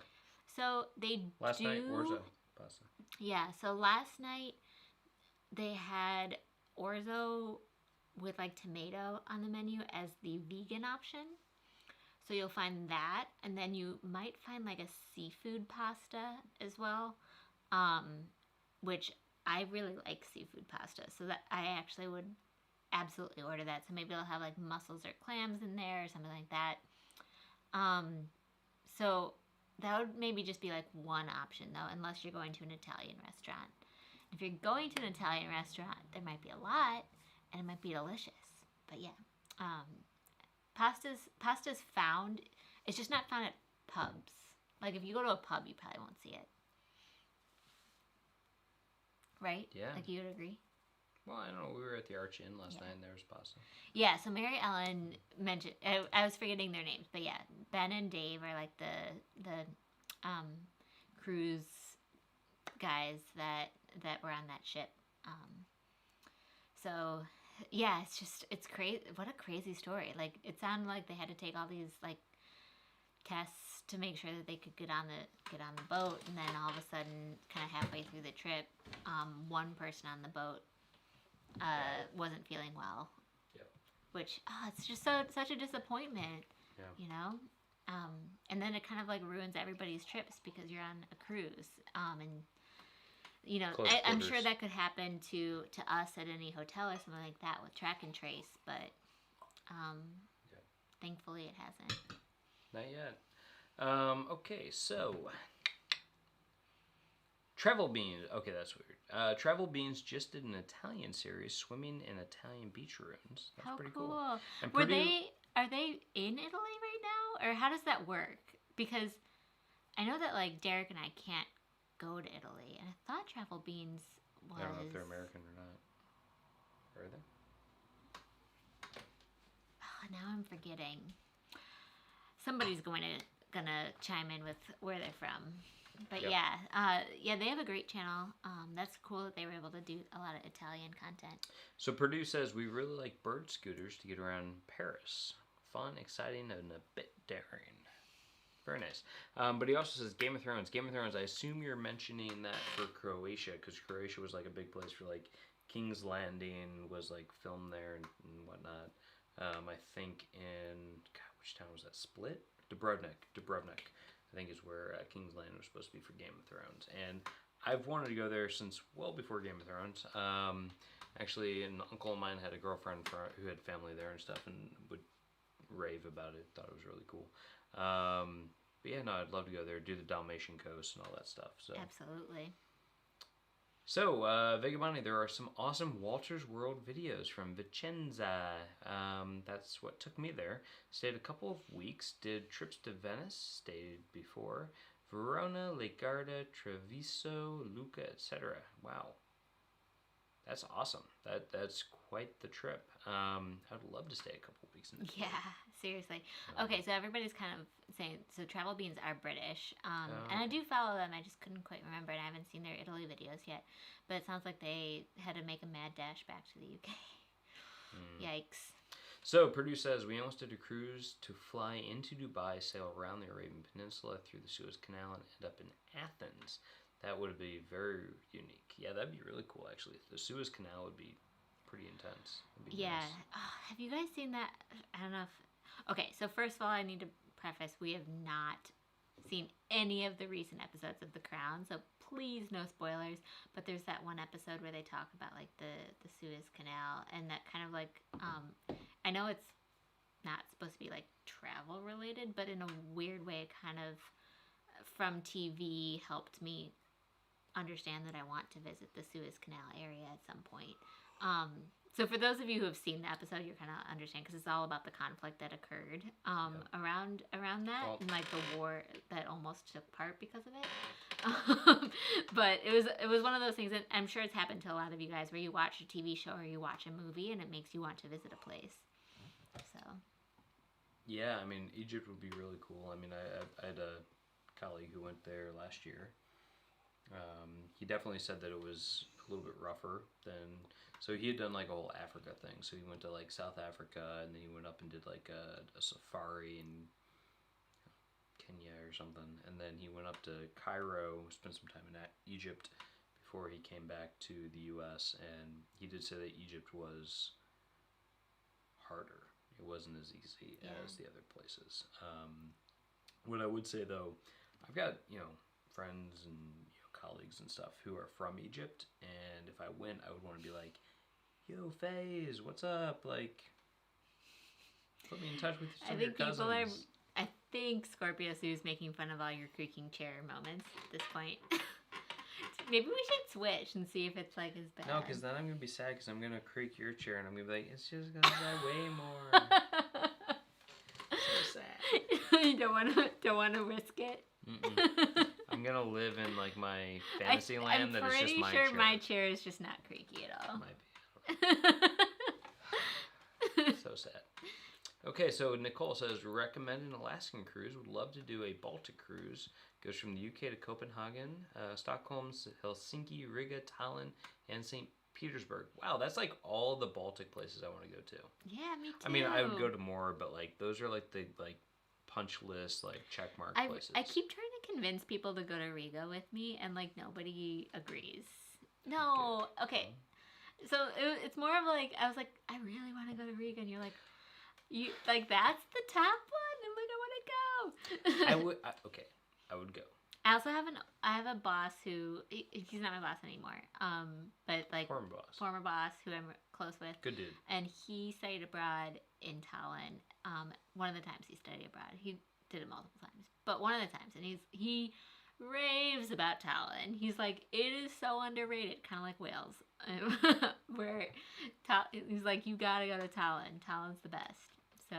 So they Last night, orzo pasta. Yeah, so last night they had orzo with like tomato on the menu as the vegan option. So you'll find that, and then you might find like a seafood pasta as well, which I really like seafood pasta. So that I actually would absolutely order that. So maybe they'll have like mussels or clams in there or something like that. So that would maybe just be like one option though, unless you're going to an Italian restaurant. If you're going to an Italian restaurant, there might be a lot, and it might be delicious. But yeah, pasta's found. It's just not found at pubs. Like if you go to a pub, you probably won't see it. Right? Yeah. Like you would agree? Well, I don't know. We were at the Arch Inn last night, and there was pasta. Yeah. So Mary Ellen mentioned. I was forgetting their names, but yeah, Ben and Dave are like the cruise guys that were on that ship. So yeah, it's crazy. What a crazy story. Like it sounded like they had to take all these like tests to make sure that they could get on the boat, and then all of a sudden, kind of halfway through the trip, one person on the boat wasn't feeling well. Yep. Which it's just such a disappointment. Yeah. You know. And then it kind of like ruins everybody's trips because you're on a cruise. And you know, I'm sure that could happen to us at any hotel or something like that with track and trace, but thankfully it hasn't. Not yet. Okay, so Travel Beans. Okay, that's weird. Travel Beans just did an Italian series, swimming in Italian beach ruins. That's pretty cool. Are they in Italy right now, or how does that work? Because I know that like Derek and I can't go to Italy, and I thought Travel Beans was. I don't know if they're American or not. Are they? Oh, now I'm forgetting. Somebody's gonna chime in with where they're from. But Yep. yeah, they have a great channel. That's cool that they were able to do a lot of Italian content. So Purdue says we really like bird scooters to get around Paris. Fun, exciting, and a bit daring. Very nice. But he also says Game of Thrones. Game of Thrones, I assume you're mentioning that for Croatia, because Croatia was like a big place for like King's Landing was like filmed there and whatnot. I think in, God, which town was that? Split? Dubrovnik, I think is where King's Landing was supposed to be for Game of Thrones. And I've wanted to go there since well before Game of Thrones. Actually, an uncle of mine had a girlfriend who had family there and stuff and would rave about it. Thought it was really cool. But yeah, no, I'd love to go there, do the Dalmatian coast and all that stuff. So Absolutely. So, Vegabani, there are some awesome Walter's World videos from Vicenza. That's what took me there. Stayed a couple of weeks, did trips to Venice, stayed before, Verona, Lake Garda, Treviso, Lucca, etc. Wow. That's awesome. That's quite the trip. I'd love to stay a couple of weeks in Italy. Yeah, seriously. Okay, so everybody's kind of saying, so Travel Beans are British, and I do follow them. I just couldn't quite remember, and I haven't seen their Italy videos yet. But it sounds like they had to make a mad dash back to the UK. Yikes. So, Purdue says, we almost did a cruise to fly into Dubai, sail around the Arabian Peninsula through the Suez Canal, and end up in Athens. That would be very unique. Yeah, that'd be really cool, actually. The Suez Canal would be pretty intense. Yeah. Nice. Oh, have you guys seen that? I don't know if... Okay, so first of all, I need to preface, we have not seen any of the recent episodes of The Crown, so please no spoilers. But there's that one episode where they talk about, like, the Suez Canal, and that kind of, like... I know it's not supposed to be, like, travel-related, but in a weird way, it kind of, from TV, helped me understand that I want to visit the Suez Canal area at some point. So for those of you who have seen the episode, you're kind of understand because it's all about the conflict that occurred around that and like the war that almost took part because of it. But it was one of those things that I'm sure it's happened to a lot of you guys where you watch a TV show or you watch a movie and it makes you want to visit a place. So. Yeah, I mean Egypt would be really cool. I mean I had a colleague who went there last year. He definitely said that it was a a little bit rougher than. So he had done like a whole Africa thing. So he went to like South Africa, and then he went up and did like a safari in Kenya or something, and then he went up to Cairo, spent some time in Egypt before he came back to the U.S. And he did say that Egypt was harder. It wasn't as easy as the other places. What I would say though, I've got friends and colleagues and stuff who are from Egypt, and if I went, I would want to be like, "Yo, FaZe, what's up? Like, put me in touch with some of your cousins." I think Scorpio Sue's making fun of all your creaking chair moments at this point. Maybe we should switch and see if it's like as bad. No, because then I'm gonna be sad because I'm gonna creak your chair and I'm gonna be like, it's just gonna die way more. So sad. You don't want to risk it. I'm gonna live in like my fantasy land that is just my chair. I'm pretty sure my chair is just not creaky at all. Might be. So sad. Okay, so Nicole says, recommend an Alaskan cruise. Would love to do a Baltic cruise. Goes from the UK to Copenhagen, Stockholm, Helsinki, Riga, Tallinn, and St. Petersburg. Wow, that's like all the Baltic places I want to go to. Yeah, me too. I mean, I would go to more, but like those are like the punch list, like check mark places. I keep trying to convince people to go to Riga with me, and like nobody agrees. No, okay. So it's more of like, I was like, I really want to go to Riga, and you're like, you like that's the top one. I'm like, I want to go. I would go. I also have a boss who he's not my boss anymore. But like former boss who I'm close with. Good dude. And he studied abroad in Tallinn. One of the times he studied abroad, he did it multiple times. But one of the times, and he raves about Tallinn. He's like, it is so underrated, kind of like Wales. Where he's like, you gotta go to Tallinn. Tallinn's the best. So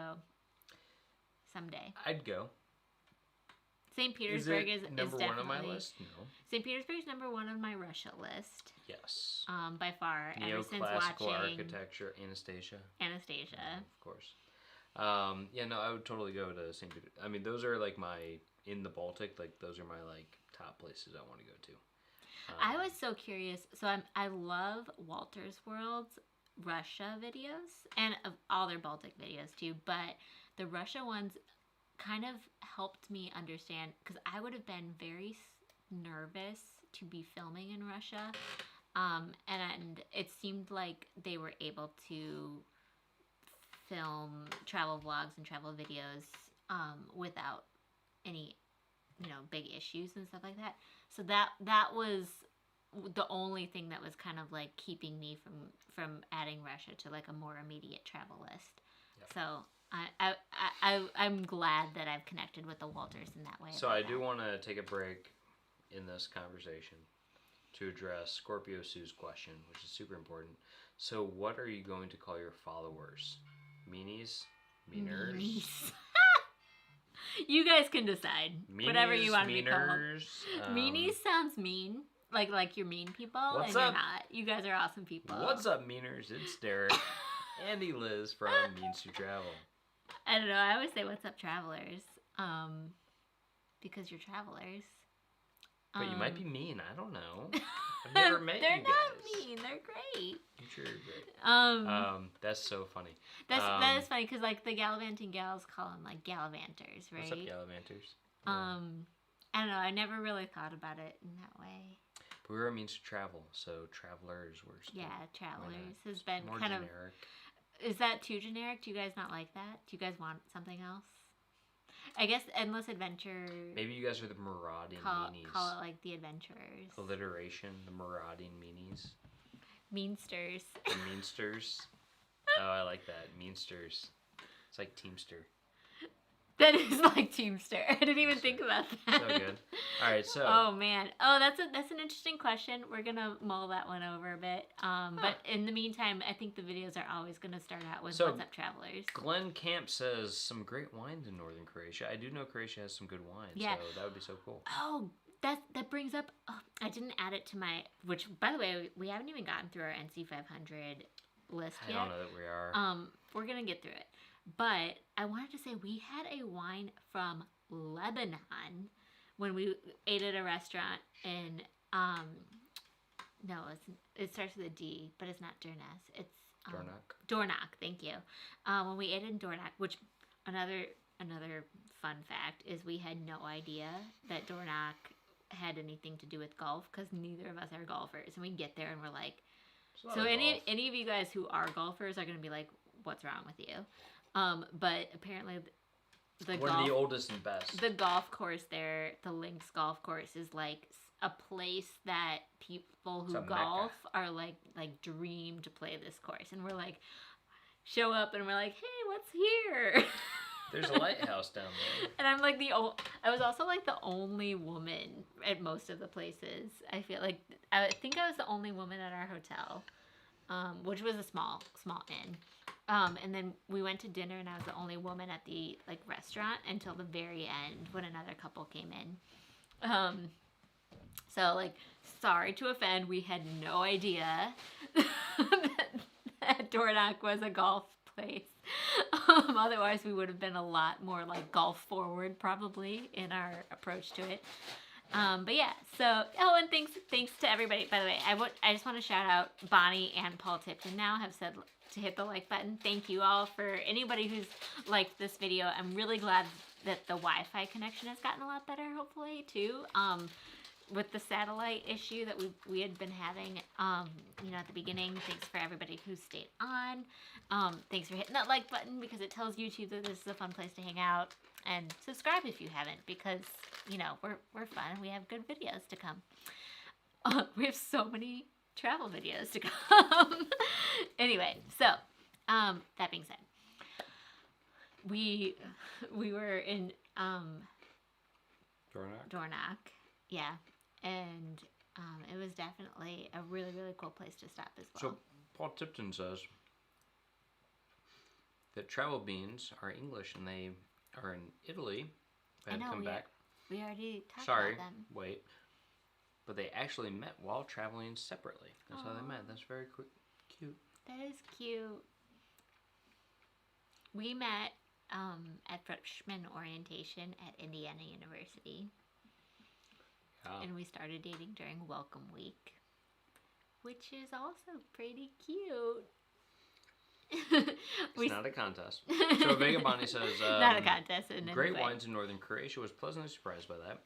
someday I'd go. St. Petersburg is number definitely one on my list. No. St. Petersburg is number one on my Russia list. Yes. By far. Ever since Neoclassical watching architecture, Anastasia. Of course. Yeah, no, I would totally go to St. Petersburg. I mean, those are like in the Baltic, like those are my like top places I want to go to. I was so curious. So I love Walter's World's Russia videos and of all their Baltic videos too, but the Russia ones kind of helped me understand, because I would have been very nervous to be filming in Russia, and it seemed like they were able to film travel vlogs and travel videos without any big issues and stuff like that. So that was the only thing that was kind of like keeping me from adding Russia to like a more immediate travel list. Yep. So I'm glad that I've connected with the Walters in that way. So I do want to take a break in this conversation to address Scorpio Sue's question, which is super important. So what are you going to call your followers? Meanies? Meaners? You guys can decide. Meanies, whatever you want to be called. Meanies sounds mean. Like you're mean people, what's and up? You're not. You guys are awesome people. What's up, Meaners? It's Derek and Eliz from Means to Travel. I don't know. I always say, what's up, travelers? Because you're travelers. But you might be mean. I don't know. I've never met you guys. They're not mean. They're great. I'm sure you're great. That's so funny. That is funny, because like the gallivanting gals call them like gallivanters, right? What's up, gallivanters? I don't know. I never really thought about it in that way. But we were a means to travel, so travelers were still, travelers has been more kind generic. Is that too generic? Do you guys not like that? Do you guys want something else? I guess Endless Adventure. Maybe you guys are the marauding meanies. Call it like the adventurers. Alliteration, the marauding meanies. Meansters. The meansters. Oh, I like that. Meansters. It's like Teamster. That is like Teamster. I didn't even think about that. So good. All right, so. Oh man. Oh, that's an interesting question. We're gonna mull that one over a bit. But in the meantime, I think the videos are always gonna start out with "What's up, travelers?" Glenn Camp says some great wines in northern Croatia. I do know Croatia has some good wines. Yeah. So that would be so cool. Oh, that brings up. Oh, I didn't add it to my. Which, by the way, we haven't even gotten through our NC500 list yet. I don't know that we are. We're gonna get through it. But I wanted to say, we had a wine from Lebanon when we ate at a restaurant in it starts with a D, but it's not Durness. It's Dornoch. Dornoch. Thank you. When we ate in Dornoch, which another fun fact is we had no idea that Dornoch had anything to do with golf because neither of us are golfers, and we get there and we're like, so any of you guys who are golfers are going to be like, what's wrong with you? But apparently one of the oldest and best. The golf course there, the Links golf course, is like a place that people who golf are like dream to play this course, and we're like, show up and we're like, hey, what's here? There's a lighthouse down there. And I'm like I was also like the only woman at most of the places. I think I was the only woman at our hotel, which was a small inn. And then we went to dinner, and I was the only woman at the like restaurant until the very end when another couple came in. So like, sorry to offend, we had no idea that Dornoch was a golf place. Otherwise, we would have been a lot more like golf forward probably in our approach to it. But yeah, so and thanks to everybody. By the way, I just want to shout out Bonnie and Paul Tipton now have said to hit the like button. Thank you all for anybody who's liked this video. I'm really glad that the Wi-Fi connection has gotten a lot better, hopefully too. With the satellite issue that we had been having, at the beginning. Thanks for everybody who stayed on. Thanks for hitting that like button because it tells YouTube that this is a fun place to hang out. And subscribe if you haven't because, we're fun and we have good videos to come. We have so many travel videos to come. Anyway, so that being said, we were in Dornoch. Yeah. And it was definitely a really, really cool place to stop as well. So Paul Tipton says that travel beans are English and they are in Italy. I know, we already talked Sorry, about them. Wait. But they actually met while traveling separately. That's how they met. That's very cute. That is cute. We met at freshman orientation at Indiana University. Yeah. And we started dating during Welcome Week, which is also pretty cute. It's not a contest. So Vega Bonnie says, not a contest. Great wines in northern Croatia. Was pleasantly surprised by that.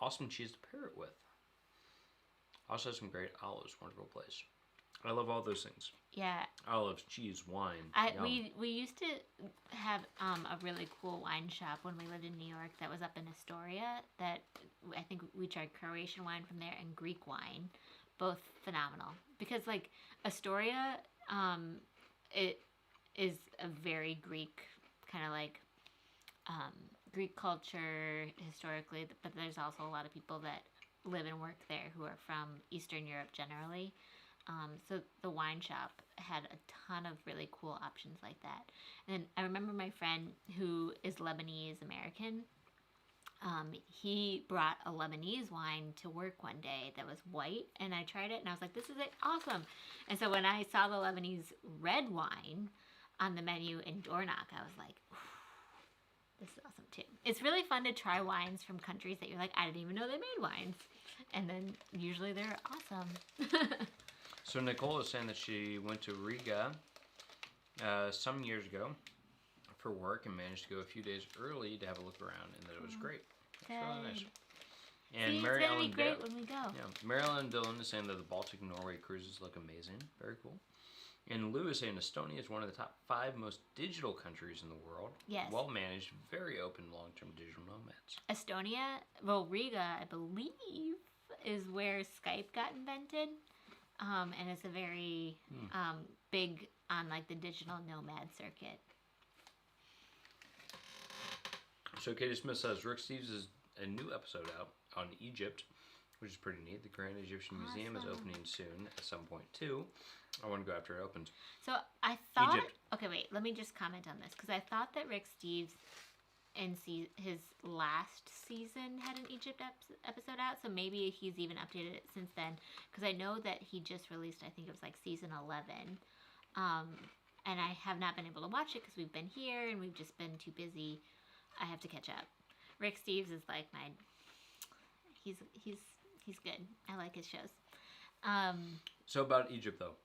Awesome cheese to pair it with. Also some great olives. Wonderful place. I love all those things. Yeah. Olives, cheese, wine. We used to have a really cool wine shop when we lived in New York that was up in Astoria. That I think we tried Croatian wine from there and Greek wine, both phenomenal. Because like Astoria, it is a very Greek kind of like Greek culture historically, but there's also a lot of people that live and work there who are from Eastern Europe generally. So the wine shop had a ton of really cool options like that. And I remember my friend who is Lebanese American, he brought a Lebanese wine to work one day that was white, and I tried it and I was like, this is awesome. And so when I saw the Lebanese red wine on the menu in Dornoch, I was like, this is awesome too. It's really fun to try wines from countries that you're like, I didn't even know they made wines. And then usually they're awesome. So Nicole is saying that she went to Riga some years ago for work and managed to go a few days early to have a look around, and that it was great. It's really nice. And Mary it's gonna Ellen be great when we go. Yeah, Mary Ellen Dillon is saying that the Baltic Norway cruises look amazing. Very cool. And Lou is saying Estonia is one of the top 5 most digital countries in the world. Yes. Well managed, very open, long-term digital nomads. Estonia, Riga, I believe, is where Skype got invented. And it's a very big on like the digital nomad circuit. So Katie Smith says Rick Steves is a new episode out on Egypt, which is pretty neat. The Grand Egyptian Museum is opening soon at some point too. I want to go after it opens. So I thought, Egypt. Okay, wait, let me just comment on this because I thought that Rick Steves his last season had an Egypt episode out, so maybe he's even updated it since then, because I know that he just released, I think it was like season 11, and I have not been able to watch it because we've been here and we've just been too busy. I have to catch up. Rick Steves is like he's good. I like his shows. So about Egypt, though.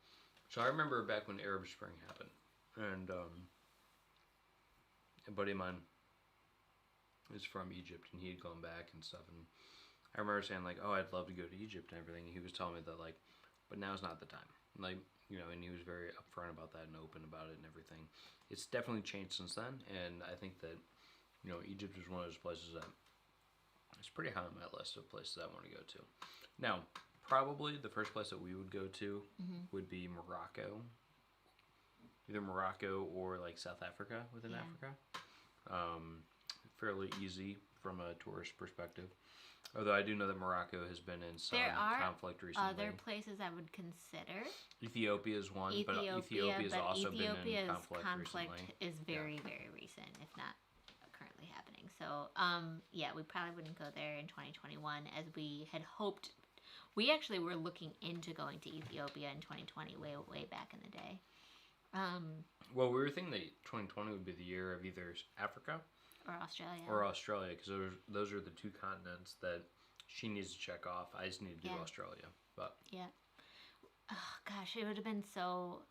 So I remember back when Arab Spring happened, and a buddy of mine is from Egypt, and he had gone back and stuff, and I remember saying, like, oh, I'd love to go to Egypt and everything, and he was telling me that, like, but now's not the time. Like, you know, and he was very upfront about that and open about it and everything. It's definitely changed since then, and I think that, you know, Egypt is one of those places that it's pretty high on my list of places I want to go to. Now, probably the first place that we would go to would be Morocco. Either Morocco or like South Africa within Africa. Fairly easy from a tourist perspective. Although I do know that Morocco has been in some conflict recently. Other places I would consider. Ethiopia is one, but Ethiopia has also been in conflict recently. Is very, very recent, if not currently happening. So, we probably wouldn't go there in 2021 as we had hoped. We actually were looking into going to Ethiopia in 2020, way back in the day. Well, we were thinking that 2020 would be the year of either Africa or Australia, because those are the two continents that she needs to check off. I just need to do Australia, but oh gosh, it would have been so.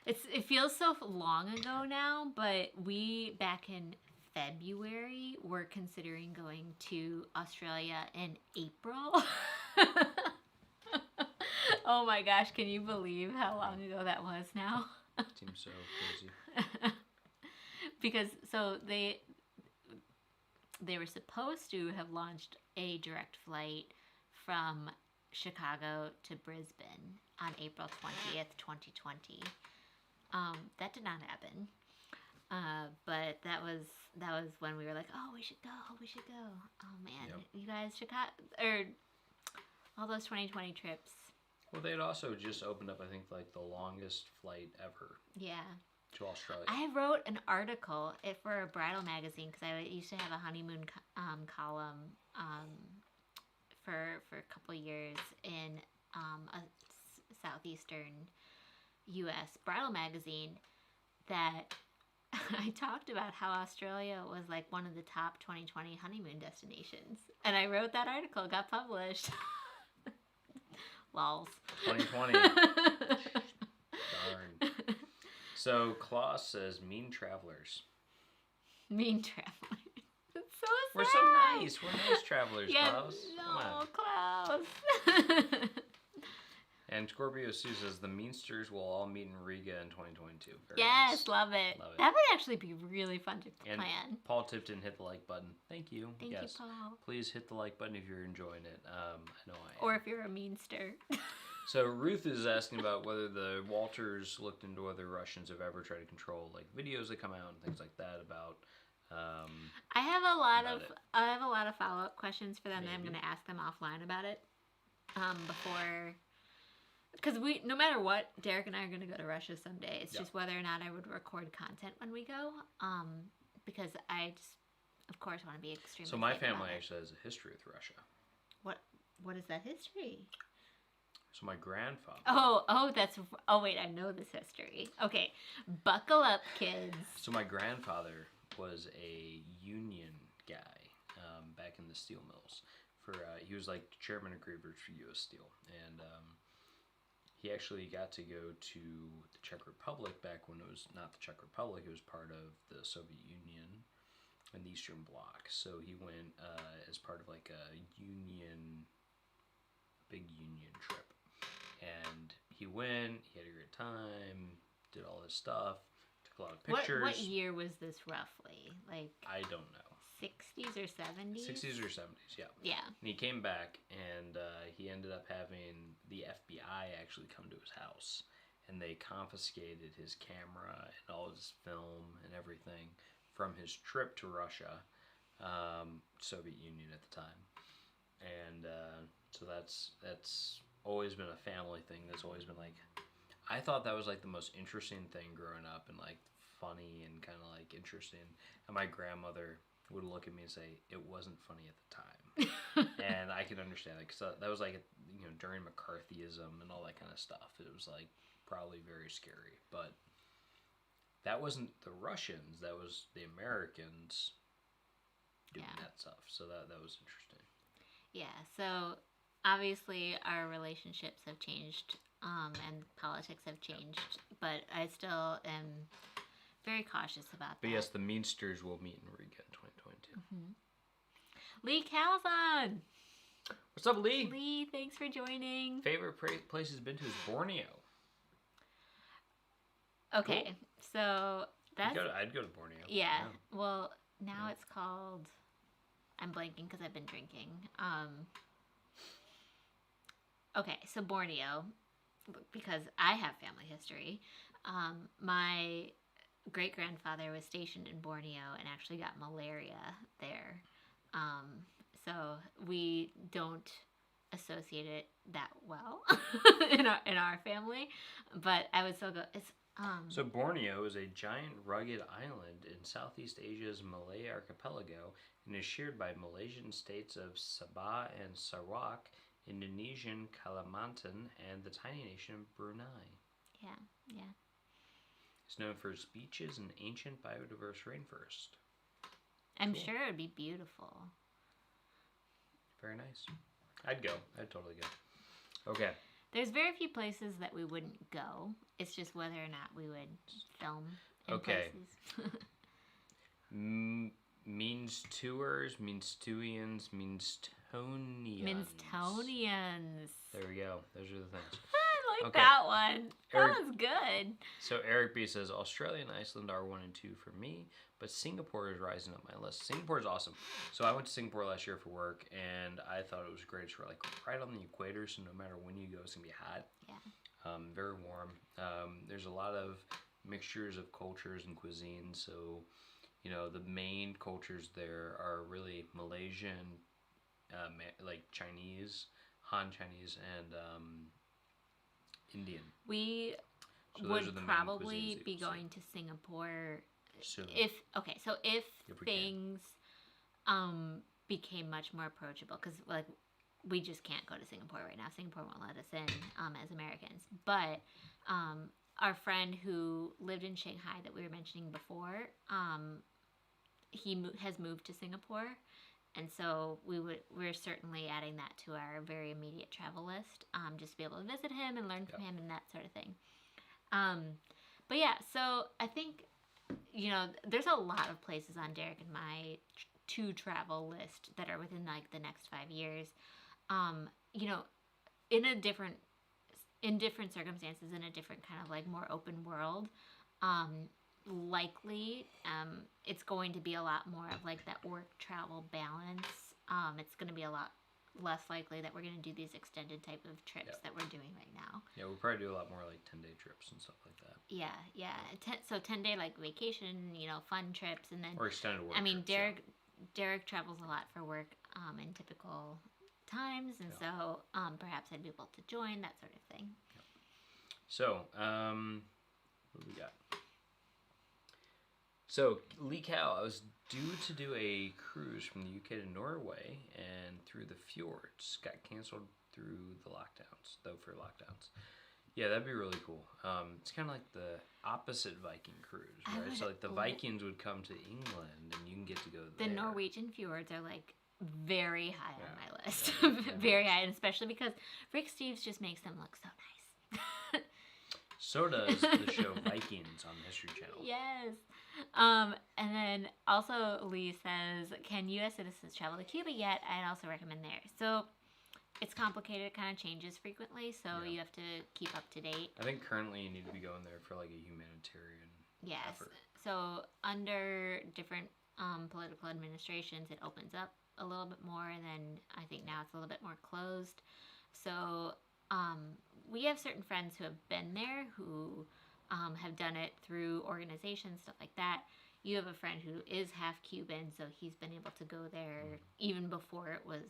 It feels so long ago now, but we back in February were considering going to Australia in April. Oh my gosh, can you believe how long ago that was now? Seems so crazy. Because so they were supposed to have launched a direct flight from Chicago to Brisbane on April 20th, 2020. That did not happen. But that was when we were like, oh, we should go. Oh man, you guys, Chicago or all those 2020 trips. Well, they had also just opened up, I think, like the longest flight ever. Yeah. To Australia. I wrote an article for a bridal magazine because I used to have a honeymoon column for a couple years in a southeastern U.S. bridal magazine that I talked about how Australia was like one of the top 2020 honeymoon destinations. And I wrote that article, got published. Lols. 2020. Darn. So Klaus says, mean travelers. Mean travelers. It's so sad. We're so nice. We're nice travelers, Klaus. No, Klaus. And Scorpio Sue says, the Meansters will all meet in Riga in 2022. Very yes, nice. love it. That would actually be really fun to plan. And Paul Tipton hit the like button. Thank you. Thank you, Paul. Please hit the like button if you're enjoying it. I know I am. Or if you're a Meanster. So Ruth is asking about whether the Walters looked into whether Russians have ever tried to control like videos that come out and things like that about. I have a lot of follow up questions for them that I'm going to ask them offline about it. Before. Because no matter what, Derek and I are going to go to Russia someday. It's just whether or not I would record content when we go. Because I just, of course, want to be extremely. So my family actually has a history with Russia. What is that history? So my grandfather. Oh wait, I know this history. Okay, buckle up, kids. So my grandfather was a union guy back in the steel mills. He was like chairman of Grievers for U.S. Steel, and he actually got to go to the Czech Republic back when it was not the Czech Republic. It was part of the Soviet Union and the Eastern Bloc. So he went as part of like a big union trip. And he went, he had a great time, did all this stuff, took a lot of pictures. What year was this roughly? Like I don't know. 60s or 70s? 60s or 70s, yeah. Yeah. And he came back, and he ended up having the FBI actually come to his house. And they confiscated his camera and all his film and everything from his trip to Russia, Soviet Union at the time. And so that's always been a family thing. That's always been like, I thought that was like the most interesting thing growing up and like funny and kind of like interesting. And my grandmother would look at me and say, it wasn't funny at the time. And I could understand it because that was like, during McCarthyism and all that kind of stuff. It was like probably very scary. But that wasn't the Russians, that was the Americans doing that stuff. So that was interesting. Yeah, so obviously our relationships have changed, and politics have changed, but I still am very cautious about But that. yes, the Meansters will meet in Riga in 2022. Lee Calzon! What's up, Lee? Lee, thanks for joining. Favorite place he's been to is Borneo. Okay, so that's... I'd go to Borneo. Yeah, well, now it's called... I'm blanking because I've been drinking. Okay, so Borneo, because I have family history. My great-grandfather was stationed in Borneo and actually got malaria there. So we don't associate it that well in our family, but I would still go. It's So Borneo is a giant rugged island in Southeast Asia's Malay archipelago and is shared by Malaysian states of Sabah and Sarawak, Indonesian Kalimantan, and the tiny nation of Brunei. yeah. It's known for its beaches and ancient biodiverse rainforest. I'm Cool. sure it would be beautiful. Very nice. I'd go. I'd totally go. Okay. There's very few places that we wouldn't go. It's just whether or not we would film in Okay. places. Means tours, means Stewians, means Tonians. Minstonians. There we go. Those are the things. I like Okay. that one. Eric- That was good. So Eric B says Australia and Iceland are 1 and 2 for me, but Singapore is rising up my list. Singapore is awesome. So I went to Singapore last year for work, and I thought it was great. It's like right on the equator, so no matter when you go, it's gonna be hot. Yeah. Very warm. There's a lot of mixtures of cultures and cuisines. So, you know, the main cultures there are really Malaysian, like Chinese, Han Chinese, and Indian. We So those would are the main probably cuisines that be you'll see. going to Singapore Soon. if If we can. things became much more approachable, because like we just can't go to Singapore right now. Singapore won't let us in as Americans. But our friend who lived in Shanghai that we were mentioning before, he has moved to Singapore, and so we're certainly adding that to our very immediate travel list, just to be able to visit him and learn from him and that sort of thing. But yeah, so I think, you know, there's a lot of places on Derek and my to travel list that are within like the next 5 years. You know, in different circumstances, in a different kind of like more open world, likely it's going to be a lot more of like that work travel balance. It's going to be a lot less likely that we're going to do these extended type of trips that we're doing right now. Yeah, we'll probably do a lot more like 10-day trips and stuff like that. Yeah. So 10-day like vacation, you know, fun trips, and then Or extended work I mean, trips, Derek travels a lot for work in typical times, and so perhaps I'd be able to join, that sort of thing. So, what do we got? So, Lee Cow, I was due to do a cruise from the UK to Norway and through the fjords. Got canceled through the lockdowns, though, for lockdowns. Yeah, that'd be really cool. It's kind of like the opposite Viking cruise, right? So, like, the Vikings would come to England, and you can get to go there. The Norwegian fjords are like very high on my list. Yeah. Very high, and especially because Rick Steves just makes them look so nice. So does the show Vikings on the History Channel. Yes. And then also Lee says, can U.S. citizens travel to Cuba yet? I'd also recommend there. So it's complicated. It kind of changes frequently, so you have to keep up to date. I think currently you need to be going there for like a humanitarian effort. So under different political administrations, it opens up a little bit more, and then I think now it's a little bit more closed. So we have certain friends who have been there who have done it through organizations, stuff like that. You have a friend who is half Cuban, so he's been able to go there even before it was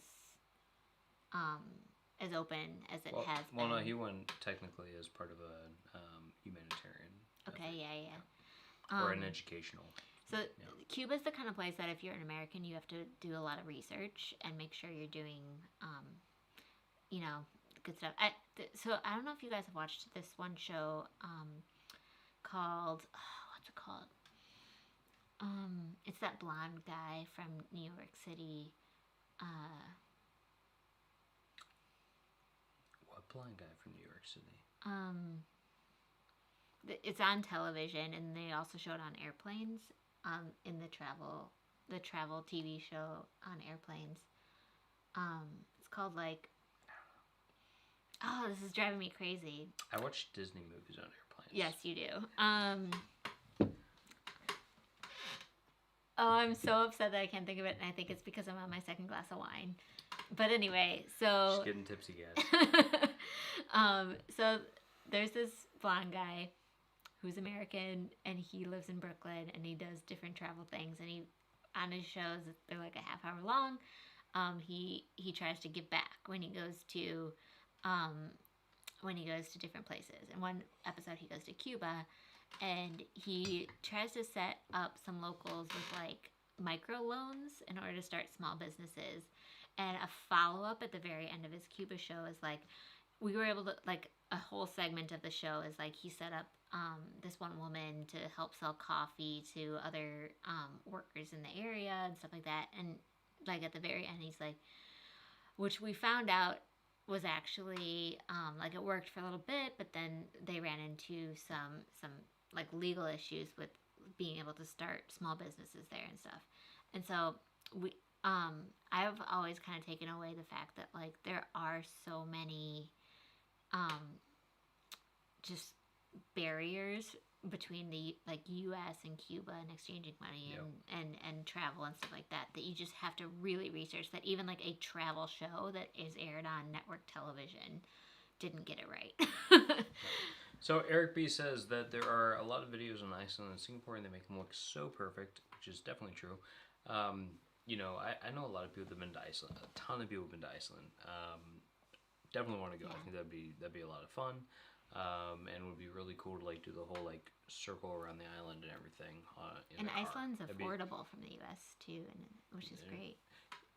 as open as it has been. Well, no, he went technically as part of a humanitarian Okay, effort. yeah. Or an educational. So Cuba's the kind of place that if you're an American, you have to do a lot of research and make sure you're doing, you know, good stuff. So I don't know if you guys have watched this one show called, what's it called? It's that blonde guy from New York City. blind guy from New York City? It's on television, and they also show it on airplanes. In the travel TV show on airplanes. It's called like. Oh, this is driving me crazy. I watch Disney movies on airplanes. Yes, you do. Oh, I'm so upset that I can't think of it, and I think it's because I'm on my second glass of wine. But anyway, so... Just getting tipsy, guys. So there's this blonde guy who's American, and he lives in Brooklyn, and he does different travel things, and on his shows, they're like a half hour long, he tries to give back when he goes to different places. In one episode, he goes to Cuba, and he tries to set up some locals with like micro loans in order to start small businesses. And a follow-up at the very end of his Cuba show is like, we were able to, like, a whole segment of the show is like he set up this one woman to help sell coffee to other workers in the area and stuff like that. And like at the very end, he's like, which we found out was actually like it worked for a little bit, but then they ran into some like legal issues with being able to start small businesses there and stuff. And so I've always kind of taken away the fact that like there are so many just barriers between the like U.S. and Cuba and exchanging money and travel and stuff like that you just have to really research. That even like a travel show that is aired on network television didn't get it right. So Eric B says that there are a lot of videos on Iceland and Singapore, and they make them look so perfect, which is definitely true. You know, I know a lot of people that have been to Iceland. A ton of people have been to Iceland. Definitely want to go. Yeah. I think that'd be a lot of fun. And it would be really cool to like do the whole like circle around the island and everything. And Iceland's affordable from the U.S. too, which is great.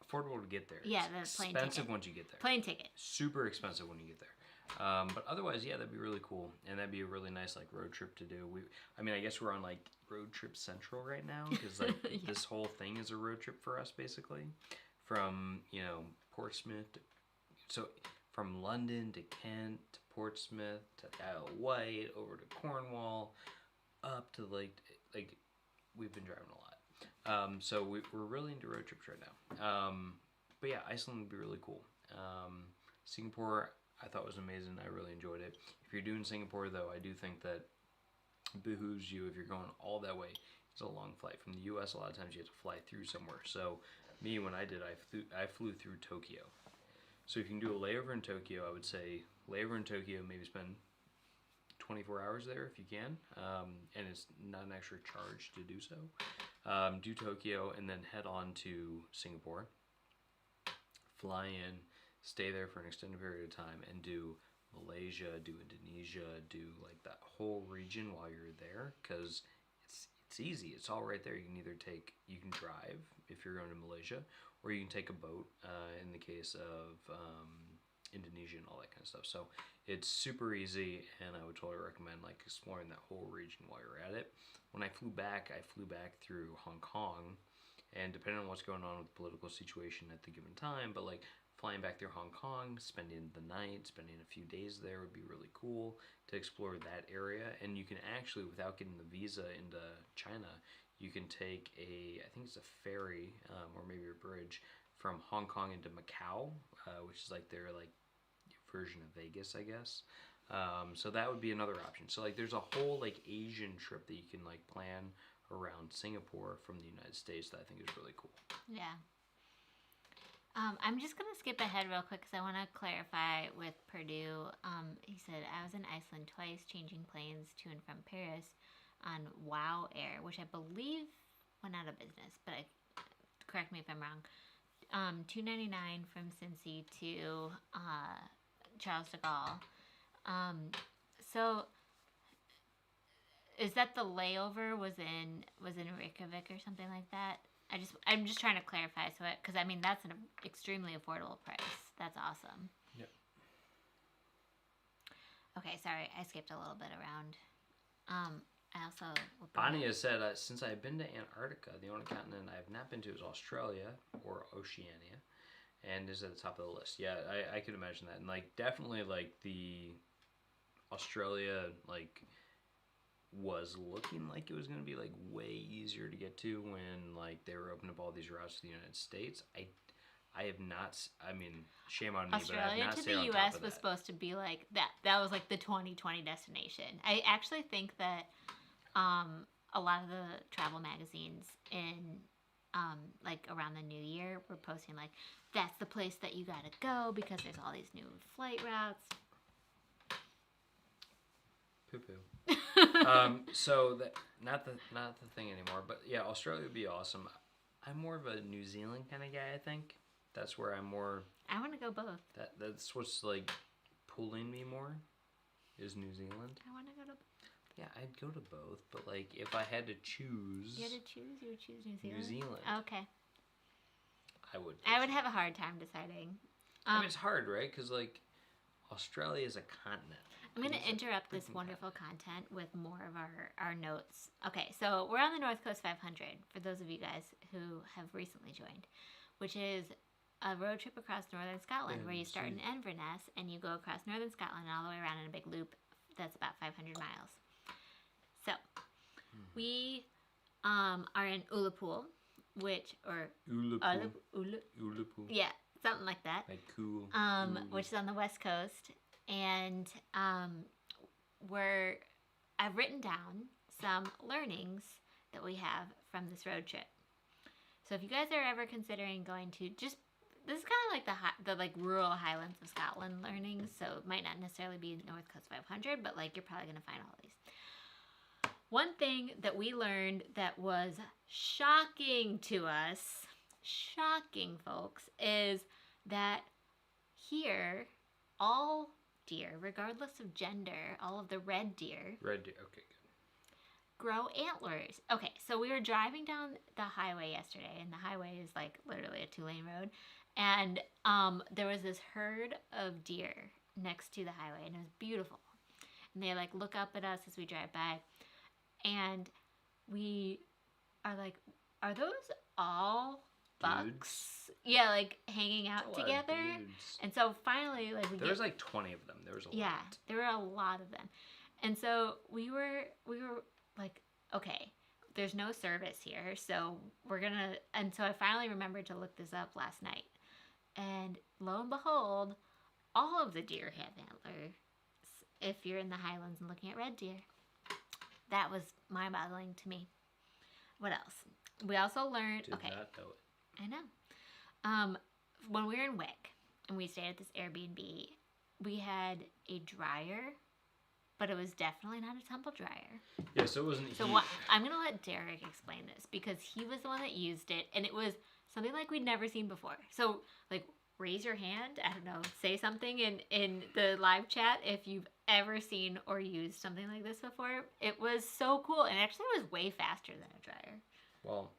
Affordable to get there. Yeah, the plane ticket. Expensive once you get there. Plane ticket. Super expensive when you get there. But otherwise, yeah, that'd be really cool, and that'd be a really nice like road trip to do. I guess we're on like road trip central right now because like yeah. This whole thing is a road trip for us basically, from Portsmouth, so from London to Kent to Portsmouth to Isle of Wight over to Cornwall, up to like we've been driving a lot. So we're really into road trips right now. But yeah, Iceland would be really cool. Singapore, I thought was amazing. I really enjoyed it. If you're doing Singapore, though, I do think that it behooves you if you're going all that way. It's a long flight from the U.S. A lot of times you have to fly through somewhere. So me, when I did, I flew through Tokyo. So if you can do a layover in Tokyo, I would say layover in Tokyo, maybe spend 24 hours there if you can, and it's not an extra charge to do so. Do Tokyo and then head on to Singapore. Fly in. Stay there for an extended period of time and do Malaysia, do Indonesia, do like that whole region while you're there, because it's easy. It's all right there. You can drive if you're going to Malaysia, or you can take a boat in the case of Indonesia and all that kind of stuff. So it's super easy, and I would totally recommend like exploring that whole region while you're at it. When I flew back through Hong Kong, and depending on what's going on with the political situation at the given time, but like flying back through Hong Kong, spending the night, spending a few days there would be really cool to explore that area. And you can actually, without getting the visa into China, you can take I think it's a ferry or maybe a bridge from Hong Kong into Macau, which is like their like version of Vegas, I guess. So that would be another option. So like there's a whole like Asian trip that you can like plan around Singapore from the United States that I think is really cool. Yeah. I'm just going to skip ahead real quick because I want to clarify with Purdue. He said, I was in Iceland twice changing planes to and from Paris on WOW Air, which I believe went out of business, but correct me if I'm wrong. $2.99 from Cincy to Charles de Gaulle. So is that the layover was in Reykjavik or something like that? I'm just trying to clarify, because I mean that's an extremely affordable price. That's awesome. Yep. Okay, sorry, I skipped a little bit around. I also. Bonnie has said, since I've been to Antarctica, the only continent I have not been to is Australia or Oceania, and is at the top of the list. Yeah, I could imagine that. And like definitely like the Australia like was looking like it was going to be like way easier to get to when like they were opening up all these routes to the United States. I have not. I mean, shame on me, Australia but I have not to stayed the on top U.S. of was that. supposed to be like that. That was like the 2020 destination. I actually think that a lot of the travel magazines in like around the new year were posting like that's the place that you gotta go because there's all these new flight routes. Poo poo. So that not the thing anymore. But yeah, Australia would be awesome. I'm more of a New Zealand kind of guy. I think that's where I'm more. I want to go both. That's what's like pulling me more. Is New Zealand. I want to go to. Yeah, I'd go to both, but like if I had to choose, You had to choose. You would choose New Zealand. New Zealand. Okay. I would. I would have a hard time deciding. I mean, it's hard, right? Because like Australia is a continent. I'm going to interrupt this wonderful content with more of our notes. Okay, so we're on the North Coast 500, for those of you guys who have recently joined, which is a road trip across northern Scotland where you start in Inverness and you go across northern Scotland and all the way around in a big loop that's about 500 miles. So, we are in Ullapool, Ullapool. Yeah, something like that. Like cool. Which is on the west coast. And I've written down some learnings that we have from this road trip. So if you guys are ever considering going to this is kind of like the like rural Highlands of Scotland learnings. So it might not necessarily be North Coast 500, but like you're probably going to find all of these. One thing that we learned that was shocking to us, shocking folks, is that here all deer, regardless of gender, all of the red deer, okay, good, grow antlers. Okay, so we were driving down the highway yesterday, and the highway is like literally a 2-lane road, and there was this herd of deer next to the highway, and it was beautiful. And they like look up at us as we drive by, and we are like, are those all bucks? Dudes? Yeah, like hanging out together. And so finally, like there was like 20 of them. There was a lot. Yeah, there were a lot of them. And so we were like, okay, there's no service here, so we're gonna. And so I finally remembered to look this up last night, and lo and behold, all of the deer have antlers. If you're in the Highlands and looking at red deer, that was mind-boggling to me. What else? We also learned. Did not know it. I know. When we were in Wick and we stayed at this Airbnb, we had a dryer, but it was definitely not a tumble dryer. Yeah, so it wasn't. So I'm gonna let Derek explain this because he was the one that used it, and it was something like we'd never seen before. So like, raise your hand. I don't know. Say something in the live chat if you've ever seen or used something like this before. It was so cool, and actually it was way faster than a dryer. Well,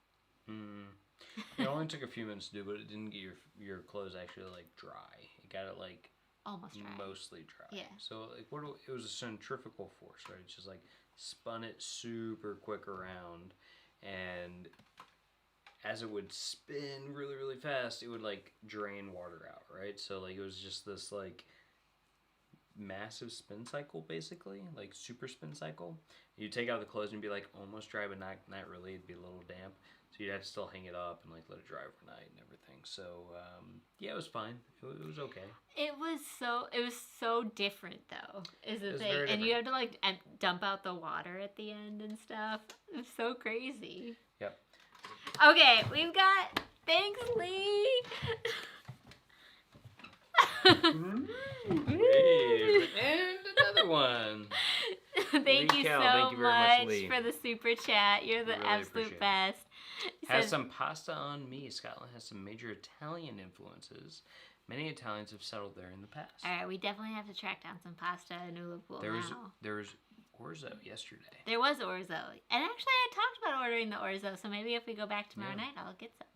it only took a few minutes to do, but it didn't get your clothes actually like dry. It got it like almost dry. Mostly dry. Yeah. So like it was a centrifugal force, right? It's just like spun it super quick around, and as it would spin really really fast, it would like drain water out, right? So like it was just this like massive spin cycle, basically, like super spin cycle. You take out the clothes and be like almost dry, but not really. It'd be a little damp, so you'd have to still hang it up and like let it dry overnight and everything. So yeah, it was fine. It was okay. It was so different though, is the thing, and you have to like dump out the water at the end and stuff. It's so crazy. Yep. Okay, we've got thanks, Lee. Wait, and another one. Thank you so much for the super chat. You're the really absolute best. Has some pasta on me. Scotland has some major Italian influences. Many Italians have settled there in the past. All right, we definitely have to track down some pasta in Ullapool now. There was orzo yesterday. There was orzo. And actually, I talked about ordering the orzo, so maybe if we go back tomorrow night, I'll get some.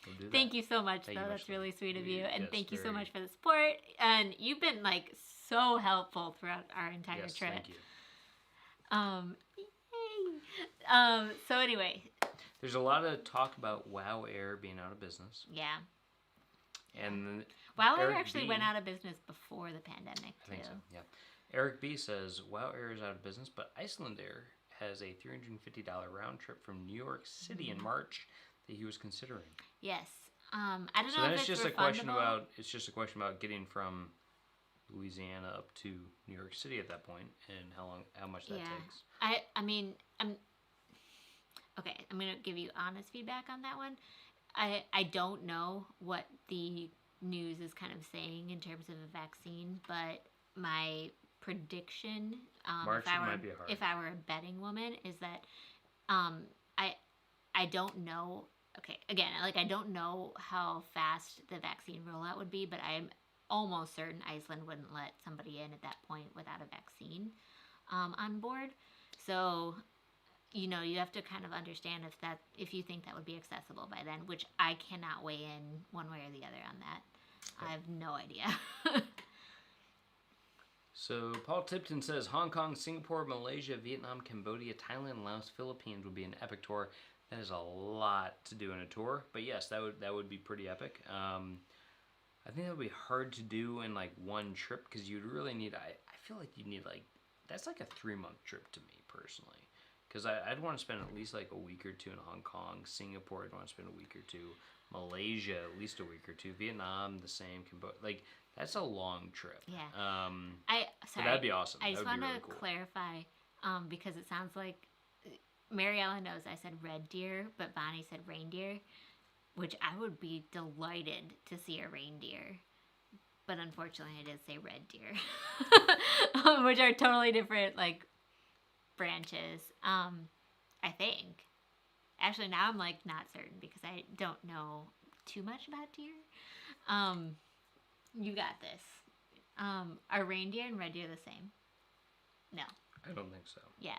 We'll do that. Thank you so much, though. That's really sweet of you. And thank you so much for the support. And you've been, like, so helpful throughout our entire trip. Thank you. Yay. So anyway. There's a lot of talk about WoW Air being out of business. Yeah. And Wow Air Eric actually B- went out of business before the pandemic, I too. think so, yeah. Eric B says, Wow Air is out of business, but Iceland Air has a $350 round trip from New York City in March that he was considering. Yes. I don't So know then if it's it's just refundable. it's just a question about getting from Louisiana up to New York City at that point and how much that takes. I mean, okay, I'm going to give you honest feedback on that one. I don't know what the news is kind of saying in terms of a vaccine, but my prediction, March might be hard. if I were a betting woman, is that um, I don't know. Okay, again, like I don't know how fast the vaccine rollout would be, but I'm almost certain Iceland wouldn't let somebody in at that point without a vaccine on board. So you know, you have to kind of understand if you think that would be accessible by then, which I cannot weigh in one way or the other on that. Okay. I have no idea. So Paul Tipton says Hong Kong, Singapore, Malaysia, Vietnam, Cambodia, Thailand, Laos, Philippines would be an epic tour. That is a lot to do in a tour, but yes, that would be pretty epic. I think that would be hard to do in like one trip because you'd really need. I feel like you'd need like that's like a 3-month trip to me personally. Because I'd want to spend at least like a week or two in Hong Kong. Singapore, I'd want to spend a week or two. Malaysia, at least a week or two. Vietnam, the same. Cambodia, like that's a long trip. Yeah. Sorry. So that'd be awesome. I just want to really cool. clarify, because it sounds like Mary Ellen knows I said red deer, but Bonnie said reindeer, which I would be delighted to see a reindeer. But unfortunately, I did say red deer, which are totally different, like, branches. I think. Actually, now I'm like not certain because I don't know too much about deer. You got this. Are reindeer and red deer the same? No. I don't think so. Yeah.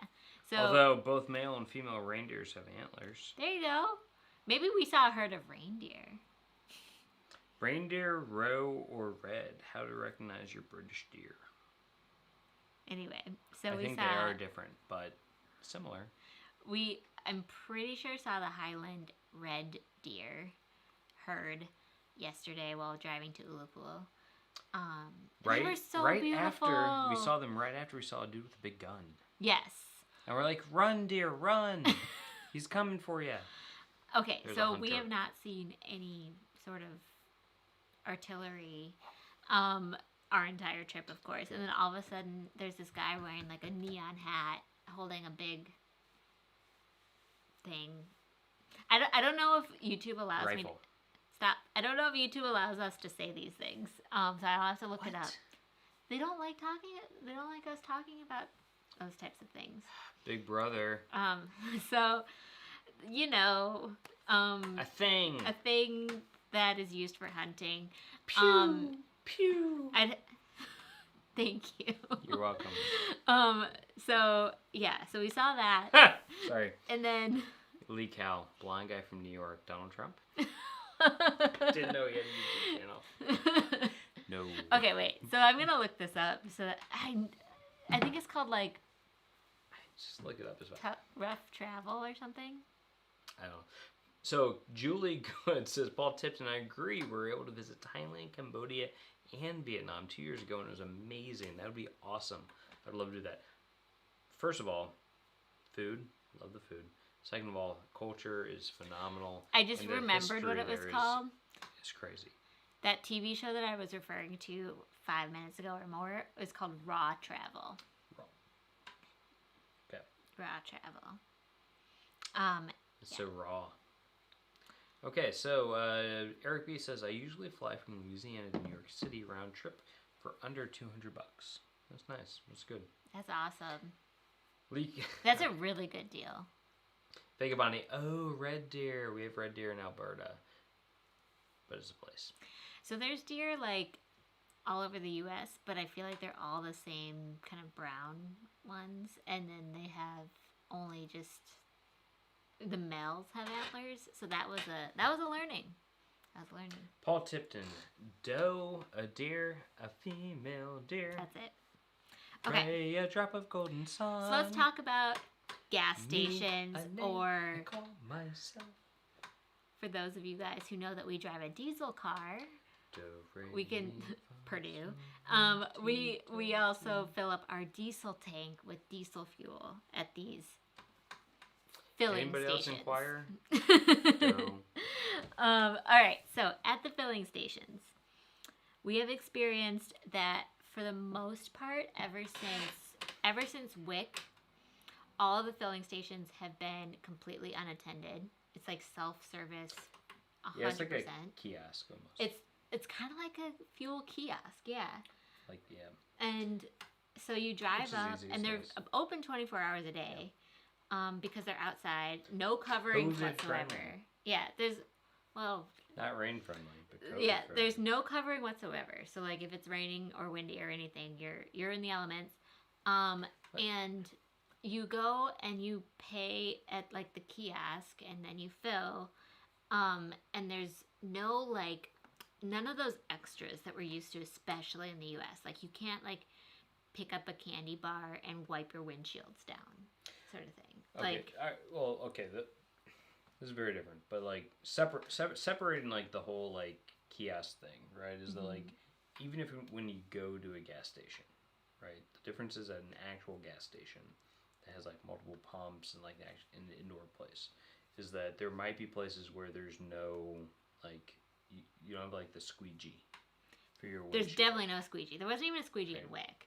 So although both male and female reindeers have antlers. There you go. Maybe we saw a herd of reindeer. Reindeer, roe, or red? How to recognize your British deer? Anyway, so I we think saw. they are different, but similar. I'm pretty sure saw the Highland red deer herd yesterday while driving to Ulupulu. They were so beautiful. After we saw them, right after we saw a dude with a big gun. Yes. And we're like, "Run, deer, run! He's coming for you." Okay, so we have not seen any sort of artillery our entire trip, of course. And then all of a sudden, there's this guy wearing like a neon hat, holding a big thing. I don't know if YouTube allows me to... Stop. I don't know if YouTube allows us to say these things. So I'll have to look it up. They don't like us talking about those types of things. Big brother. So, you know, a thing that is used for hunting. Pew, pew. Thank you. You're welcome. So we saw that. Sorry. And then Lee Cal, blind guy from New York, Donald Trump. Didn't know he had a YouTube channel. No. Okay, wait. So I'm gonna look this up. So that I think it's called like. Just look it up as well. Rough travel or something. I don't know. So Julie Good says Paul Tipton. I agree. We were able to visit Thailand, Cambodia, and Vietnam 2 years ago, and it was amazing. That would be awesome. I'd love to do that. First of all, food. Love the food. Second of all, culture is phenomenal. I just remembered what it was called. It's crazy. That TV show that I was referring to 5 minutes ago or more was called Raw Travel. Okay. Raw Travel. It's so raw. Okay, so Eric B says I usually fly from Louisiana to New York City round trip for under $200. That's nice. That's good. That's awesome. Leak. That's a really good deal. Vagabondy. Oh, red deer. We have red deer in Alberta, but it's a place. So there's deer like all over the U.S., but I feel like they're all the same kind of brown ones, and then they have only just the males have antlers. So that was a learning. Paul Tipton. Doe, a deer, a female deer. That's it. Okay. Pray a drop of golden sun. So let's talk about gas stations, or call myself. For those of you guys who know that we drive a diesel car, we can Purdue. We also fill up our diesel tank with diesel fuel at these filling Anybody stations. else inquire? All right, so at the filling stations, we have experienced that for the most part, ever since WIC, all of the filling stations have been completely unattended. It's like self-service, 100%. Yeah, it's like a kiosk almost. It's kind of like a fuel kiosk, yeah. Like, yeah. And so you drive up, and they're nice. open 24 hours a day, because they're outside, no covering COVID whatsoever. friendly. Yeah, Not rain friendly, but COVID yeah, friendly. there's no covering whatsoever. So like if it's raining or windy or anything, you're in the elements. And you go and you pay at like the kiosk, and then you fill. And there's none of those extras that we're used to, especially in the U.S. Like you can't like pick up a candy bar and wipe your windshields down, sort of thing. Okay. Like, This is very different, but like separating like the whole like kiosk thing, right? Is that like even if when you go to a gas station, right? The difference is at an actual gas station that has like multiple pumps and like in the indoor place, is that there might be places where there's no like you don't have like the squeegee for your windshield. There's definitely no squeegee. There wasn't even a squeegee in WIC.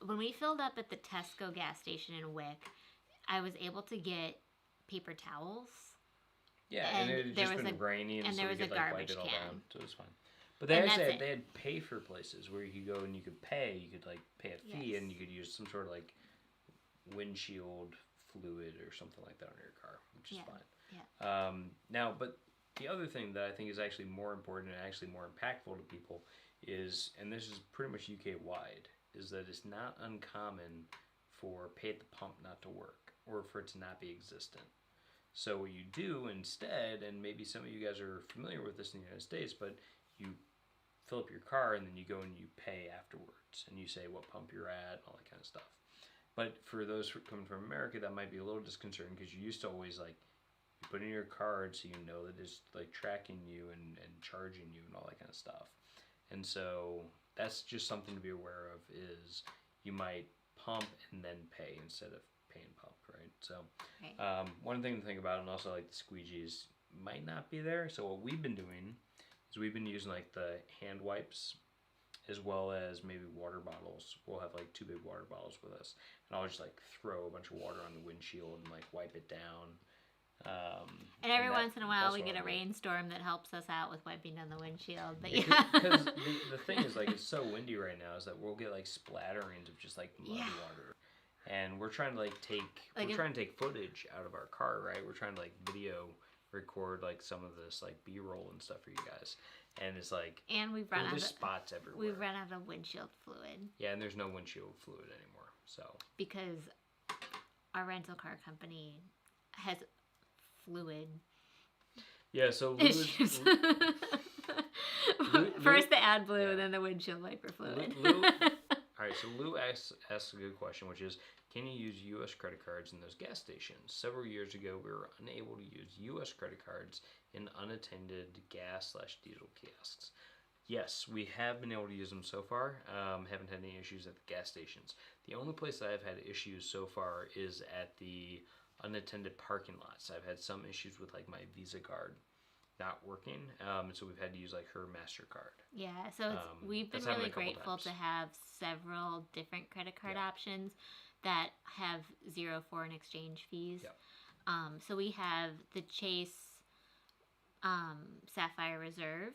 When we filled up at the Tesco gas station in WIC, I was able to get paper towels. Yeah, and it had just been rainy, and so there we was could a like garbage wipe it all can. down, so it was fine. But they had pay for places where you could go and you could pay. You could like pay a fee, and you could use some sort of like windshield fluid or something like that on your car, which is fine. Yeah. Now, but the other thing that I think is actually more important and actually more impactful to people is, and this is pretty much UK wide, is that it's not uncommon for pay at the pump not to work or for it to not be existent. So what you do instead, and maybe some of you guys are familiar with this in the United States, but you fill up your car and then you go and you pay afterwards and you say what pump you're at, all that kind of stuff. But for those coming from America, that might be a little disconcerting because you used to always like you put in your card so you know that it's like tracking you and charging you and all that kind of stuff. And so that's just something to be aware of, is you might pump and then pay instead of pay and pump, right? So one thing to think about, and also like the squeegees might not be there. So what we've been doing is we've been using like the hand wipes as well as maybe water bottles. We'll have like 2 big water bottles with us, and I'll just like throw a bunch of water on the windshield and like wipe it down. And every once in a while we get a rainstorm that helps us out with wiping down the windshield. But because the thing is, like, it's so windy right now, is that we'll get like splatterings of just like mud water, and we're trying to trying to take footage out of our car, right? We're trying to like video record like some of this like B-roll and stuff for you guys, and it's like, and we've run out of spots everywhere. We've run out of windshield fluid. Yeah, and there's no windshield fluid anymore, so because our rental car company has fluid. Yeah, so first the AdBlue, then the windshield wiper fluid. Alright, so Lou asks a good question, which is, can you use U.S. credit cards in those gas stations? Several years ago, we were unable to use U.S. credit cards in unattended gas/diesel kiosks. Yes, we have been able to use them so far. Haven't had any issues at the gas stations. The only place that I've had issues so far is at the unattended parking lots. I've had some issues with like my Visa card not working, so we've had to use like her MasterCard. Yeah, so we've been really grateful to have several different credit card options that have 0 foreign exchange fees. Yep. So we have the Chase Sapphire Reserve.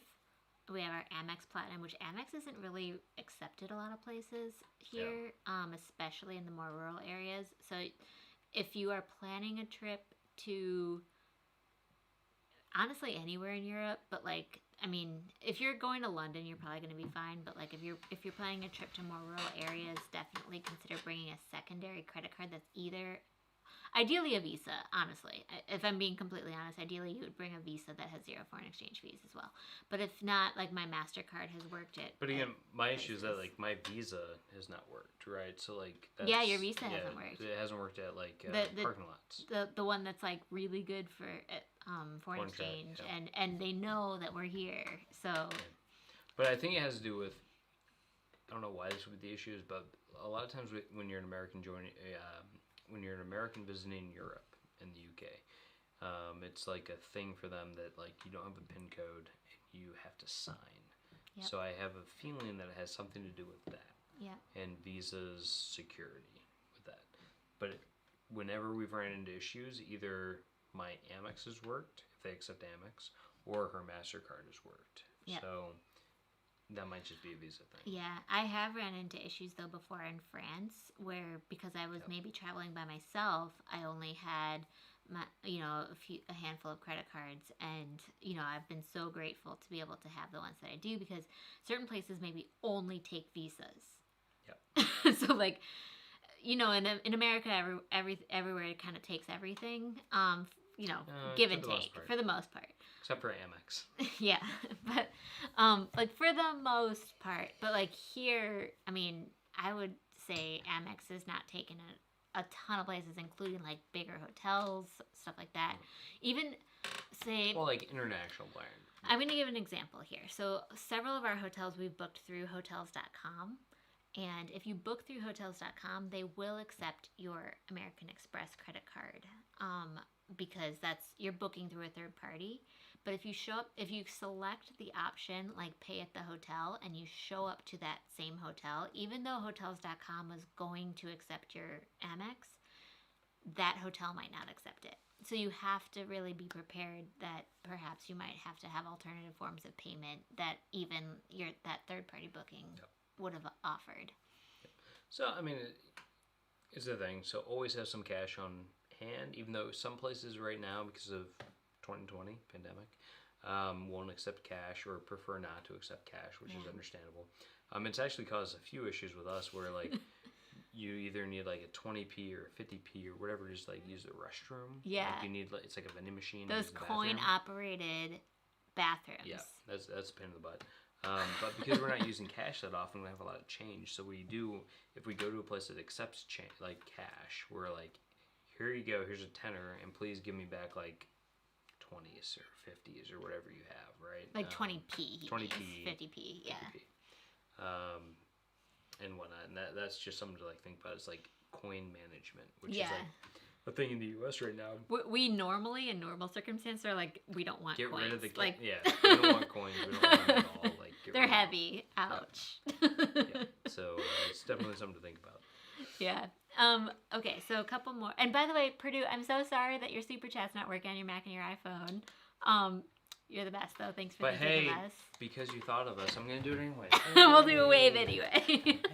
We have our Amex Platinum, which Amex isn't really accepted a lot of places here, especially in the more rural areas. So if you are planning a trip to, honestly, anywhere in Europe, but like, I mean, if you're going to London, you're probably going to be fine. But like, if you're planning a trip to more rural areas, definitely consider bringing a secondary credit card that's either ideally a visa, honestly. If I'm being completely honest, ideally you would bring a visa that has 0 foreign exchange fees as well. But if not, like my MasterCard has worked it. But again, my issue is that like my visa has not worked, right? So like yeah, your visa hasn't worked. It hasn't worked at like the parking lots. The one that's like really good for foreign exchange, and they know that we're here, so. Yeah. But I think it has to do with, I don't know why this would be the issue is, but a lot of times when you're an American when you're an American visiting Europe and the UK, it's like a thing for them that like you don't have a PIN code and you have to sign. Yep. So I have a feeling that it has something to do with that. Yeah. And visas security with that. But whenever we've ran into issues, either my Amex has worked, if they accept Amex, or her MasterCard has worked. Yep. So that might just be a visa thing. Yeah, I have ran into issues though before in France where because I was maybe traveling by myself, I only had a handful of credit cards, and I've been so grateful to be able to have the ones that I do because certain places maybe only take visas. Yep. So like, in America, everywhere it kind of takes everything. Give and take for the most part. Except for Amex. Yeah, but like for the most part, but like here, I mean, I would say Amex is not taken a ton of places, including like bigger hotels, stuff like that. Even say, well, like international brand. I'm going to give an example here. So several of our hotels we've booked through hotels.com. And if you book through hotels.com, they will accept your American Express credit card because you're booking through a third party. But if you select the option like pay at the hotel and you show up to that same hotel, even though hotels.com was going to accept your Amex, that hotel might not accept it. So you have to really be prepared that perhaps you might have to have alternative forms of payment that even that third party booking would have offered. So, I mean, it's the thing. So always have some cash on hand, even though some places right now, because of 2020 pandemic, won't accept cash or prefer not to accept cash, which is understandable. It's actually caused a few issues with us where like you either need like a 20p or a 50p or whatever, just like use the restroom. Yeah. Like you need it's like a vending machine. Those coin operated bathrooms. Yeah, that's a pain in the butt. But because we're not using cash that often, we have a lot of change. So we do, if we go to a place that accepts change, like cash, we're like, here you go, here's a tenner, and please give me back like 20s or 50s or whatever you have, right? Like 20p. 20p. 50p, yeah. 50p. And whatnot. And that's just something to like think about. It's like coin management, which is like a thing in the U.S. right now. We normally, in normal circumstances, are like, we don't want get coins. Get rid of the like, yeah, we don't want coins. We don't want them at all. Like, they're heavy. Ouch. Yeah. So it's definitely something to think about. Yeah. Okay, so a couple more. And by the way, Purdue, I'm so sorry that your super chat's not working on your Mac and your iPhone. You're the best, though. Thanks for thinking of us. Because you thought of us, I'm going to do it anyway. We'll do a wave anyway. Hey.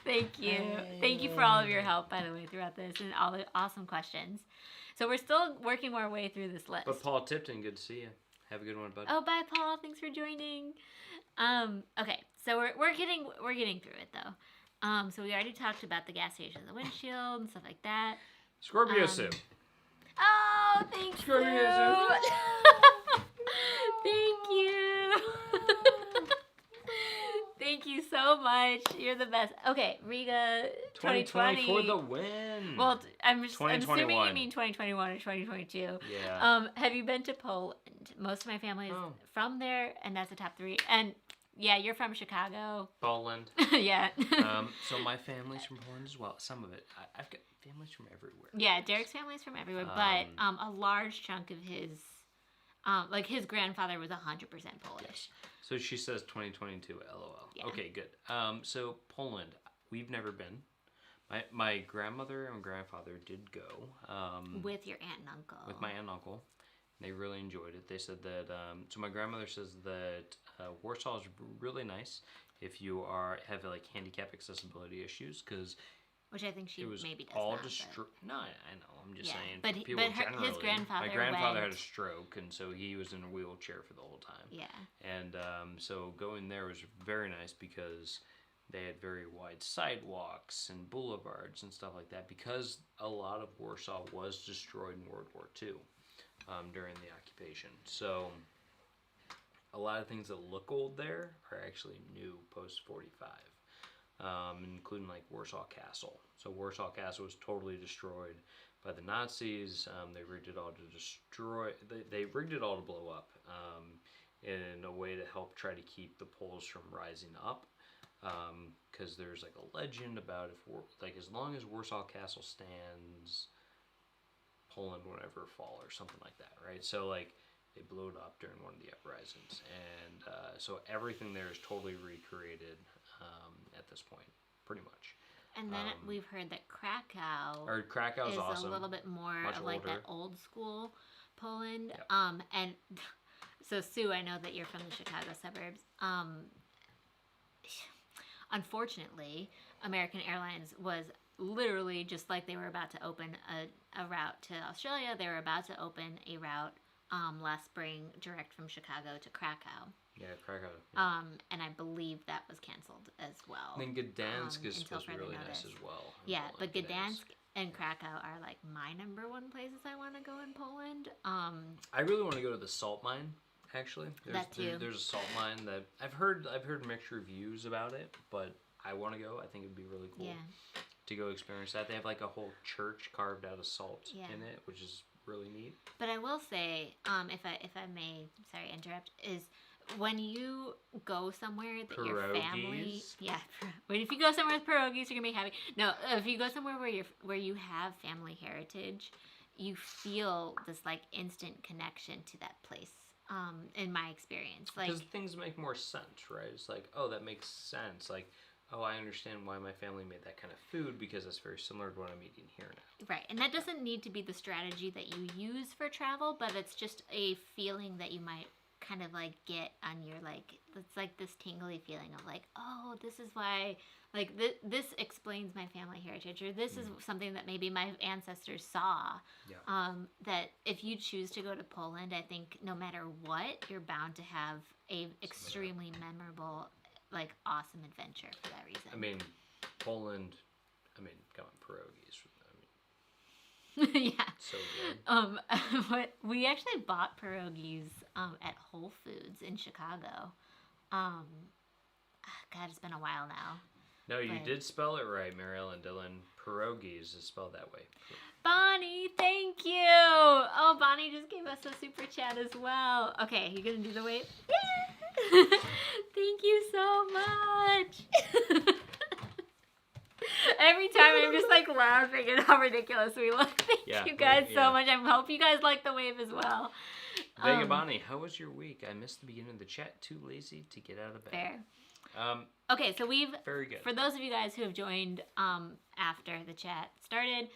Thank you. Hey. Thank you for all of your help, by the way, throughout this and all the awesome questions. So we're still working our way through this list. But Paul Tipton, good to see you. Have a good one, bud. Oh, bye, Paul. Thanks for joining. Okay, so we're getting through it though. So we already talked about the gas station, the windshield, and stuff like that. Scorpio soup. Oh, thank Scorpio you. soup. Thank you. Thank you so much. You're the best. Okay, Riga 2020 for the win. Well, I'm assuming you mean 2021 or 2022. Yeah. Have you been to Poland? Most of my family is from there, and that's the top 3. And yeah, you're from Chicago. Poland. Yeah. So my family's from Poland as well. Some of it. I've got families from everywhere. Yeah, Derek's family's from everywhere, but a large chunk of his, like his grandfather was 100% Polish. Yes. So she says 2022, LOL. Yeah. Okay, good. So Poland, we've never been. My grandmother and grandfather did go. With your aunt and uncle. With my aunt and uncle. They really enjoyed it. They said that, so my grandmother says that Warsaw is really nice if you have like handicap accessibility issues, because which I think she maybe does all not. No, I know. I'm just saying. But his grandfather. My grandfather had a stroke, and so he was in a wheelchair for the whole time. Yeah. And so going there was very nice because They had very wide sidewalks and boulevards and stuff like that because a lot of Warsaw was destroyed in World War II during the occupation. So a lot of things that look old there are actually new post 45, including like Warsaw Castle. So Warsaw Castle was totally destroyed by the Nazis. They rigged it all to destroy. They rigged it all to blow up in a way to help try to keep the Poles from rising up. Because there's like a legend about as long as Warsaw Castle stands, Poland will never fall or something like that, right? So like they blew it up during one of the uprisings, and so everything there is totally recreated at this point, pretty much. And then we've heard that Krakow's is awesome. A little bit more Much of like older. that old school Poland. Yep. And so Sue, I know that you're from the Chicago suburbs. Unfortunately, American Airlines was literally just like they were about to open a route to Australia. They were about to open a route last spring direct from Chicago to Krakow. Yeah, Krakow. Yeah. And I believe that was canceled as well. And then Gdansk is until supposed to be further really notice. nice as well. Yeah, but Gdansk and Krakow are like my number one places I want to go in Poland. I really want to go to the salt mine. Actually, there's a salt mine that I've heard mixed reviews about it, but I want to go. I think it'd be really cool to go experience that. They have like a whole church carved out of salt in it, which is really neat. But I will say, if I may, sorry, interrupt, is when you go somewhere that your family, if you go somewhere with pierogies, you're gonna be happy. No, if you go somewhere where you have family heritage, you feel this like instant connection to that place. In my experience, like because things make more sense, right? It's like, oh, that makes sense. Like, oh, I understand why my family made that kind of food because it's very similar to what I'm eating here now. Right, and that doesn't need to be the strategy that you use for travel, but it's just a feeling that you might kind of like get on your like, it's like this tingly feeling of like, oh, this is why, like this explains my family heritage, or this is something that maybe my ancestors saw. Yeah. That if you choose to go to Poland, I think no matter what, you're bound to have a extremely memorable, like awesome adventure for that reason. I mean, Poland. I mean, come on, pierogies. Yeah. So good. But we actually bought pierogies at Whole Foods in Chicago. God, it's been a while now. No, you did spell it right, Mary Ellen Dillon. Pierogies is spelled that way. Bonnie, thank you. Oh, Bonnie just gave us a super chat as well. Okay, you gonna do the wave? Yeah. Thank you so much. Every time I'm just like laughing at how ridiculous we look. Thank you guys so much. I hope you guys like the wave as well. Vega Bonnie, how was your week? I missed the beginning of the chat. Too lazy to get out of bed. Fair. Okay, so very good. For those of you guys who have joined after the chat started,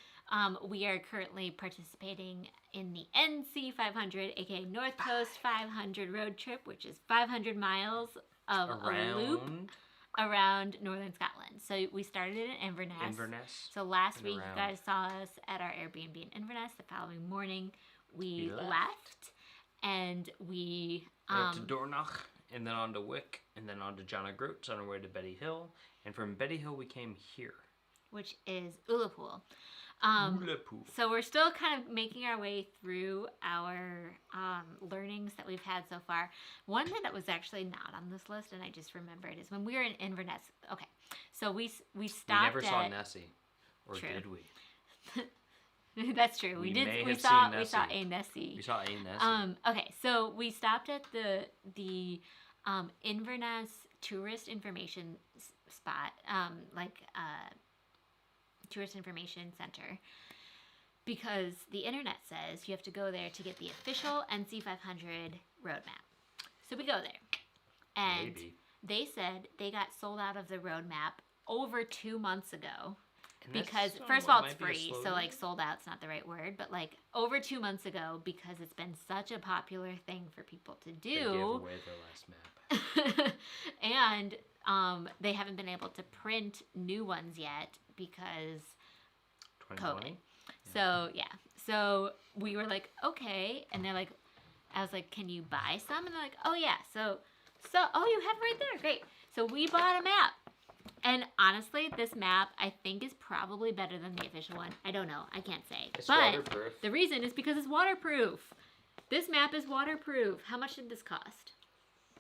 we are currently participating in the NC500, aka North Coast 500 road trip, which is 500 miles of a loop around northern Scotland. So we started in Inverness. So last week you guys saw us at our Airbnb in Inverness. The following morning we left and we went to Dornoch, and then on to Wick, and then on to John O'Groats on our way to Betty Hill. And from Betty Hill we came here, which is Ullapool. So we're still kind of making our way through our learnings that we've had so far. One thing that was actually not on this list, and I just remembered, is when we were in Inverness. Okay, so we stopped. We never saw Nessie, or did we? That's true. We saw a Nessie. We saw a Nessie. Okay, so we stopped at the Inverness tourist information spot, tourist information center, because the internet says you have to go there to get the official NC500 roadmap. So we go there, and they said they got sold out of the roadmap over 2 months ago. Because first of all, it's free, so like sold out's not the right word, but like over 2 months ago, because it's been such a popular thing for people to do. They gave away their last map. And they haven't been able to print new ones yet because 2020? COVID. So so we were like, okay, and they're like, I was like, can you buy some? And they're like, oh yeah, so oh, you have it right there, great. So we bought a map. And honestly, this map I think is probably better than the official one. I don't know. I can't say. It's but waterproof. the reason is because it's waterproof. This map is waterproof. How much did this cost?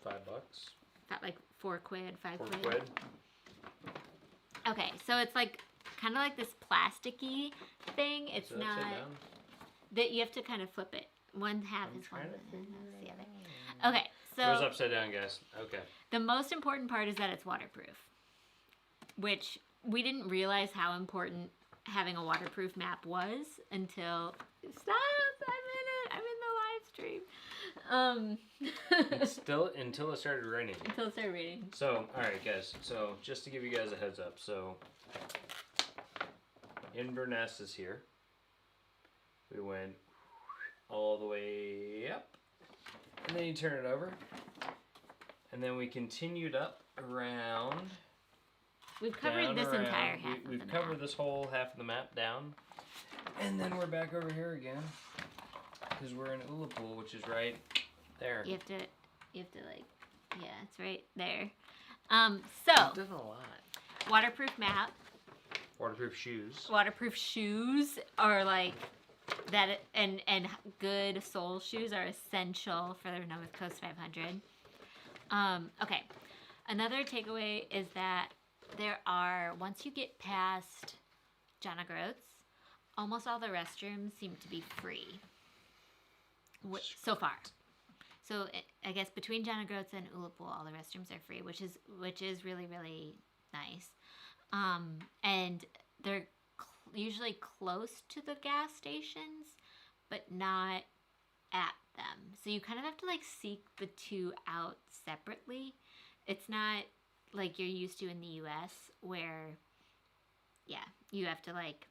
$5. About like 4 quid, 5 4 quid. quid. Okay, so it's like kind of like this plasticky thing. It's Is it upside not down? that you have to kind of flip it. One half I'm is one, trying to and figure that's the it other. Okay, It was so upside down, guys. Okay. the most important part is that it's waterproof, which we didn't realize how important having a waterproof map was until I'm in the live stream. It's still until it started raining. Until it started raining. So, alright guys, so just to give you guys a heads up, so Inverness is here. We went all the way up, and then you turn it over, and then we continued up around. We've covered down this around. entire half. We've of the covered map. this whole half of the map down, and then we're back over here again, because we're in Ullapool, which is right there. You have to like, yeah, it's right there. It So doesn't a lot. waterproof map, Waterproof shoes. waterproof shoes are like that, and good sole shoes are essential for the North Coast 500. Okay, another takeaway is that there are, once you get past John O'Groats, almost all the restrooms seem to be free. So far. So I guess between John O'Groats and Ullapool, all the restrooms are free, which is really, really nice. And they're usually close to the gas stations, but not at them. So you kind of have to like seek the two out separately. It's not like you're used to in the US where, yeah, you have to like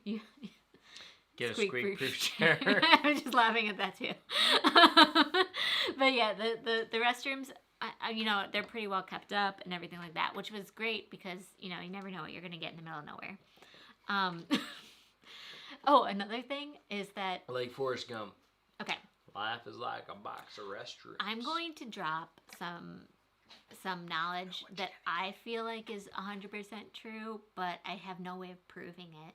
you Get a squeak-proof chair. I'm just laughing at that too. But yeah, the restrooms, you know, they're pretty well kept up and everything like that, which was great because, you know, you never know what you're going to get in the middle of nowhere. Oh, another thing is that... Like Forrest Gump. Okay. Life is like a box of restrooms. I'm going to drop some knowledge that I feel like is 100% true, but I have no way of proving it.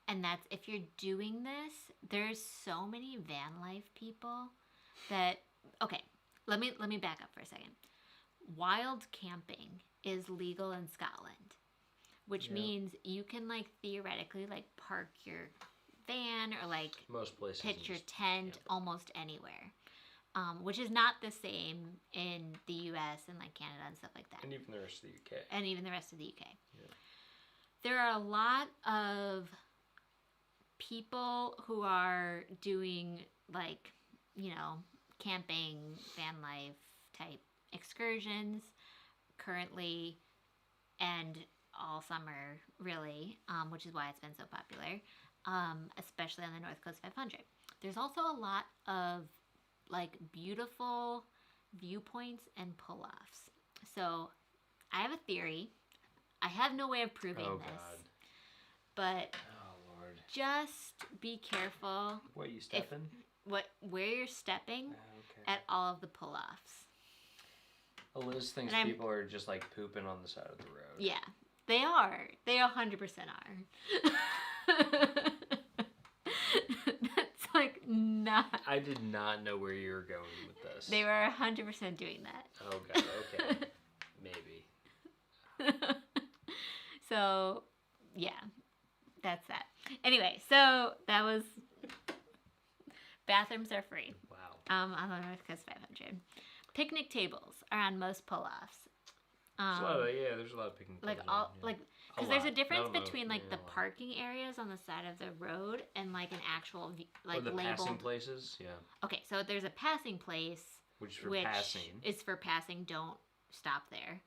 And that's, if you're doing this, there's so many van life people that, okay, let me back up for a second. Wild camping is legal in Scotland, which means you can like theoretically like park your van or like most places pitch your tent almost anywhere, which is not the same in the US and like Canada and stuff like that. And even the rest of the UK. And even the rest of the UK. Yeah. There are a lot of people who are doing like, you know, camping, van life type excursions currently and all summer really, which is why it's been so popular, especially on the North Coast 500. There's also a lot of like beautiful viewpoints and pull-offs. So I have a theory. I have no way of proving this. God. But oh Lord. Just be careful. What, you stepping? Where you're stepping Okay. at all of the pull-offs. Eliz thinks And people are just like pooping on the side of the road. Yeah, they are. They 100% are. That's like not. I did not know where you were going with this. They were 100% doing that. Oh God. Okay. Maybe. So, yeah, that's that. Anyway, so that was. Bathrooms are free. Wow. On the North Coast 500. Picnic tables are on most pull-offs. There's a lot of picnic Like tables all on, yeah. like because there's a lot. difference Not a lot, between like yeah, the a lot. parking areas on the side of the road and like an actual like or the labeled passing places, yeah. Okay, so there's a passing place Which for passing. is for passing. Don't stop there,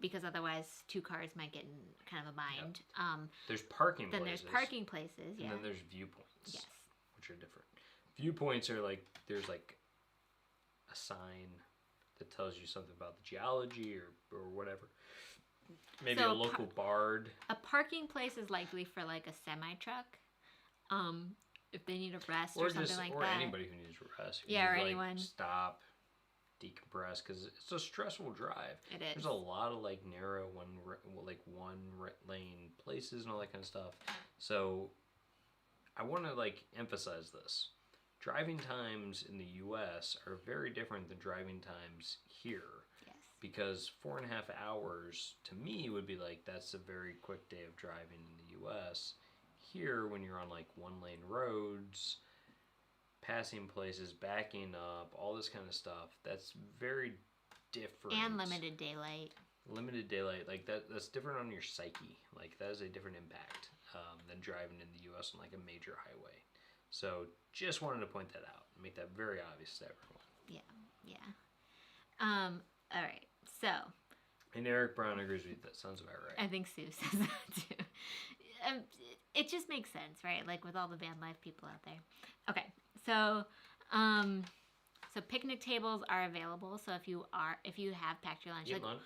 because otherwise two cars might get in kind of a bind. There's parking Then places. there's parking places. Yeah. And then there's viewpoints. Yes. Which are different. Viewpoints are like, there's like a sign that tells you something about the geology or whatever. Maybe So a local bard. A parking place is likely for like a semi truck, if they need a rest or something like or that. anybody who needs a rest. Yeah, or like, anyone. Stop, decompress because it's a stressful drive. It is. There's a lot of like narrow one lane places and all that kind of stuff. So I want to like emphasize this. Driving times in the U.S. are very different than driving times here. Yes. Because 4.5 hours to me would be like that's a very quick day of driving in the U.S. Here, when you're on like one lane roads, passing places, backing up, all this kind of stuff, that's very different. And limited daylight. Limited daylight, like that's different on your psyche. Like that is a different impact than driving in the U.S. on like a major highway. So just wanted to point that out and make that very obvious to everyone. Yeah. All right. So. And Eric Brown agrees with you. That sounds about right. I think Sue says that too. It just makes sense, right? Like with all the van life people out there. Okay. So, so picnic tables are available. So if you have packed your lunch, Eat lunch.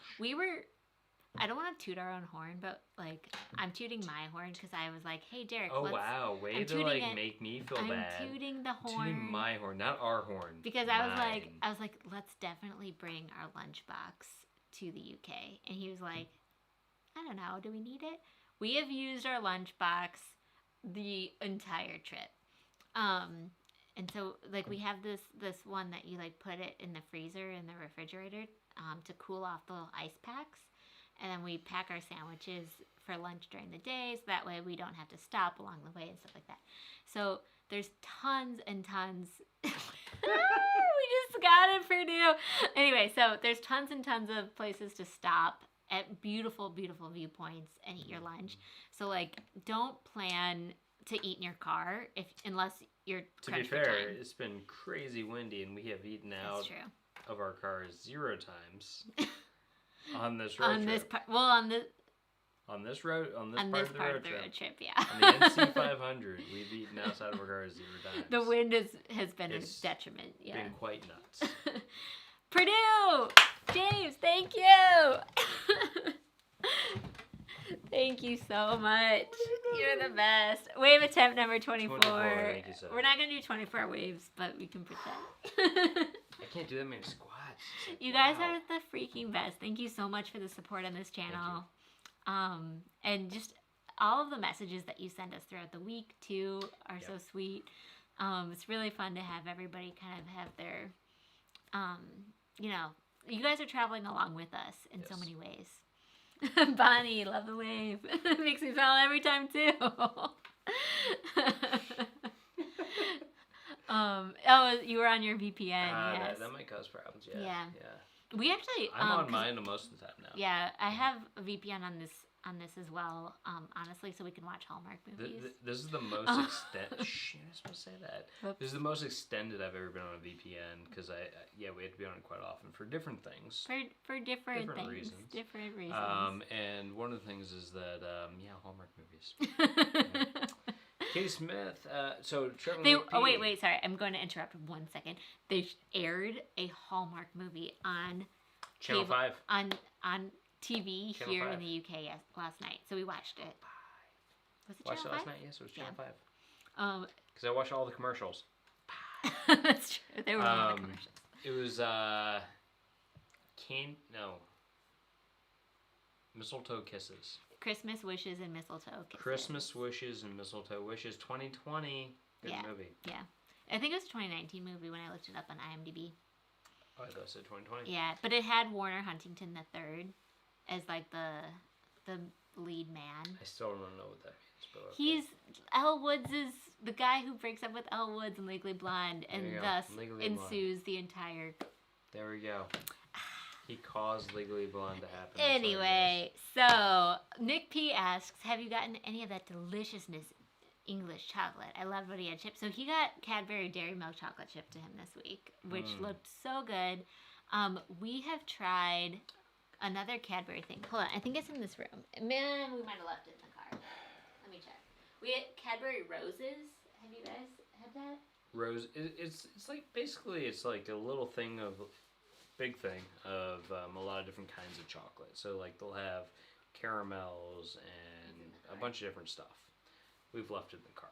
I don't want to toot our own horn, but like I'm tooting my horn because I was like, hey Derek. Oh wow, way to like make me feel bad. I'm tooting the horn. Tooting my horn, not our horn. Because I was like, let's definitely bring our lunchbox to the UK, and he was like, I don't know, do we need it? We have used our lunchbox the entire trip. And so like we have this one that you like put it in the freezer in the refrigerator to cool off the little ice packs. And then we pack our sandwiches for lunch during the day, so that way we don't have to stop along the way and stuff like that. So there's tons and tons. We just got it, Purdue. Anyway, so there's tons and tons of places to stop at beautiful, beautiful viewpoints and eat your lunch. So like, don't plan to eat in your car unless you're to be fair, it's been crazy windy and we have eaten out of our cars 0 times. On this road trip. On this part of the road trip, yeah. On the NC500, we've eaten outside of our cars 0 times. The wind has been a detriment, yeah. Been quite nuts. Purdue! James, thank you! Thank you so much. You're the best. Wave attempt number 24. Thank you so much. We're not going to do 24 waves, but we can pretend. I can't do that many squats. Like, you guys are the freaking best. Thank you so much for the support on this channel. And just all of the messages that you send us throughout the week too are so sweet. It's really fun to have everybody kind of have their, you guys are traveling along with us in so many ways. Bonnie, love the wave. It makes me smile every time too. You were on your VPN. Yes. That might cause problems. Yeah. We actually. I'm on mine most of the time now. Yeah, I have a VPN on this as well. Honestly, so we can watch Hallmark movies. This is the most extended. Shh, you're not supposed to say that. Oops. This is the most extended I've ever been on a VPN because we had to be on it quite often for different things. For different things. Reasons. Different reasons. And one of the things is that Hallmark movies. Katie Smith. Wait, sorry. I'm going to interrupt 1 second. They aired a Hallmark movie on Channel 5 on TV Channel here 5. in the UK last night. So we watched it. Was it watched Channel 5? it last night. Yes, it was Channel 5. Because I watched all the commercials. That's true. There were a lot of commercials. It was Mistletoe Kisses. Christmas Wishes and Mistletoe Kisses. Christmas Wishes and Mistletoe Wishes 2020. Good movie. Yeah. I think it was a 2019 movie when I looked it up on IMDb. Oh, I thought it said 2020. Yeah, but it had Warner Huntington III as like the lead man. I still don't know what that means, but okay. He's Elle Woods is the guy who breaks up with Elle Woods in Legally Blonde and thus ensues the entire. There we go. He caused Legally Blonde to happen. Anyway, so Nick P asks, have you gotten any of that deliciousness English chocolate? I love what he had chipped. So he got Cadbury Dairy Milk chocolate chipped to him this week, which looked so good. We have tried another Cadbury thing. Hold on, I think it's in this room. Man, we might have left it in the car. Let me check. We had Cadbury Roses. Have you guys had that? Rose, it's like basically it's like a little thing of big thing of a lot of different kinds of chocolate. So like they'll have caramels and a bunch of different stuff. We've left it in the car.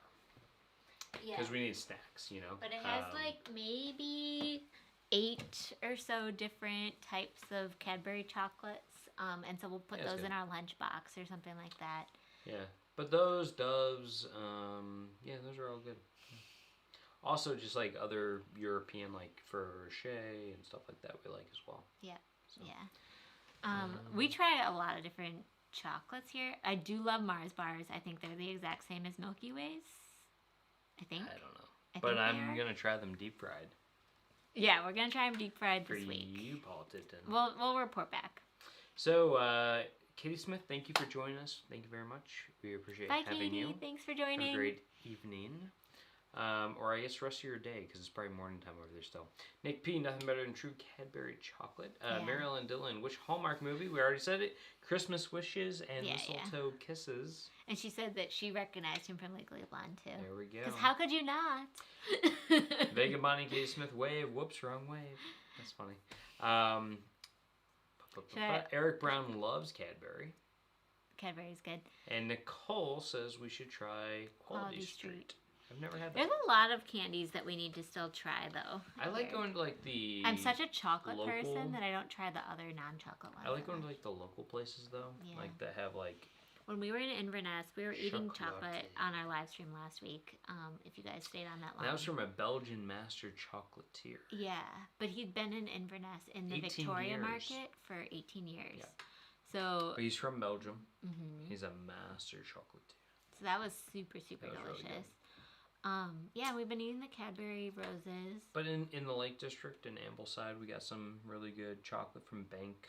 Yeah. Because we need snacks, you know. But it has like maybe 8 or so different types of Cadbury chocolates. And so we'll put Yeah, that's those in good. our lunchbox or something like that. Yeah, but those Doves, yeah, those are all good. Also, just like other European, like Ferrero Rocher and stuff like that, we like as well. Yeah. So, Yeah. We try a lot of different chocolates here. I do love Mars bars. I think they're the exact same as Milky Ways. I think. I don't know, I but think they I'm are. gonna try them deep fried. Yeah, we're gonna try them deep fried For this week. you, politician. We'll report back. So, Katie Smith, thank you for joining us. Thank you very much. We appreciate Bye, having Katie. you. Thanks for Have joining. a great evening. Or I guess the rest of your day, because it's probably morning time over there still. Nick P, nothing better than true Cadbury chocolate. Yeah. Marilyn Dillon, which Hallmark movie? We already said it. Christmas Wishes and Yeah, Mistletoe Kisses. And she said that she recognized him from Legally Blonde too. There we go. Because how could you not? Vega Bonnie, Katie Smith, wave. Whoops, wrong wave. That's funny. Eric Brown loves Cadbury. Cadbury's good. And Nicole says we should try Quality Street. I've never had that. There's a lot of candies that we need to still try, though. I like going to like the. I'm such a chocolate local- person that I don't try the other non-chocolate ones. I like going to like the local places though, Yeah. like that have like. When we were in Inverness, we were eating chocolate Chocolate. on our live stream last week. If you guys stayed on that long. That was from a Belgian master chocolatier. Yeah, but he'd been in Inverness in the 18 Victoria years. Market for 18 years. Yeah. So. But he's from Belgium. Mhm. He's a master chocolatier. So that was super, super That was really delicious. Yeah, we've been eating the Cadbury roses. But in the Lake District in Ambleside, we got some really good chocolate from Bank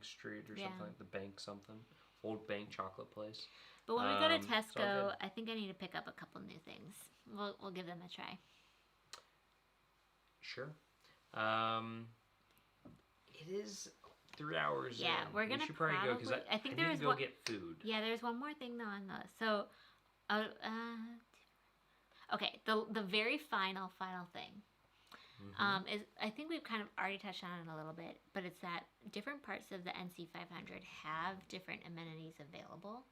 Street or something like the Bank something. Old Bank chocolate place. But when we go to it's all Tesco, good. I think I need to pick up a couple new things. We'll give them a try. Sure. It is 3 hours. Yeah, in. we're gonna We should probably go because I think I there need was to go one. get food. Yeah, there's one more thing though on the okay, the very final thing. Is I think we've kind of already touched on it a little bit, but it's that different parts of the NC500 have different amenities available.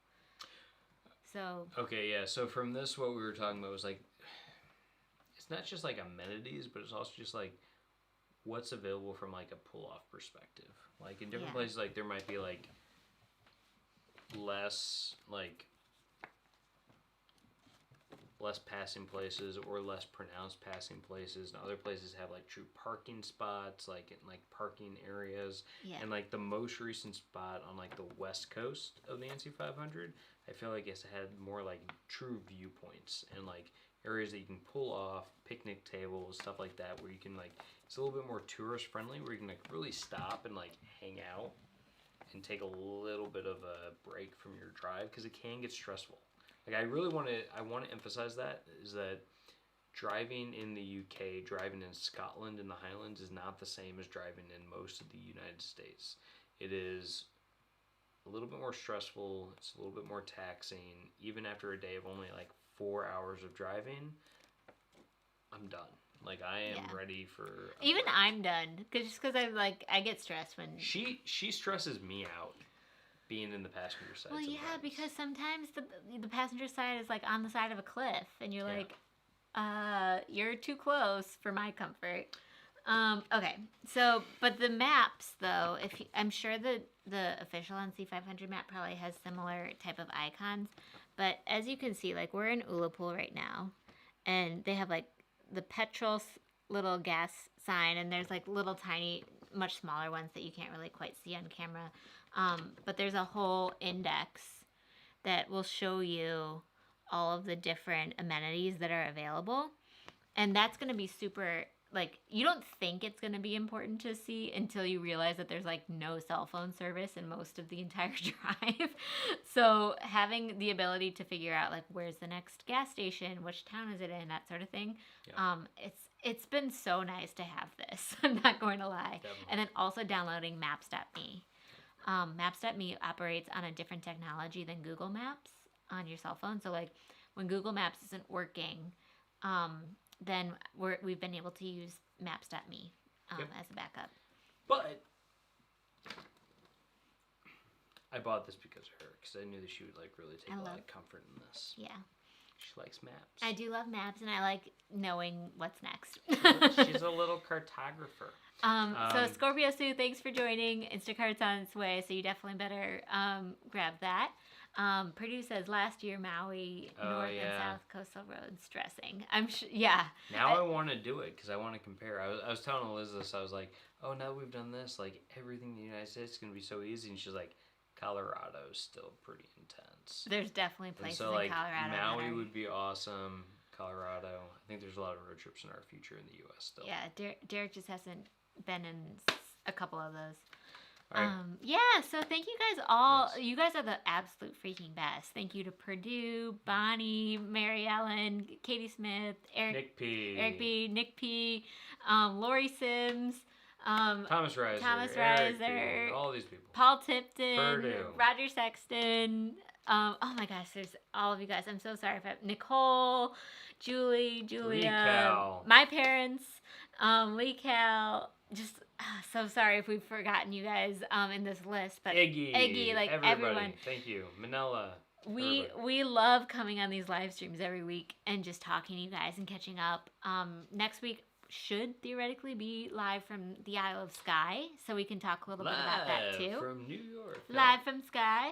So Okay, yeah. So from this, what we were talking about was like, it's not just like amenities, but it's also just like what's available from like a pull-off perspective. Like in different places, like there might be like less passing places or less pronounced passing places, and other places have like true parking spots, like in like parking areas. yeah, And like the most recent spot on like the west coast of the NC500, I feel like it's had more like true viewpoints and like areas that you can pull off, picnic tables, stuff like that, where you can like, it's a little bit more tourist friendly, where you can like really stop and like hang out and take a little bit of a break from your drive, because it can get stressful. Like I want to emphasize that, is that driving in the UK, driving in Scotland in the Highlands is not the same as driving in most of the United States. It is a little bit more stressful. It's a little bit more taxing. Even after a day of only like 4 hours of driving, I'm done. Like I am ready for. Even break. I'm done, just because I'm like I get stressed when she stresses me out. Being in the passenger side. Well, sometimes. yeah, because sometimes the passenger side is like on the side of a cliff, and you're like, you're too close for my comfort. Okay, so but the maps though, I'm sure the official NC500 map probably has similar type of icons, but as you can see, like we're in Ullapool right now, and they have like the petrol little gas sign, and there's like little tiny, much smaller ones that you can't really quite see on camera. But there's a whole index that will show you all of the different amenities that are available. And that's going to be super, like, you don't think it's going to be important to see until you realize that there's, like, no cell phone service in most of the entire drive. So having the ability to figure out, like, where's the next gas station, which town is it in, that sort of thing. Yeah. It's been so nice to have this. I'm not going to lie. Definitely. And then also downloading Maps.me. Maps.me operates on a different technology than Google Maps on your cell phone. So like when Google Maps isn't working, then we've been able to use Maps.me as a backup. But I bought this because of her, because I knew that she would like really take a lot of comfort in this. Yeah. She likes maps. I do love maps, and I like knowing what's next. She's a little cartographer. So Scorpio Sue, thanks for joining. Instacart's on its way, so you definitely better grab that. Purdue says last year Maui, North and South coastal roads stressing. I'm sure, yeah. Now I want to do it because I want to compare. I was telling Eliz this. I was like, oh, now we've done this. Like everything in the United States is gonna be so easy, and she's like, Colorado's still pretty intense. There's definitely places in Colorado. Maui would be awesome. Colorado. I think there's a lot of road trips in our future in the U.S. still. Yeah, Derek just hasn't been in a couple of those. All right. Yeah, so thank you guys all. Yes. You guys are the absolute freaking best. Thank you to Purdue, Bonnie, Mary Ellen, Katie Smith, Nick P. Nick P, Lori Sims, Thomas Reiser, Eric P, all these people. Paul Tipton, Purdue. Roger Sexton. Oh my gosh, there's all of you guys. I'm so sorry if Nicole, Julia, Cal. my parents, Lee Cal. Just so sorry if we've forgotten you guys in this list, but Iggy, like everybody. everyone. Thank you, Manila. We love coming on these live streams every week and just talking to you guys and catching up. Next week should theoretically be live from the Isle of Skye, so we can talk a little bit about that too. From New York. Live from Skye.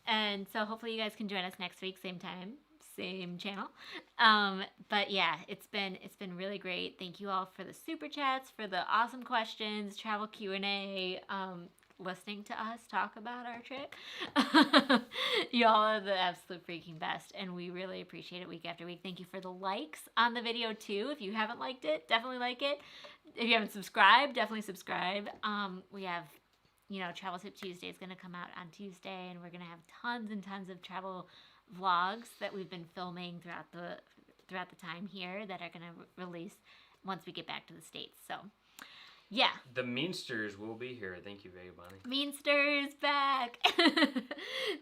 And so hopefully you guys can join us next week, same time, same channel. But yeah, it's been really great. Thank you all for the super chats, for the awesome questions, travel Q&A, listening to us talk about our trip. Y'all are the absolute freaking best, and we really appreciate it week after week. Thank you for the likes on the video too. If you haven't liked it, definitely like it. If you haven't subscribed, definitely subscribe. We have, Travel Tip Tuesday is going to come out on Tuesday, and we're going to have tons and tons of travel vlogs that we've been filming throughout the time here that are going to release once we get back to the States. So, yeah. The Meansters will be here. Thank you, Vega Bonnie. Meansters back.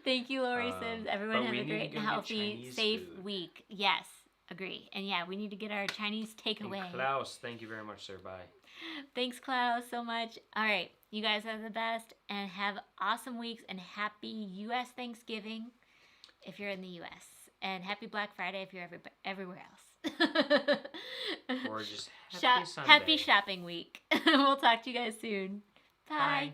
Thank you, Lori Sims. Everyone have a great and healthy, safe week. Yes, agree. And yeah, we need to get our Chinese takeaway. And Klaus, thank you very much, sir. Bye. Thanks, Klaus, so much. All right, you guys are the best, and have awesome weeks, and happy U.S. Thanksgiving if you're in the U.S. And happy Black Friday if you're everywhere else. Or just happy Sunday. Happy shopping week. We'll talk to you guys soon. Bye. Bye.